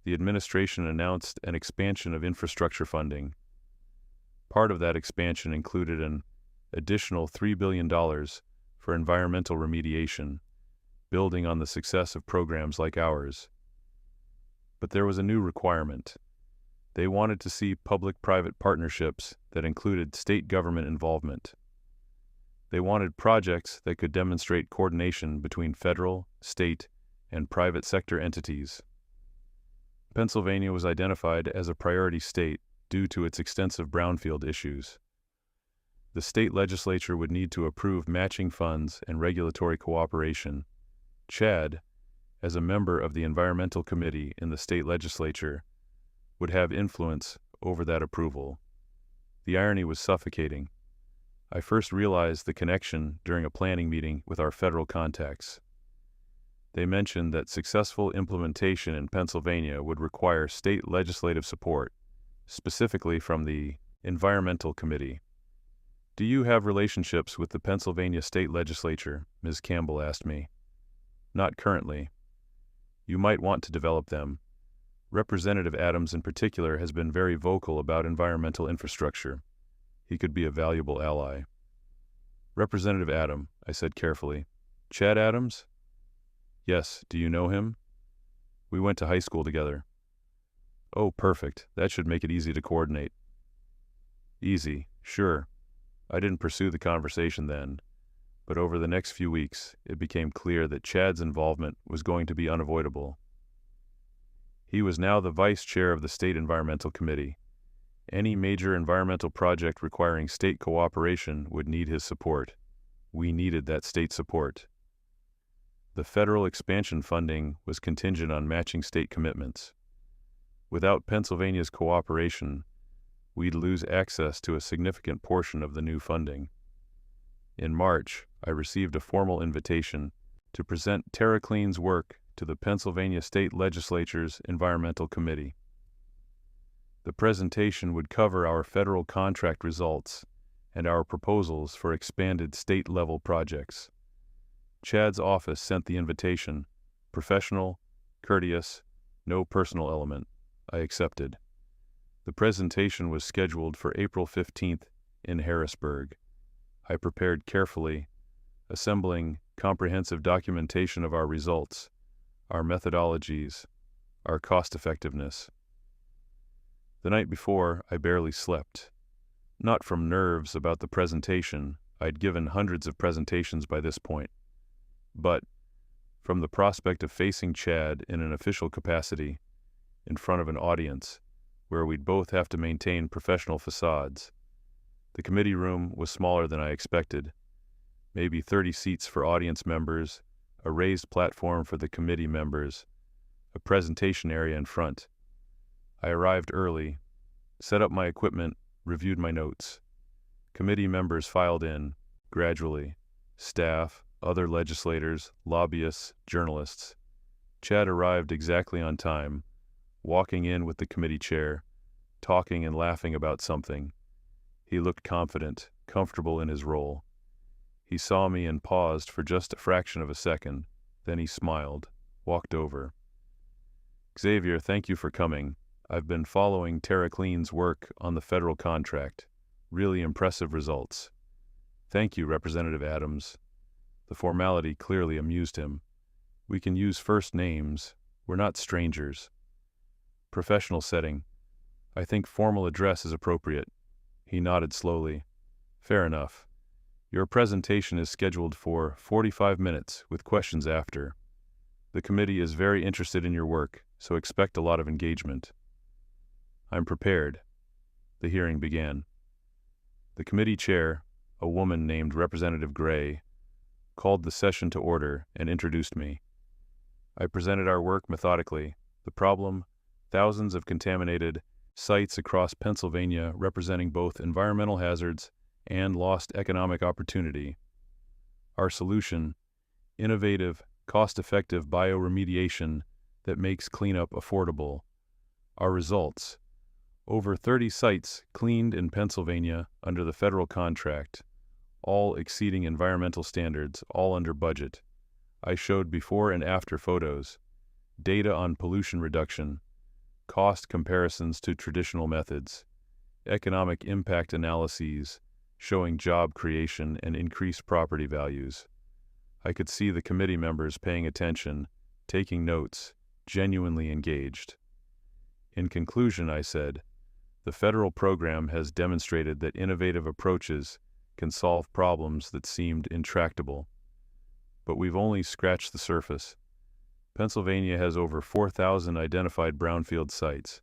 The administration announced an expansion of infrastructure funding. Part of that expansion included an additional $3 billion for environmental remediation, building on the success of programs like ours. But there was a new requirement. They wanted to see public-private partnerships that included state government involvement. They wanted projects that could demonstrate coordination between federal, state, and private sector entities. Pennsylvania was identified as a priority state due to its extensive brownfield issues. The state legislature would need to approve matching funds and regulatory cooperation. Chad, as a member of the Environmental Committee in the state legislature, would have influence over that approval. The irony was suffocating. I first realized the connection during a planning meeting with our federal contacts. They mentioned that successful implementation in Pennsylvania would require state legislative support, specifically from the Environmental Committee. "Do you have relationships with the Pennsylvania state legislature?" Ms. Campbell asked me. "Not currently. You might want to develop them. Representative Adams in particular has been very vocal about environmental infrastructure. He could be a valuable ally." "Representative Adams," I said carefully. "Chad Adams?" "Yes, do you know him?" "We went to high school together." "Oh, perfect. That should make it easy to coordinate." Easy, sure. I didn't pursue the conversation then, but over the next few weeks, it became clear that Chad's involvement was going to be unavoidable. He was now the vice chair of the State Environmental Committee. Any major environmental project requiring state cooperation would need his support. We needed that state support. The federal expansion funding was contingent on matching state commitments. Without Pennsylvania's cooperation, we'd lose access to a significant portion of the new funding. In March, I received a formal invitation to present Terra Clean's work to the Pennsylvania State Legislature's Environmental Committee. The presentation would cover our federal contract results and our proposals for expanded state-level projects. Chad's office sent the invitation, professional, courteous, no personal element. I accepted. The presentation was scheduled for April 15th in Harrisburg. I prepared carefully, assembling comprehensive documentation of our results, our methodologies, our cost-effectiveness. The night before, I barely slept. Not from nerves about the presentation, I'd given hundreds of presentations by this point, but from the prospect of facing Chad in an official capacity, in front of an audience, where we'd both have to maintain professional facades. The committee room was smaller than I expected, maybe 30 seats for audience members, a raised platform for the committee members, a presentation area in front. I arrived early, set up my equipment, reviewed my notes. Committee members filed in, gradually. Staff, other legislators, lobbyists, journalists. Chad arrived exactly on time, walking in with the committee chair, talking and laughing about something. He looked confident, comfortable in his role. He saw me and paused for just a fraction of a second. Then he smiled, walked over. Xavier, thank you for coming. I've been following Tara Clean's work on the federal contract. Really impressive results. Thank you, Representative Adams. The formality clearly amused him. We can use first names. We're not strangers. Professional setting. I think formal address is appropriate. He nodded slowly. Fair enough. Your presentation is scheduled for 45 minutes with questions after. The committee is very interested in your work, so expect a lot of engagement. I'm prepared. The hearing began. The committee chair, a woman named Representative Gray, called the session to order and introduced me. I presented our work methodically. The problem, thousands of contaminated sites across Pennsylvania representing both environmental hazards and lost economic opportunity. Our solution, innovative, cost-effective bioremediation that makes cleanup affordable. Our results, over 30 sites cleaned in Pennsylvania under the federal contract, all exceeding environmental standards, all under budget. I showed before and after photos, data on pollution reduction, cost comparisons to traditional methods, economic impact analyses showing job creation and increased property values. I could see the committee members paying attention, taking notes, genuinely engaged. In conclusion, I said, the federal program has demonstrated that innovative approaches can solve problems that seemed intractable. But we've only scratched the surface. Pennsylvania has over 4,000 identified brownfield sites.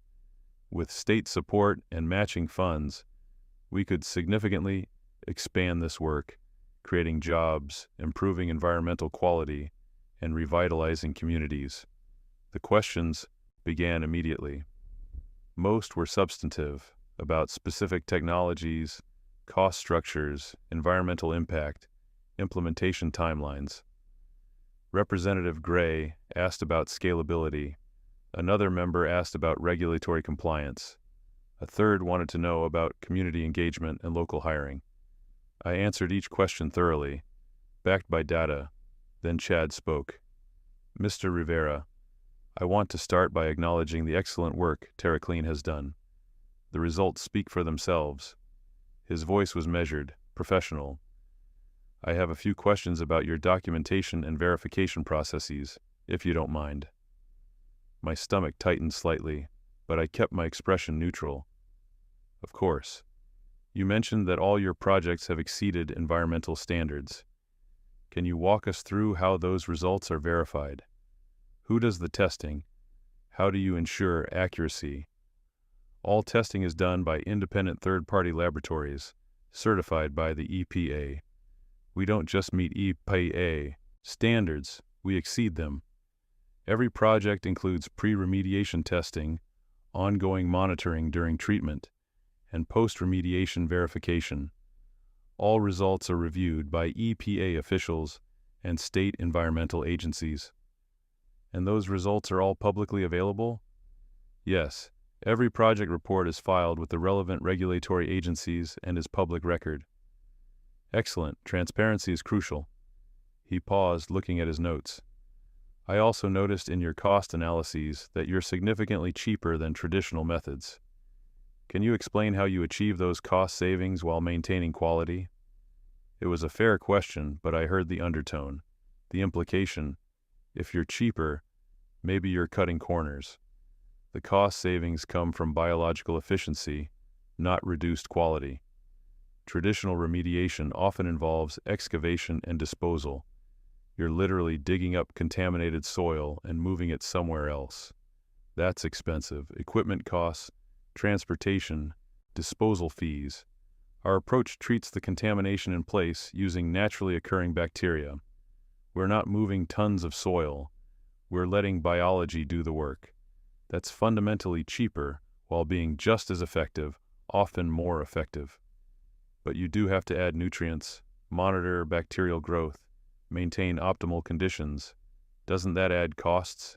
With state support and matching funds, we could significantly expand this work, creating jobs, improving environmental quality, and revitalizing communities. The questions began immediately. Most were substantive, about specific technologies, cost structures, environmental impact, implementation timelines. Representative Gray asked about scalability. Another member asked about regulatory compliance. A third wanted to know about community engagement and local hiring. I answered each question thoroughly, backed by data. Then Chad spoke. Mr. Rivera, I want to start by acknowledging the excellent work Tara Clean has done. The results speak for themselves. His voice was measured, professional. I have a few questions about your documentation and verification processes, if you don't mind. My stomach tightened slightly, but I kept my expression neutral. Of course. You mentioned that all your projects have exceeded environmental standards. Can you walk us through how those results are verified? Who does the testing? How do you ensure accuracy? All testing is done by independent third-party laboratories, certified by the EPA. We don't just meet EPA standards, we exceed them. Every project includes pre-remediation testing, ongoing monitoring during treatment, and post-remediation verification. All results are reviewed by EPA officials and state environmental agencies. And those results are all publicly available? Yes, every project report is filed with the relevant regulatory agencies and is public record. Excellent, transparency is crucial. He paused, looking at his notes. I also noticed in your cost analyses that you're significantly cheaper than traditional methods. Can you explain how you achieve those cost savings while maintaining quality? It was a fair question, but I heard the undertone, the implication. If you're cheaper, maybe you're cutting corners. The cost savings come from biological efficiency, not reduced quality. Traditional remediation often involves excavation and disposal. You're literally digging up contaminated soil and moving it somewhere else. That's expensive. Equipment costs, transportation, disposal fees. Our approach treats the contamination in place using naturally occurring bacteria. We're not moving tons of soil. We're letting biology do the work. That's fundamentally cheaper while being just as effective, often more effective. But you do have to add nutrients, monitor bacterial growth, maintain optimal conditions. Doesn't that add costs?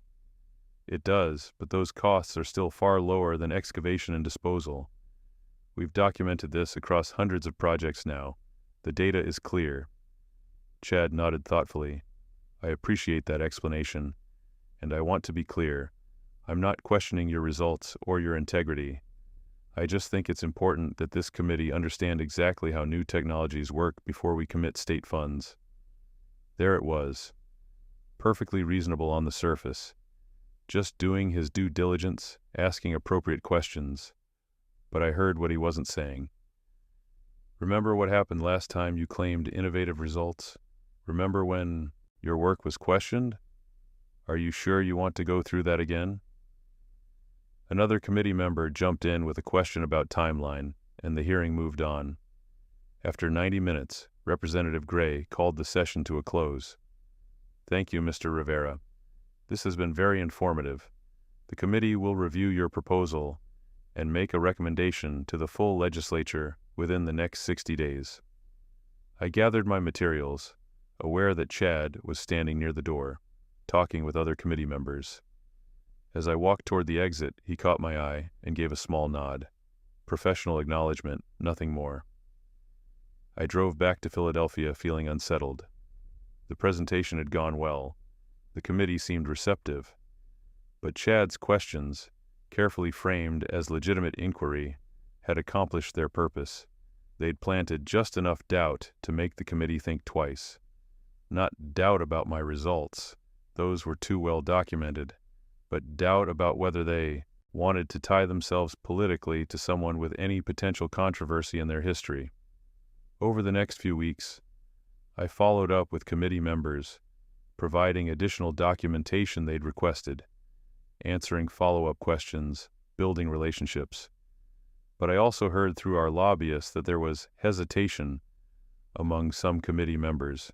It does, but those costs are still far lower than excavation and disposal. We've documented this across hundreds of projects now. The data is clear. Chad nodded thoughtfully. I appreciate that explanation, and I want to be clear. I'm not questioning your results or your integrity. I just think it's important that this committee understand exactly how new technologies work before we commit state funds. There it was. Perfectly reasonable on the surface. Just doing his due diligence, asking appropriate questions. But I heard what he wasn't saying. Remember what happened last time you claimed innovative results? Remember when your work was questioned? Are you sure you want to go through that again? Another committee member jumped in with a question about timeline, and the hearing moved on. After 90 minutes, Representative Gray called the session to a close. Thank you, Mr. Rivera. This has been very informative. The committee will review your proposal and make a recommendation to the full legislature within the next 60 days. I gathered my materials, aware that Chad was standing near the door, talking with other committee members. As I walked toward the exit, he caught my eye and gave a small nod. Professional acknowledgement, nothing more. I drove back to Philadelphia feeling unsettled. The presentation had gone well. The committee seemed receptive. But Chad's questions, carefully framed as legitimate inquiry, had accomplished their purpose. They'd planted just enough doubt to make the committee think twice. Not doubt about my results, those were too well documented, but doubt about whether they wanted to tie themselves politically to someone with any potential controversy in their history. Over the next few weeks, I followed up with committee members, providing additional documentation they'd requested, answering follow-up questions, building relationships. But I also heard through our lobbyists that there was hesitation among some committee members.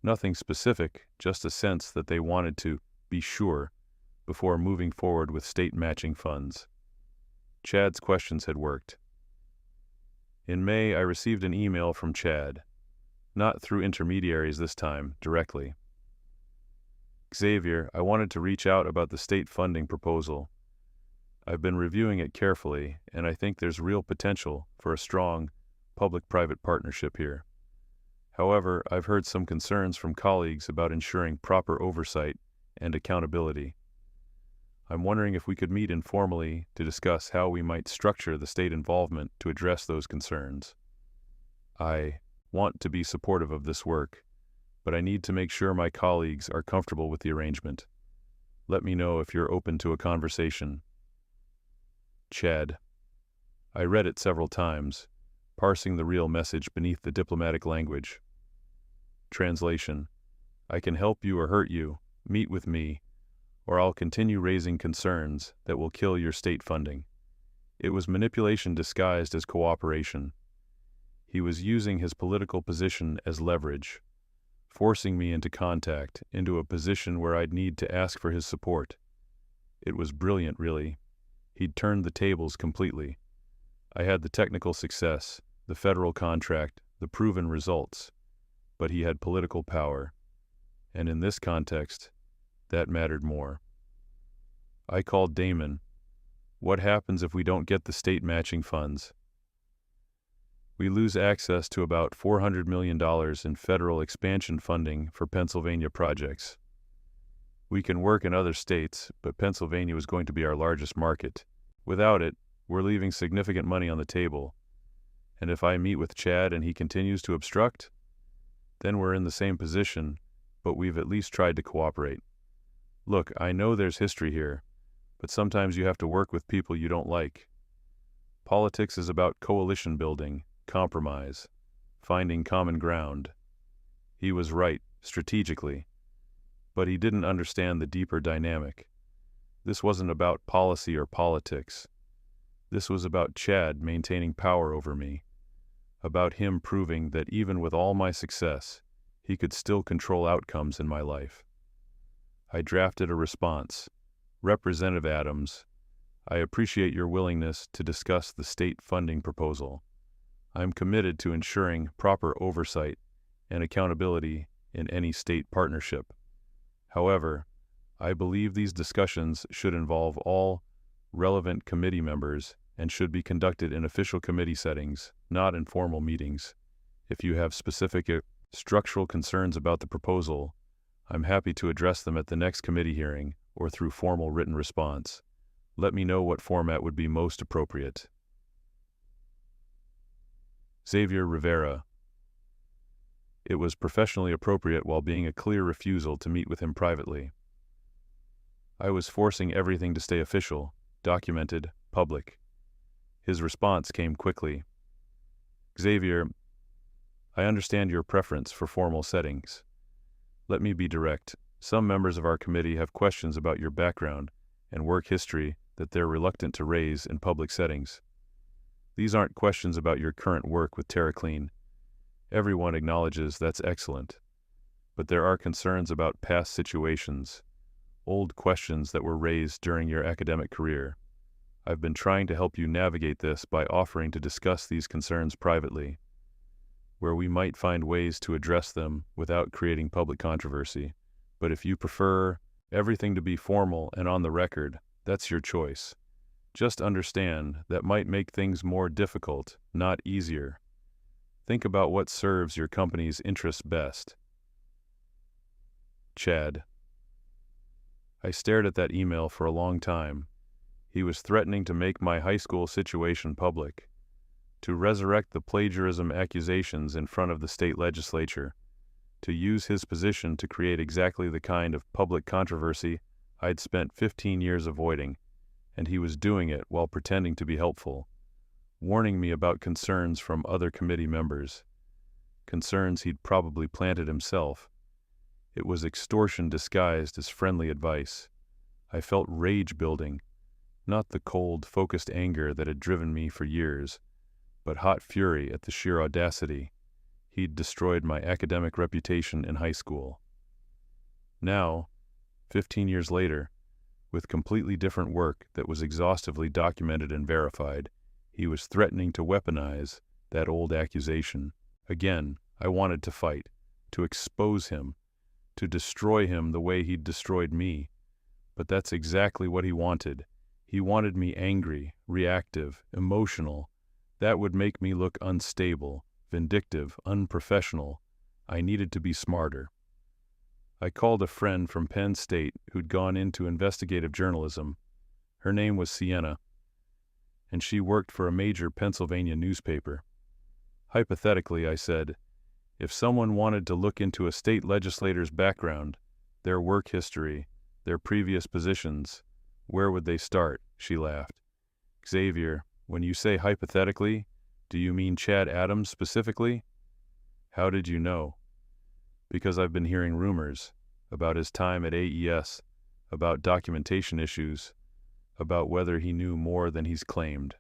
Nothing specific, just a sense that they wanted to be sure before moving forward with state matching funds. Chad's questions had worked. In May, I received an email from Chad, not through intermediaries this time, directly. Xavier, I wanted to reach out about the state funding proposal. I've been reviewing it carefully, and I think there's real potential for a strong public-private partnership here. However, I've heard some concerns from colleagues about ensuring proper oversight and accountability. I'm wondering if we could meet informally to discuss how we might structure the state involvement to address those concerns. I want to be supportive of this work, but I need to make sure my colleagues are comfortable with the arrangement. Let me know if you're open to a conversation. Chad. I read it several times, parsing the real message beneath the diplomatic language. Translation. I can help you or hurt you. Meet with me, or I'll continue raising concerns that will kill your state funding. It was manipulation disguised as cooperation. He was using his political position as leverage, forcing me into contact, into a position where I'd need to ask for his support. It was brilliant, really. He'd turned the tables completely. I had the technical success, the federal contract, the proven results, but he had political power, and in this context, that mattered more. I called Damon. What happens if we don't get the state matching funds? We lose access to about $400 million in federal expansion funding for Pennsylvania projects. We can work in other states, but Pennsylvania is going to be our largest market. Without it, we're leaving significant money on the table. And if I meet with Chad and he continues to obstruct, then we're in the same position, but we've at least tried to cooperate. Look, I know there's history here, but sometimes you have to work with people you don't like. Politics is about coalition building, compromise, finding common ground. He was right, strategically, but he didn't understand the deeper dynamic. This wasn't about policy or politics. This was about Chad maintaining power over me. about him proving that even with all my success, he could still control outcomes in my life. I drafted a response. Representative Adams, I appreciate your willingness to discuss the state funding proposal. I'm committed to ensuring proper oversight and accountability in any state partnership. However, I believe these discussions should involve all relevant committee members and should be conducted in official committee settings, not in formal meetings. If you have specific structural concerns about the proposal, I'm happy to address them at the next committee hearing or through formal written response. Let me know what format would be most appropriate. Xavier Rivera. It was professionally appropriate while being a clear refusal to meet with him privately. I was forcing everything to stay official, documented, public. His response came quickly. Xavier, I understand your preference for formal settings. Let me be direct. Some members of our committee have questions about your background and work history that they're reluctant to raise in public settings. These aren't questions about your current work with TerraClean. Everyone acknowledges that's excellent. But there are concerns about past situations, old questions that were raised during your academic career. I've been trying to help you navigate this by offering to discuss these concerns privately, where we might find ways to address them without creating public controversy. But if you prefer everything to be formal and on the record, that's your choice. Just understand that might make things more difficult, not easier. Think about what serves your company's interests best. Chad. I stared at that email for a long time. He was threatening to make my high school situation public, to resurrect the plagiarism accusations in front of the state legislature, to use his position to create exactly the kind of public controversy I'd spent 15 years avoiding, and he was doing it while pretending to be helpful, warning me about concerns from other committee members, concerns he'd probably planted himself. It was extortion disguised as friendly advice. I felt rage building, not the cold, focused anger that had driven me for years, but hot fury at the sheer audacity. He'd destroyed my academic reputation in high school. Now, 15 years later, with completely different work that was exhaustively documented and verified, he was threatening to weaponize that old accusation. Again, I wanted to fight, to expose him, to destroy him the way he'd destroyed me. But that's exactly what he wanted. He wanted me angry, reactive, emotional. That would make me look unstable, vindictive, unprofessional. I needed to be smarter. I called a friend from Penn State who'd gone into investigative journalism. Her name was Sienna, and she worked for a major Pennsylvania newspaper. Hypothetically, I said, if someone wanted to look into a state legislator's background, their work history, their previous positions, where would they start? She laughed. Xavier, when you say hypothetically, do you mean Chad Adams specifically? How did you know? Because I've been hearing rumors about his time at AES, about documentation issues, about whether he knew more than he's claimed.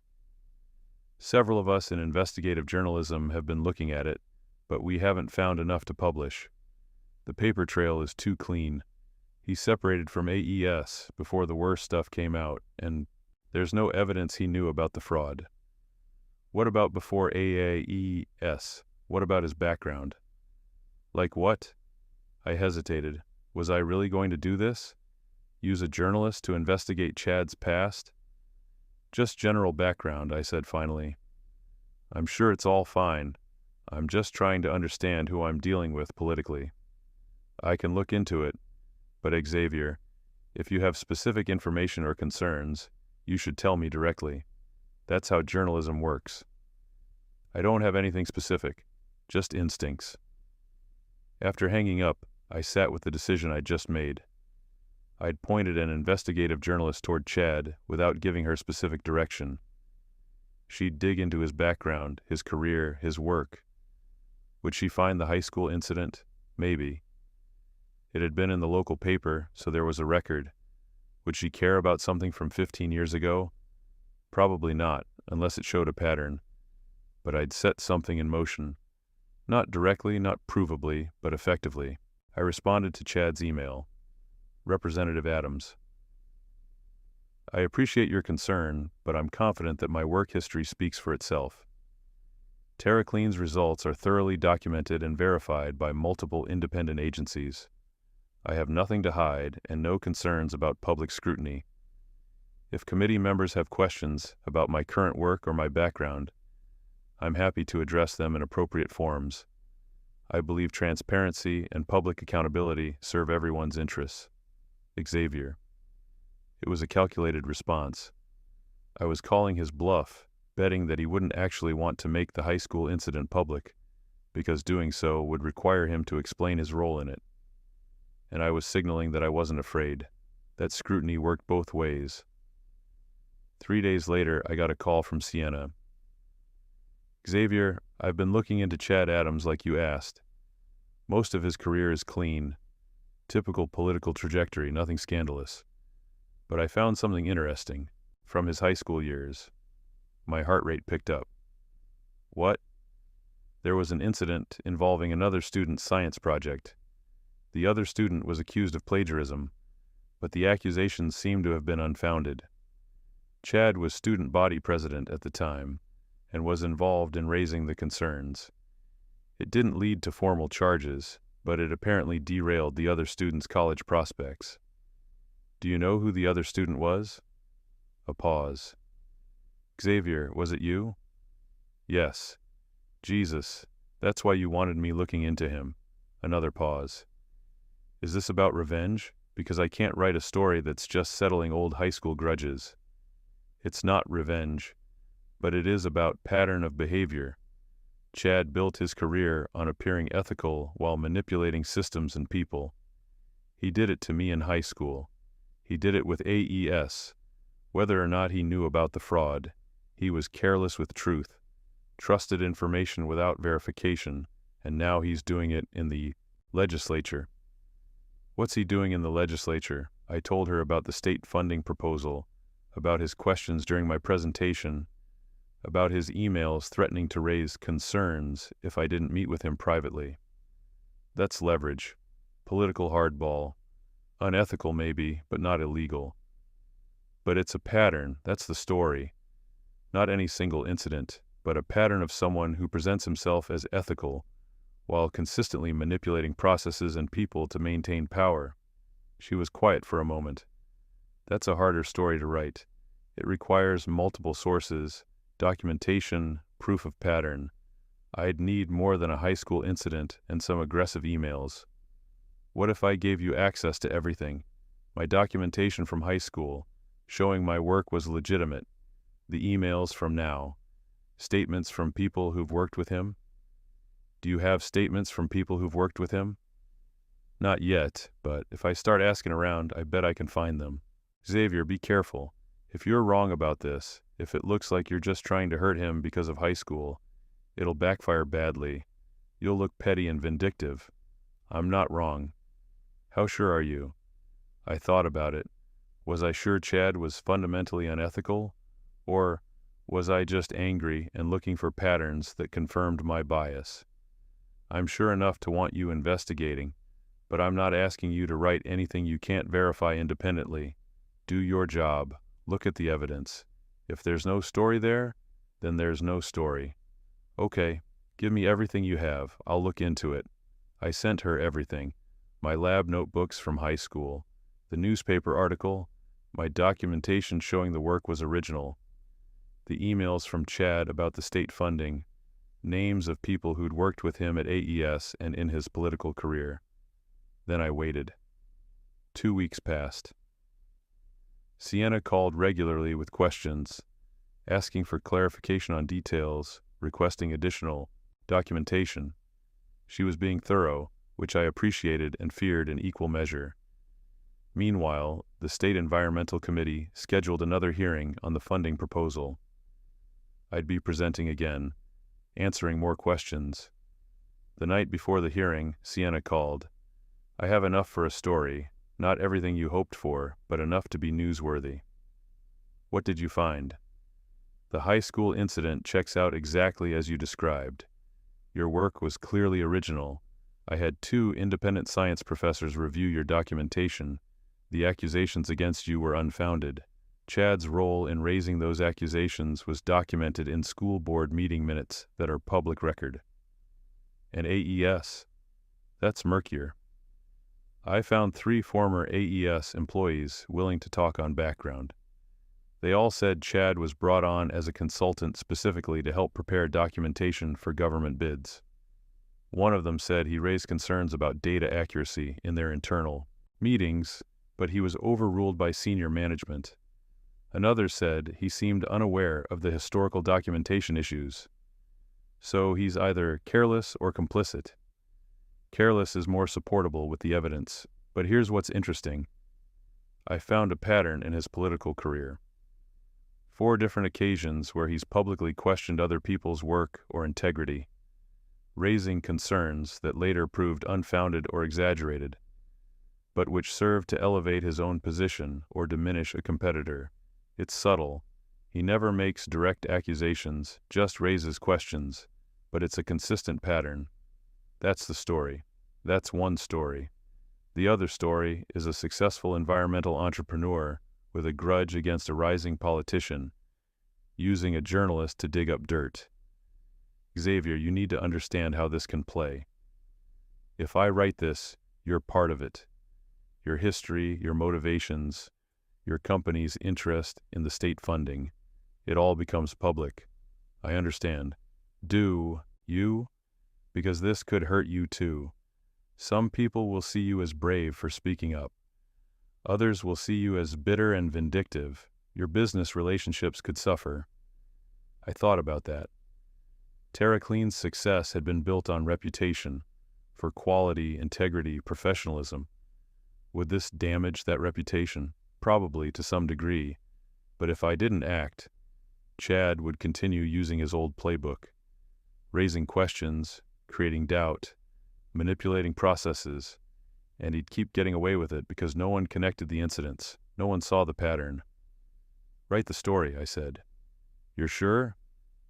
Several of us in investigative journalism have been looking at it, but we haven't found enough to publish. The paper trail is too clean. He separated from AES before the worst stuff came out, and there's no evidence he knew about the fraud. What about before AAES? What about his background? Like what? I hesitated. Was I really going to do this? Use a journalist to investigate Chad's past? Just general background, I said finally. I'm sure it's all fine. I'm just trying to understand who I'm dealing with politically. I can look into it, but Xavier, if you have specific information or concerns, you should tell me directly. That's how journalism works. I don't have anything specific, just instincts. After hanging up, I sat with the decision I'd just made. I'd pointed an investigative journalist toward Chad without giving her specific direction. She'd dig into his background, his career, his work. Would she find the high school incident? Maybe. It had been in the local paper, so there was a record. Would she care about something from 15 years ago? Probably not, unless it showed a pattern. but I'd set something in motion. Not directly, not provably, but effectively. I responded to Chad's email. Representative Adams, I appreciate your concern, but I'm confident that my work history speaks for itself. TerraClean's results are thoroughly documented and verified by multiple independent agencies. I have nothing to hide and no concerns about public scrutiny. If committee members have questions about my current work or my background, I'm happy to address them in appropriate forums. I believe transparency and public accountability serve everyone's interests. Xavier. It was a calculated response. I was calling his bluff, betting that he wouldn't actually want to make the high school incident public, because doing so would require him to explain his role in it. And I was signaling that I wasn't afraid. That scrutiny worked both ways. 3 days later, I got a call from Sienna. Xavier, I've been looking into Chad Adams like you asked. Most of his career is clean. Typical political trajectory, nothing scandalous. But I found something interesting from his high school years. My heart rate picked up. What? There was an incident involving another student's science project. The other student was accused of plagiarism, but the accusations seemed to have been unfounded. Chad was student body president at the time and was involved in raising the concerns. It didn't lead to formal charges, but it apparently derailed the other student's college prospects. Do you know who the other student was? A pause. Xavier, was it you? Yes. Jesus, that's why you wanted me looking into him. Another pause. Is this about revenge? Because I can't write a story that's just settling old high school grudges. It's not revenge, but it is about pattern of behavior. Chad built his career on appearing ethical while manipulating systems and people. He did it to me in high school. He did it with AES. Whether or not he knew about the fraud, he was careless with truth, trusted information without verification, and now he's doing it in the legislature. What's he doing in the legislature? I told her about the state funding proposal, about his questions during my presentation, about his emails threatening to raise concerns if I didn't meet with him privately. That's leverage, political hardball, unethical maybe, but not illegal. But it's a pattern, that's the story. Not any single incident, but a pattern of someone who presents himself as ethical, while consistently manipulating processes and people to maintain power. She was quiet for a moment. That's a harder story to write. It requires multiple sources, documentation, proof of pattern. I'd need more than a high school incident and some aggressive emails. What if I gave you access to everything? My documentation from high school, showing my work was legitimate, the emails from now, statements from people who've worked with him? Do you have statements from people who've worked with him? Not yet, but if I start asking around, I bet I can find them. Xavier, be careful. If you're wrong about this, if it looks like you're just trying to hurt him because of high school, it'll backfire badly. You'll look petty and vindictive. I'm not wrong. How sure are you? I thought about it. Was I sure Chad was fundamentally unethical? Or was I just angry and looking for patterns that confirmed my bias? I'm sure enough to want you investigating, but I'm not asking you to write anything you can't verify independently. Do your job. Look at the evidence. If there's no story there, then there's no story. Okay, give me everything you have. I'll look into it. I sent her everything. My lab notebooks from high school, the newspaper article, my documentation showing the work was original, the emails from Chad about the state funding, names of people who'd worked with him at AES and in his political career. Then I waited. 2 weeks passed. Sienna called regularly with questions, asking for clarification on details, requesting additional documentation. She was being thorough, which I appreciated and feared in equal measure. Meanwhile, the State Environmental Committee scheduled another hearing on the funding proposal. I'd be presenting again, answering more questions. The night before the hearing, Sienna called. I have enough for a story, not everything you hoped for, but enough to be newsworthy. What did you find? The high school incident checks out exactly as you described. Your work was clearly original. I had 2 independent science professors review your documentation. The accusations against you were unfounded. Chad's role in raising those accusations was documented in school board meeting minutes that are public record. And AES? That's murkier. I found 3 former AES employees willing to talk on background. They all said Chad was brought on as a consultant specifically to help prepare documentation for government bids. One of them said he raised concerns about data accuracy in their internal meetings, but he was overruled by senior management. Another said he seemed unaware of the historical documentation issues. So he's either careless or complicit. Careless is more supportable with the evidence, but here's what's interesting. I found a pattern in his political career. 4 different occasions where he's publicly questioned other people's work or integrity, raising concerns that later proved unfounded or exaggerated, but which served to elevate his own position or diminish a competitor. It's subtle. He never makes direct accusations, just raises questions, but it's a consistent pattern. That's the story. That's one story. The other story is a successful environmental entrepreneur with a grudge against a rising politician, using a journalist to dig up dirt. Xavier, you need to understand how this can play. If I write this, you're part of it. Your history, your motivations, your company's interest in the state funding. It all becomes public. I understand. Do you? Because this could hurt you too. Some people will see you as brave for speaking up. Others will see you as bitter and vindictive. Your business relationships could suffer. I thought about that. TerraClean's success had been built on reputation for quality, integrity, professionalism. Would this damage that reputation? Probably to some degree. But if I didn't act, Chad would continue using his old playbook, raising questions, creating doubt, manipulating processes, and he'd keep getting away with it because no one connected the incidents. No one saw the pattern. Write the story, I said. You're sure?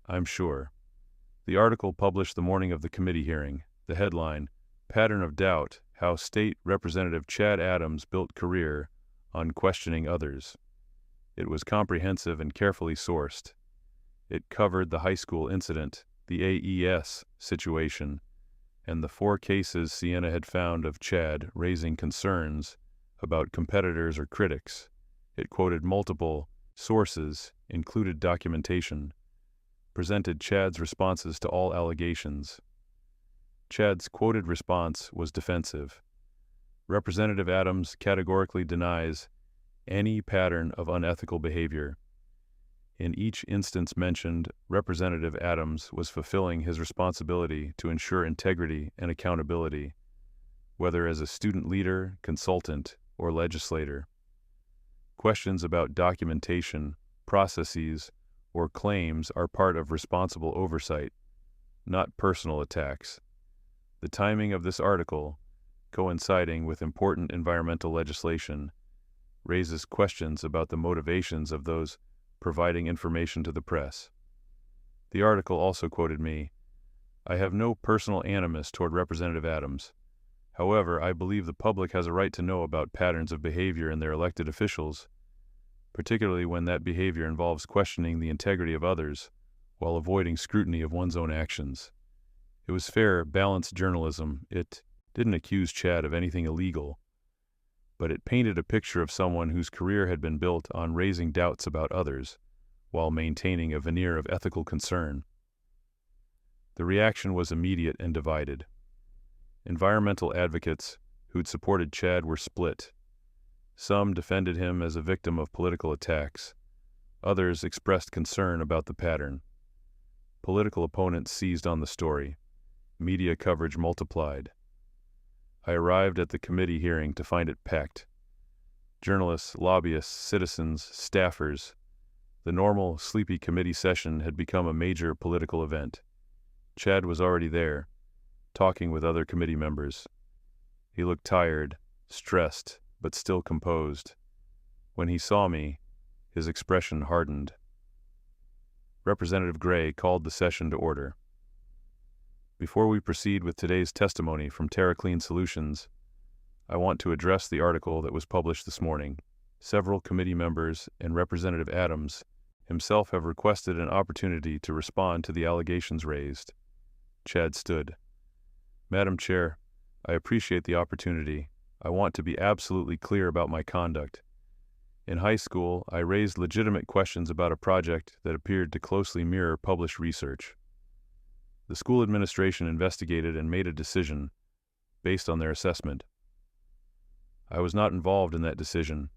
I'm sure. The article published the morning of the committee hearing. The headline, Pattern of Doubt, How State Representative Chad Adams Built Career on Questioning Others. It was comprehensive and carefully sourced. It covered the high school incident, the AES situation, and the 4 cases Sienna had found of Chad raising concerns about competitors or critics. It quoted multiple sources, included documentation, presented Chad's responses to all allegations. Chad's quoted response was defensive. Representative Adams categorically denies any pattern of unethical behavior. In each instance mentioned, Representative Adams was fulfilling his responsibility to ensure integrity and accountability, whether as a student leader, consultant, or legislator. Questions about documentation, processes, or claims are part of responsible oversight, not personal attacks. The timing of this article, coinciding with important environmental legislation, raises questions about the motivations of those providing information to the press. The article also quoted me, I have no personal animus toward Representative Adams. However, I believe the public has a right to know about patterns of behavior in their elected officials, particularly when that behavior involves questioning the integrity of others while avoiding scrutiny of one's own actions. It was fair, balanced journalism. It didn't accuse Chad of anything illegal, but it painted a picture of someone whose career had been built on raising doubts about others while maintaining a veneer of ethical concern. The reaction was immediate and divided. Environmental advocates who'd supported Chad were split. Some defended him as a victim of political attacks. Others expressed concern about the pattern. Political opponents seized on the story. Media coverage multiplied. I arrived at the committee hearing to find it packed. Journalists, lobbyists, citizens, staffers. The normal, sleepy committee session had become a major political event. Chad was already there, talking with other committee members. He looked tired, stressed, but still composed. When he saw me, his expression hardened. Representative Gray called the session to order. Before we proceed with today's testimony from TerraClean Solutions, I want to address the article that was published this morning. Several committee members and Representative Adams himself have requested an opportunity to respond to the allegations raised. Chad stood. Madam Chair, I appreciate the opportunity. I want to be absolutely clear about my conduct. In high school, I raised legitimate questions about a project that appeared to closely mirror published research. The school administration investigated and made a decision based on their assessment. I was not involved in that decision.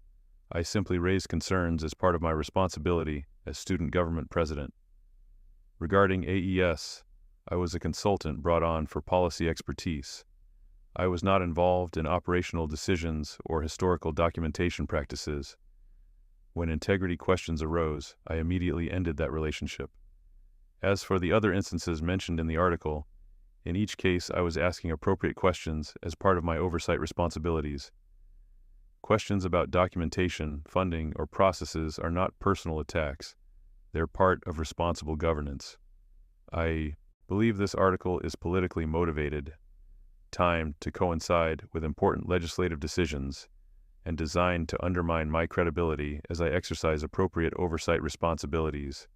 I simply raised concerns as part of my responsibility as student government president. Regarding AES, I was a consultant brought on for policy expertise. I was not involved in operational decisions or historical documentation practices. When integrity questions arose, I immediately ended that relationship. As for the other instances mentioned in the article, in each case I was asking appropriate questions as part of my oversight responsibilities. Questions about documentation, funding, or processes are not personal attacks. They're part of responsible governance. I believe this article is politically motivated, timed to coincide with important legislative decisions, and designed to undermine my credibility as I exercise appropriate oversight responsibilities.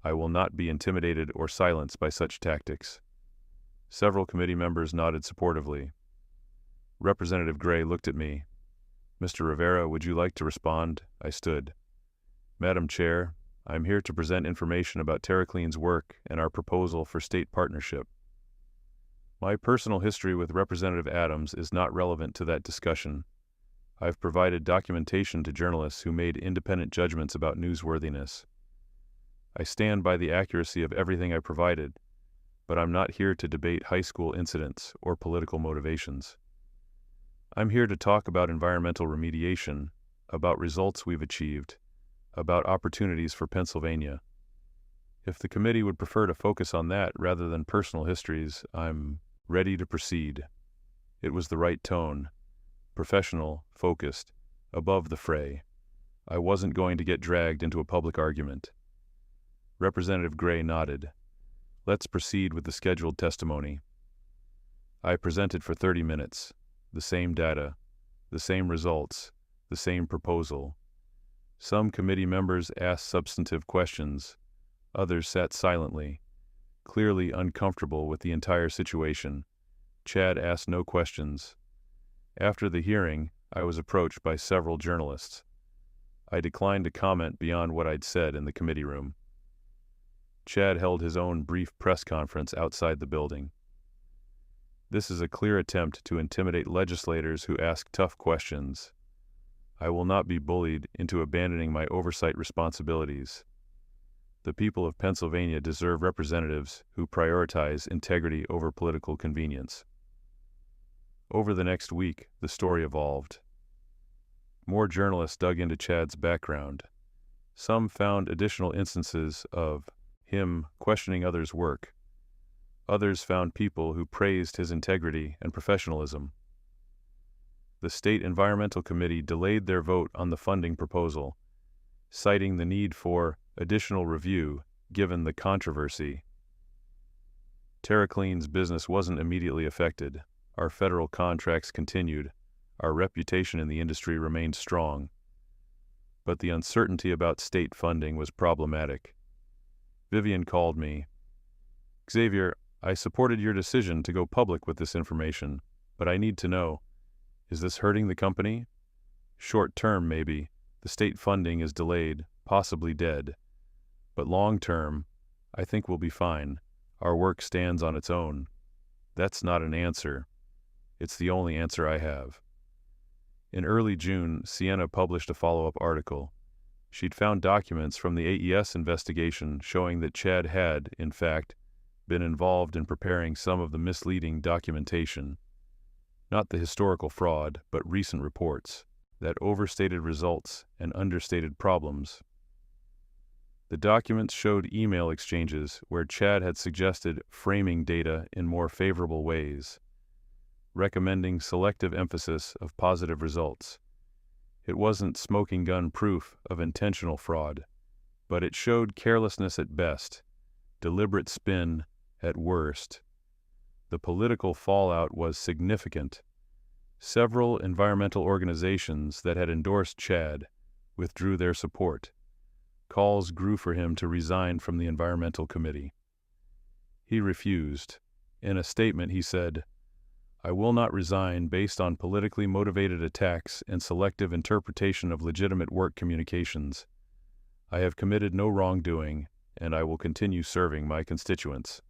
I will not be intimidated or silenced by such tactics. Several committee members nodded supportively. Representative Gray looked at me. Mr. Rivera, would you like to respond? I stood. Madam Chair, I am here to present information about TerraClean's work and our proposal for state partnership. My personal history with Representative Adams is not relevant to that discussion. I've provided documentation to journalists who made independent judgments about newsworthiness. I stand by the accuracy of everything I provided, but I'm not here to debate high school incidents or political motivations. I'm here to talk about environmental remediation, about results we've achieved, about opportunities for Pennsylvania. If the committee would prefer to focus on that rather than personal histories, I'm ready to proceed. It was the right tone. Professional, focused, above the fray. I wasn't going to get dragged into a public argument. Representative Gray nodded. Let's proceed with the scheduled testimony. I presented for 30 minutes. The same data, the same results, the same proposal. Some committee members asked substantive questions. Others sat silently, clearly uncomfortable with the entire situation. Chad asked no questions. After the hearing, I was approached by several journalists. I declined to comment beyond what I'd said in the committee room. Chad held his own brief press conference outside the building. This is a clear attempt to intimidate legislators who ask tough questions. I will not be bullied into abandoning my oversight responsibilities. The people of Pennsylvania deserve representatives who prioritize integrity over political convenience. Over the next week, the story evolved. More journalists dug into Chad's background. Some found additional instances of him questioning others' work. Others found people who praised his integrity and professionalism. The State Environmental Committee delayed their vote on the funding proposal, citing the need for additional review given the controversy. TerraClean's business wasn't immediately affected. Our federal contracts continued. Our reputation in the industry remained strong. But the uncertainty about state funding was problematic. Vivian called me. Xavier, I supported your decision to go public with this information, but I need to know, is this hurting the company? Short term, maybe. The state funding is delayed, possibly dead. But long term, I think we'll be fine. Our work stands on its own. That's not an answer. It's the only answer I have. In early June, Sienna published a follow-up article. She'd found documents from the AES investigation showing that Chad had, in fact, been involved in preparing some of the misleading documentation. Not the historical fraud, but recent reports that overstated results and understated problems. The documents showed email exchanges where Chad had suggested framing data in more favorable ways, recommending selective emphasis of positive results. It wasn't smoking gun proof of intentional fraud. But it showed carelessness at best, deliberate spin at worst. The political fallout was significant. Several environmental organizations that had endorsed Chad withdrew their support. Calls grew for him to resign from the Environmental Committee. He refused. In a statement he said, "I will not resign based on politically motivated attacks and selective interpretation of legitimate work communications. I have committed no wrongdoing, and I will continue serving my constituents."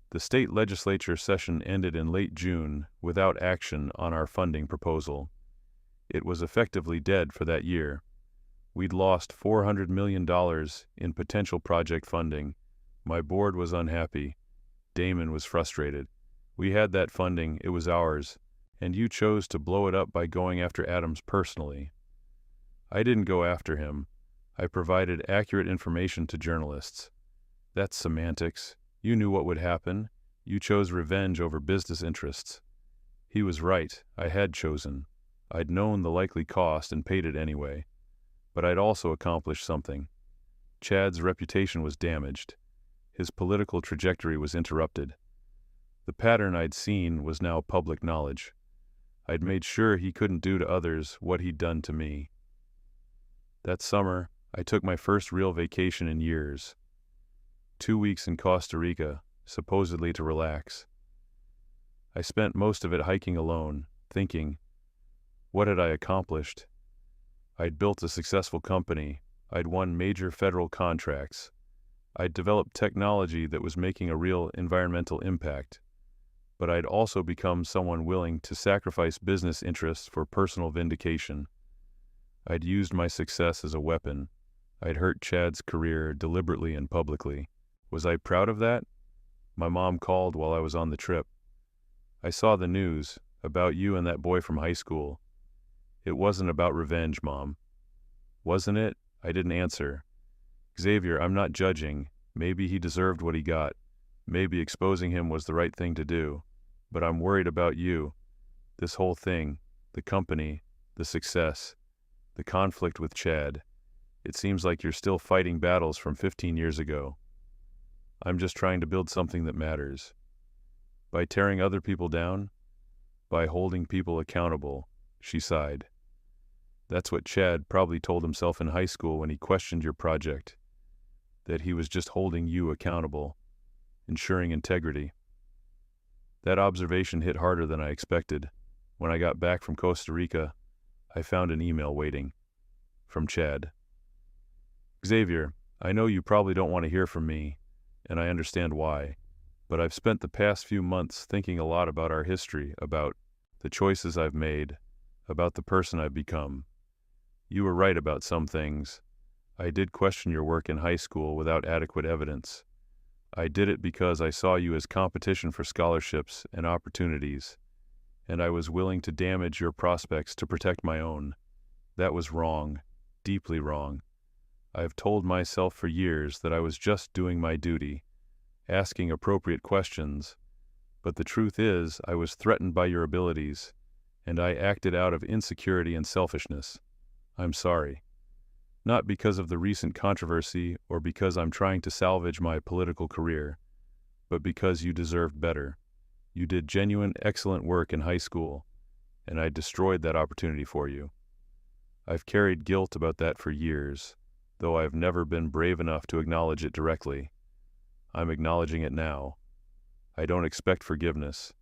The state legislature session ended in late June without action on our funding proposal. It was effectively dead for that year. We'd lost $400 million in potential project funding. My board was unhappy. Damon was frustrated. We had that funding, it was ours, and you chose to blow it up by going after Adams personally. I didn't go after him. I provided accurate information to journalists. That's semantics. You knew what would happen. You chose revenge over business interests. He was right. I had chosen. I'd known the likely cost and paid it anyway. But I'd also accomplished something. Chad's reputation was damaged. His political trajectory was interrupted. The pattern I'd seen was now public knowledge. I'd made sure he couldn't do to others what he'd done to me. That summer, I took my first real vacation in years. 2 weeks in Costa Rica, supposedly to relax. I spent most of it hiking alone, thinking, what had I accomplished? I'd built a successful company. I'd won major federal contracts. I'd developed technology that was making a real environmental impact. But I'd also become someone willing to sacrifice business interests for personal vindication. I'd used my success as a weapon. I'd hurt Chad's career deliberately and publicly. Was I proud of that? My mom called while I was on the trip. "I saw the news about you and that boy from high school. It wasn't about revenge, Mom." "Wasn't it?" I didn't answer. "Xavier, I'm not judging. Maybe he deserved what he got. Maybe exposing him was the right thing to do. But I'm worried about you. This whole thing, the company, the success, the conflict with Chad. It seems like you're still fighting battles from 15 years ago. I'm just trying to build something that matters. By tearing other people down? By holding people accountable," she sighed. "That's what Chad probably told himself in high school when he questioned your project. That he was just holding you accountable, ensuring integrity." That observation hit harder than I expected. When I got back from Costa Rica, I found an email waiting. From Chad. "Xavier, I know you probably don't want to hear from me, and I understand why, but I've spent the past few months thinking a lot about our history, about the choices I've made, about the person I've become. You were right about some things. I did question your work in high school without adequate evidence. I did it because I saw you as competition for scholarships and opportunities, and I was willing to damage your prospects to protect my own. That was wrong, deeply wrong. I've told myself for years that I was just doing my duty, asking appropriate questions, but the truth is I was threatened by your abilities, and I acted out of insecurity and selfishness. I'm sorry. Not because of the recent controversy or because I'm trying to salvage my political career, but because you deserved better. You did genuine, excellent work in high school, and I destroyed that opportunity for you. I've carried guilt about that for years, though I've never been brave enough to acknowledge it directly. I'm acknowledging it now. I don't expect forgiveness.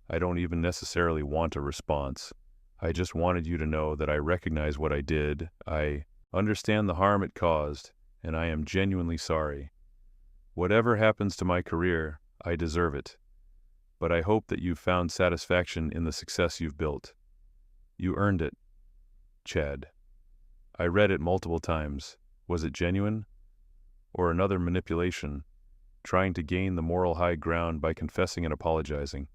I don't even necessarily want a response. I just wanted you to know that I recognize what I did. I understand the harm it caused, and I am genuinely sorry. Whatever happens to my career, I deserve it. But I hope that you've found satisfaction in the success you've built. You earned it. Chad. I read it multiple times. Was it genuine? Or another manipulation, trying to gain the moral high ground by confessing and apologizing?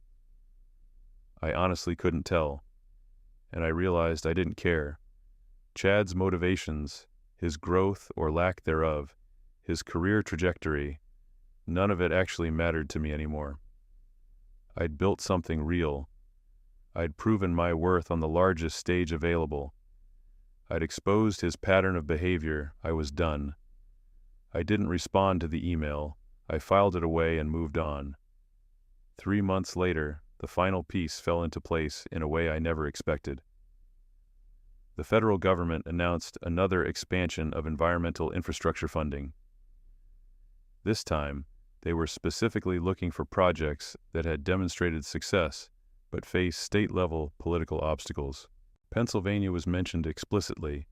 I honestly couldn't tell, and I realized I didn't care. Chad's motivations, his growth or lack thereof, his career trajectory, none of it actually mattered to me anymore. I'd built something real. I'd proven my worth on the largest stage available. I'd exposed his pattern of behavior. I was done. I didn't respond to the email. I filed it away and moved on. 3 months later, the final piece fell into place in a way I never expected. The federal government announced another expansion of environmental infrastructure funding. This time, they were specifically looking for projects that had demonstrated success but faced state-level political obstacles. Pennsylvania was mentioned explicitly.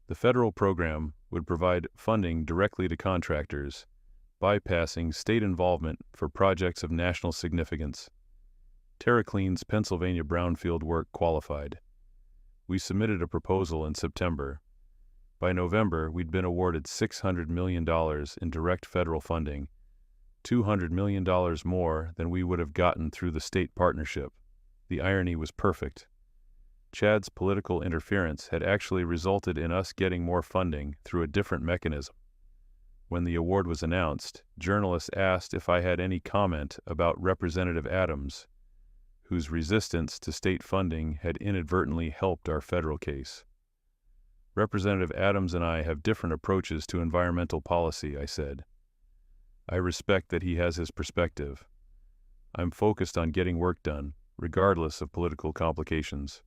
The federal program would provide funding directly to contractors, bypassing state involvement for projects of national significance. TerraClean's Pennsylvania brownfield work qualified. We submitted a proposal in September. By November, we'd been awarded $600 million in direct federal funding, $200 million more than we would have gotten through the state partnership. The irony was perfect. Chad's political interference had actually resulted in us getting more funding through a different mechanism. When the award was announced, journalists asked if I had any comment about Representative Adams, whose resistance to state funding had inadvertently helped our federal case. Representative Adams and I have different approaches to environmental policy, I said. I respect that he has his perspective. I'm focused on getting work done, regardless of political complications.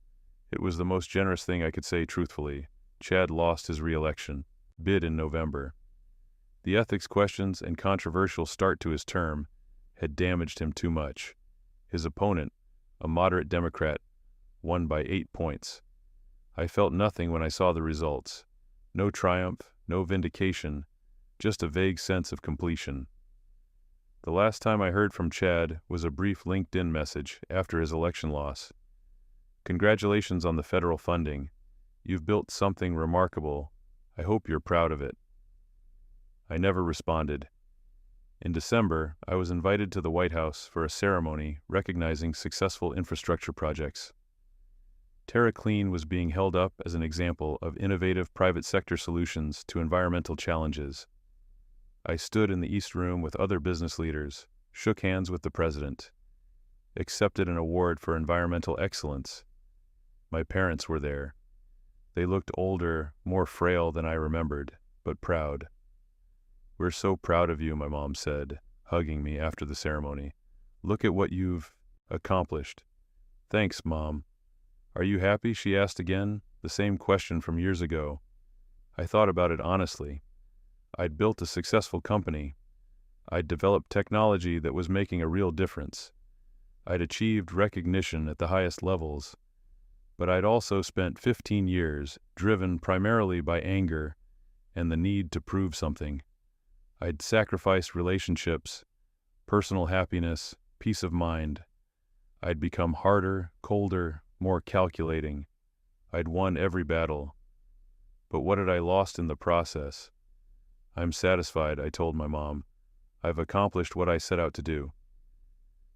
It was the most generous thing I could say truthfully. Chad lost his re-election, bid in November. The ethics questions and controversial start to his term had damaged him too much. His opponent, a moderate Democrat, won by 8 points. I felt nothing when I saw the results. No triumph, no vindication, just a vague sense of completion. The last time I heard from Chad was a brief LinkedIn message after his election loss. Congratulations on the federal funding. You've built something remarkable. I hope you're proud of it. I never responded. In December, I was invited to the White House for a ceremony recognizing successful infrastructure projects. TerraClean was being held up as an example of innovative private sector solutions to environmental challenges. I stood in the East Room with other business leaders, shook hands with the president, accepted an award for environmental excellence. My parents were there. They looked older, more frail than I remembered, but proud. "We're so proud of you," my mom said, hugging me after the ceremony. "Look at what you've accomplished." "Thanks, Mom." "Are you happy?" she asked again, the same question from years ago. I thought about it honestly. I'd built a successful company. I'd developed technology that was making a real difference. I'd achieved recognition at the highest levels. But I'd also spent 15 years driven primarily by anger and the need to prove something. I'd sacrificed relationships, personal happiness, peace of mind. I'd become harder, colder, more calculating. I'd won every battle. But what had I lost in the process? "I'm satisfied," I told my mom. "I've accomplished what I set out to do."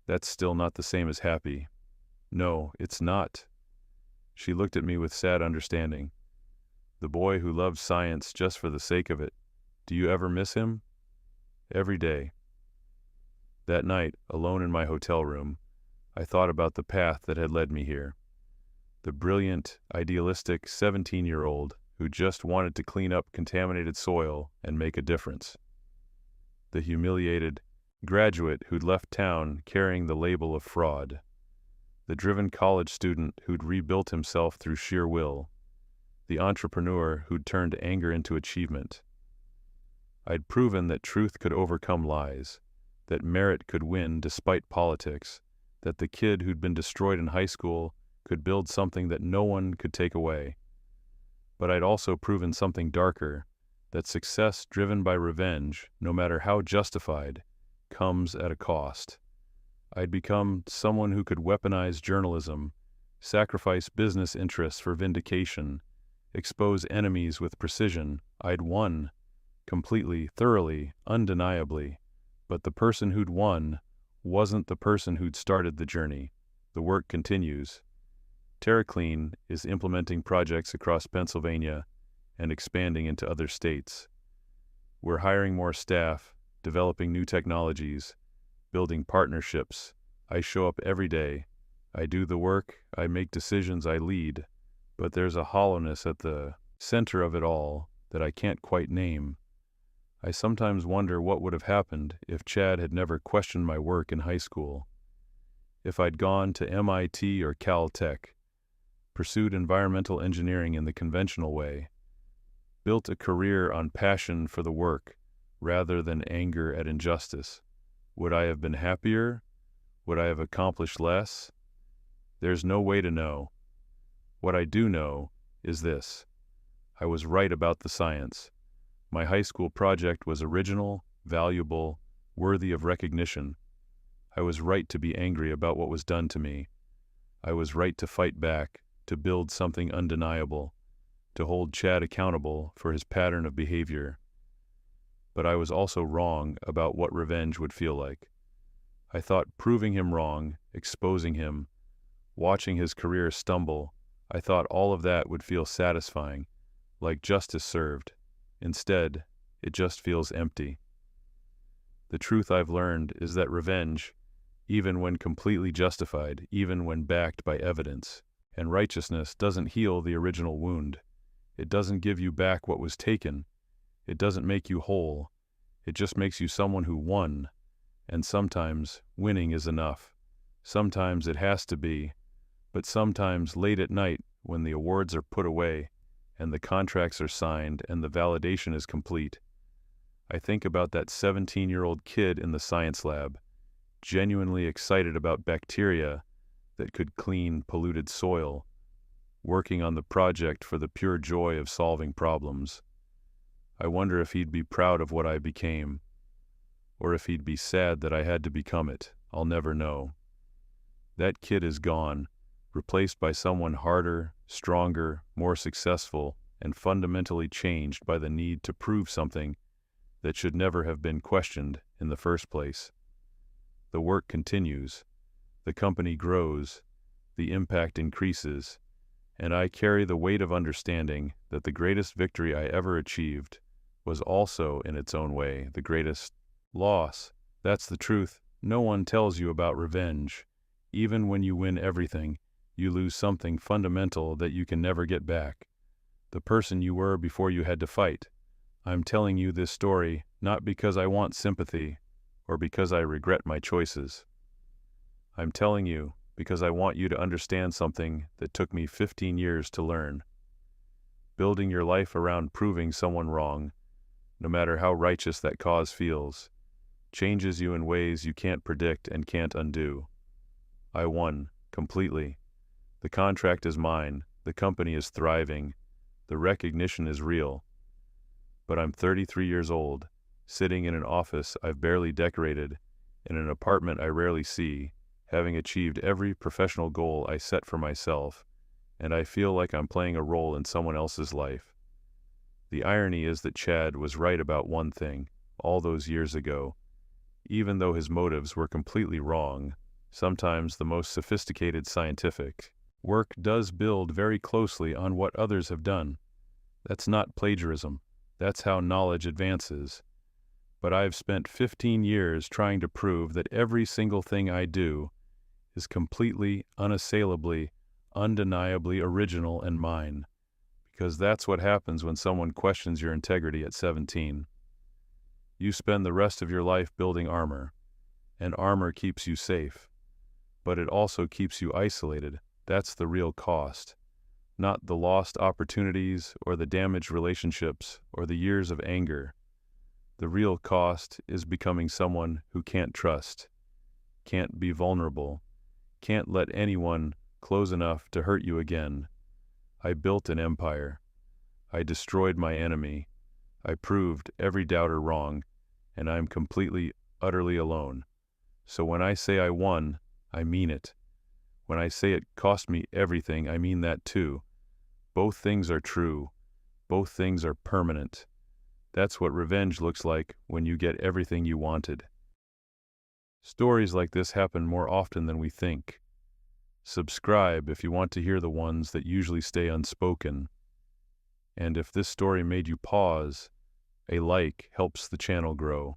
"That's still not the same as happy." "No, it's not." She looked at me with sad understanding. "The boy who loved science just for the sake of it. Do you ever miss him?" "Every day." That night, alone in my hotel room, I thought about the path that had led me here. The brilliant, idealistic 17-year-old who just wanted to clean up contaminated soil and make a difference. The humiliated graduate who'd left town carrying the label of fraud. The driven college student who'd rebuilt himself through sheer will. The entrepreneur who'd turned anger into achievement. I'd proven that truth could overcome lies, that merit could win despite politics, that the kid who'd been destroyed in high school could build something that no one could take away. But I'd also proven something darker, that success driven by revenge, no matter how justified, comes at a cost. I'd become someone who could weaponize journalism, sacrifice business interests for vindication, expose enemies with precision. I'd won, completely, thoroughly, undeniably. But the person who'd won wasn't the person who'd started the journey. The work continues. TerraClean is implementing projects across Pennsylvania and expanding into other states. We're hiring more staff, developing new technologies, building partnerships. I show up every day. I do the work, I make decisions, I lead. But there's a hollowness at the center of it all that I can't quite name. I sometimes wonder what would have happened if Chad had never questioned my work in high school. If I'd gone to MIT or Caltech, pursued environmental engineering in the conventional way, built a career on passion for the work rather than anger at injustice, would I have been happier? Would I have accomplished less? There's no way to know. What I do know is this: I was right about the science. My high school project was original, valuable, worthy of recognition. I was right to be angry about what was done to me. I was right to fight back, to build something undeniable, to hold Chad accountable for his pattern of behavior. But I was also wrong about what revenge would feel like. I thought proving him wrong, exposing him, watching his career stumble, I thought all of that would feel satisfying, like justice served. Instead, it just feels empty. The truth I've learned is that revenge, even when completely justified, even when backed by evidence, and righteousness, doesn't heal the original wound. It doesn't give you back what was taken. It doesn't make you whole. It just makes you someone who won. And sometimes winning is enough. Sometimes it has to be. But sometimes late at night, when the awards are put away, and the contracts are signed, and the validation is complete, I think about that 17-year-old kid in the science lab, genuinely excited about bacteria that could clean polluted soil, working on the project for the pure joy of solving problems. I wonder if he'd be proud of what I became, or if he'd be sad that I had to become it. I'll never know. That kid is gone, replaced by someone harder, stronger, more successful, and fundamentally changed by the need to prove something that should never have been questioned in the first place. The work continues, the company grows, the impact increases, and I carry the weight of understanding that the greatest victory I ever achieved was also, in its own way, the greatest loss. That's the truth. No one tells you about revenge. Even when you win everything, you lose something fundamental that you can never get back. The person you were before you had to fight. I'm telling you this story not because I want sympathy or because I regret my choices. I'm telling you because I want you to understand something that took me 15 years to learn. Building your life around proving someone wrong, no matter how righteous that cause feels, changes you in ways you can't predict and can't undo. I won, completely. The contract is mine, the company is thriving, the recognition is real. But I'm 33 years old, sitting in an office I've barely decorated, in an apartment I rarely see, having achieved every professional goal I set for myself, and I feel like I'm playing a role in someone else's life. The irony is that Chad was right about one thing, all those years ago. Even though his motives were completely wrong, sometimes the most sophisticated scientific work does build very closely on what others have done. That's not plagiarism. That's how knowledge advances. But I've spent 15 years trying to prove that every single thing I do is completely, unassailably, undeniably original and mine. Because that's what happens when someone questions your integrity at 17. You spend the rest of your life building armor, and armor keeps you safe. But it also keeps you isolated. That's the real cost. Not the lost opportunities or the damaged relationships or the years of anger. The real cost is becoming someone who can't trust, can't be vulnerable, can't let anyone close enough to hurt you again. I built an empire. I destroyed my enemy. I proved every doubter wrong, and I'm completely, utterly alone. So when I say I won, I mean it. When I say it cost me everything, I mean that too. Both things are true. Both things are permanent. That's what revenge looks like when you get everything you wanted. Stories like this happen more often than we think. Subscribe if you want to hear the ones that usually stay unspoken. And if this story made you pause, a like helps the channel grow.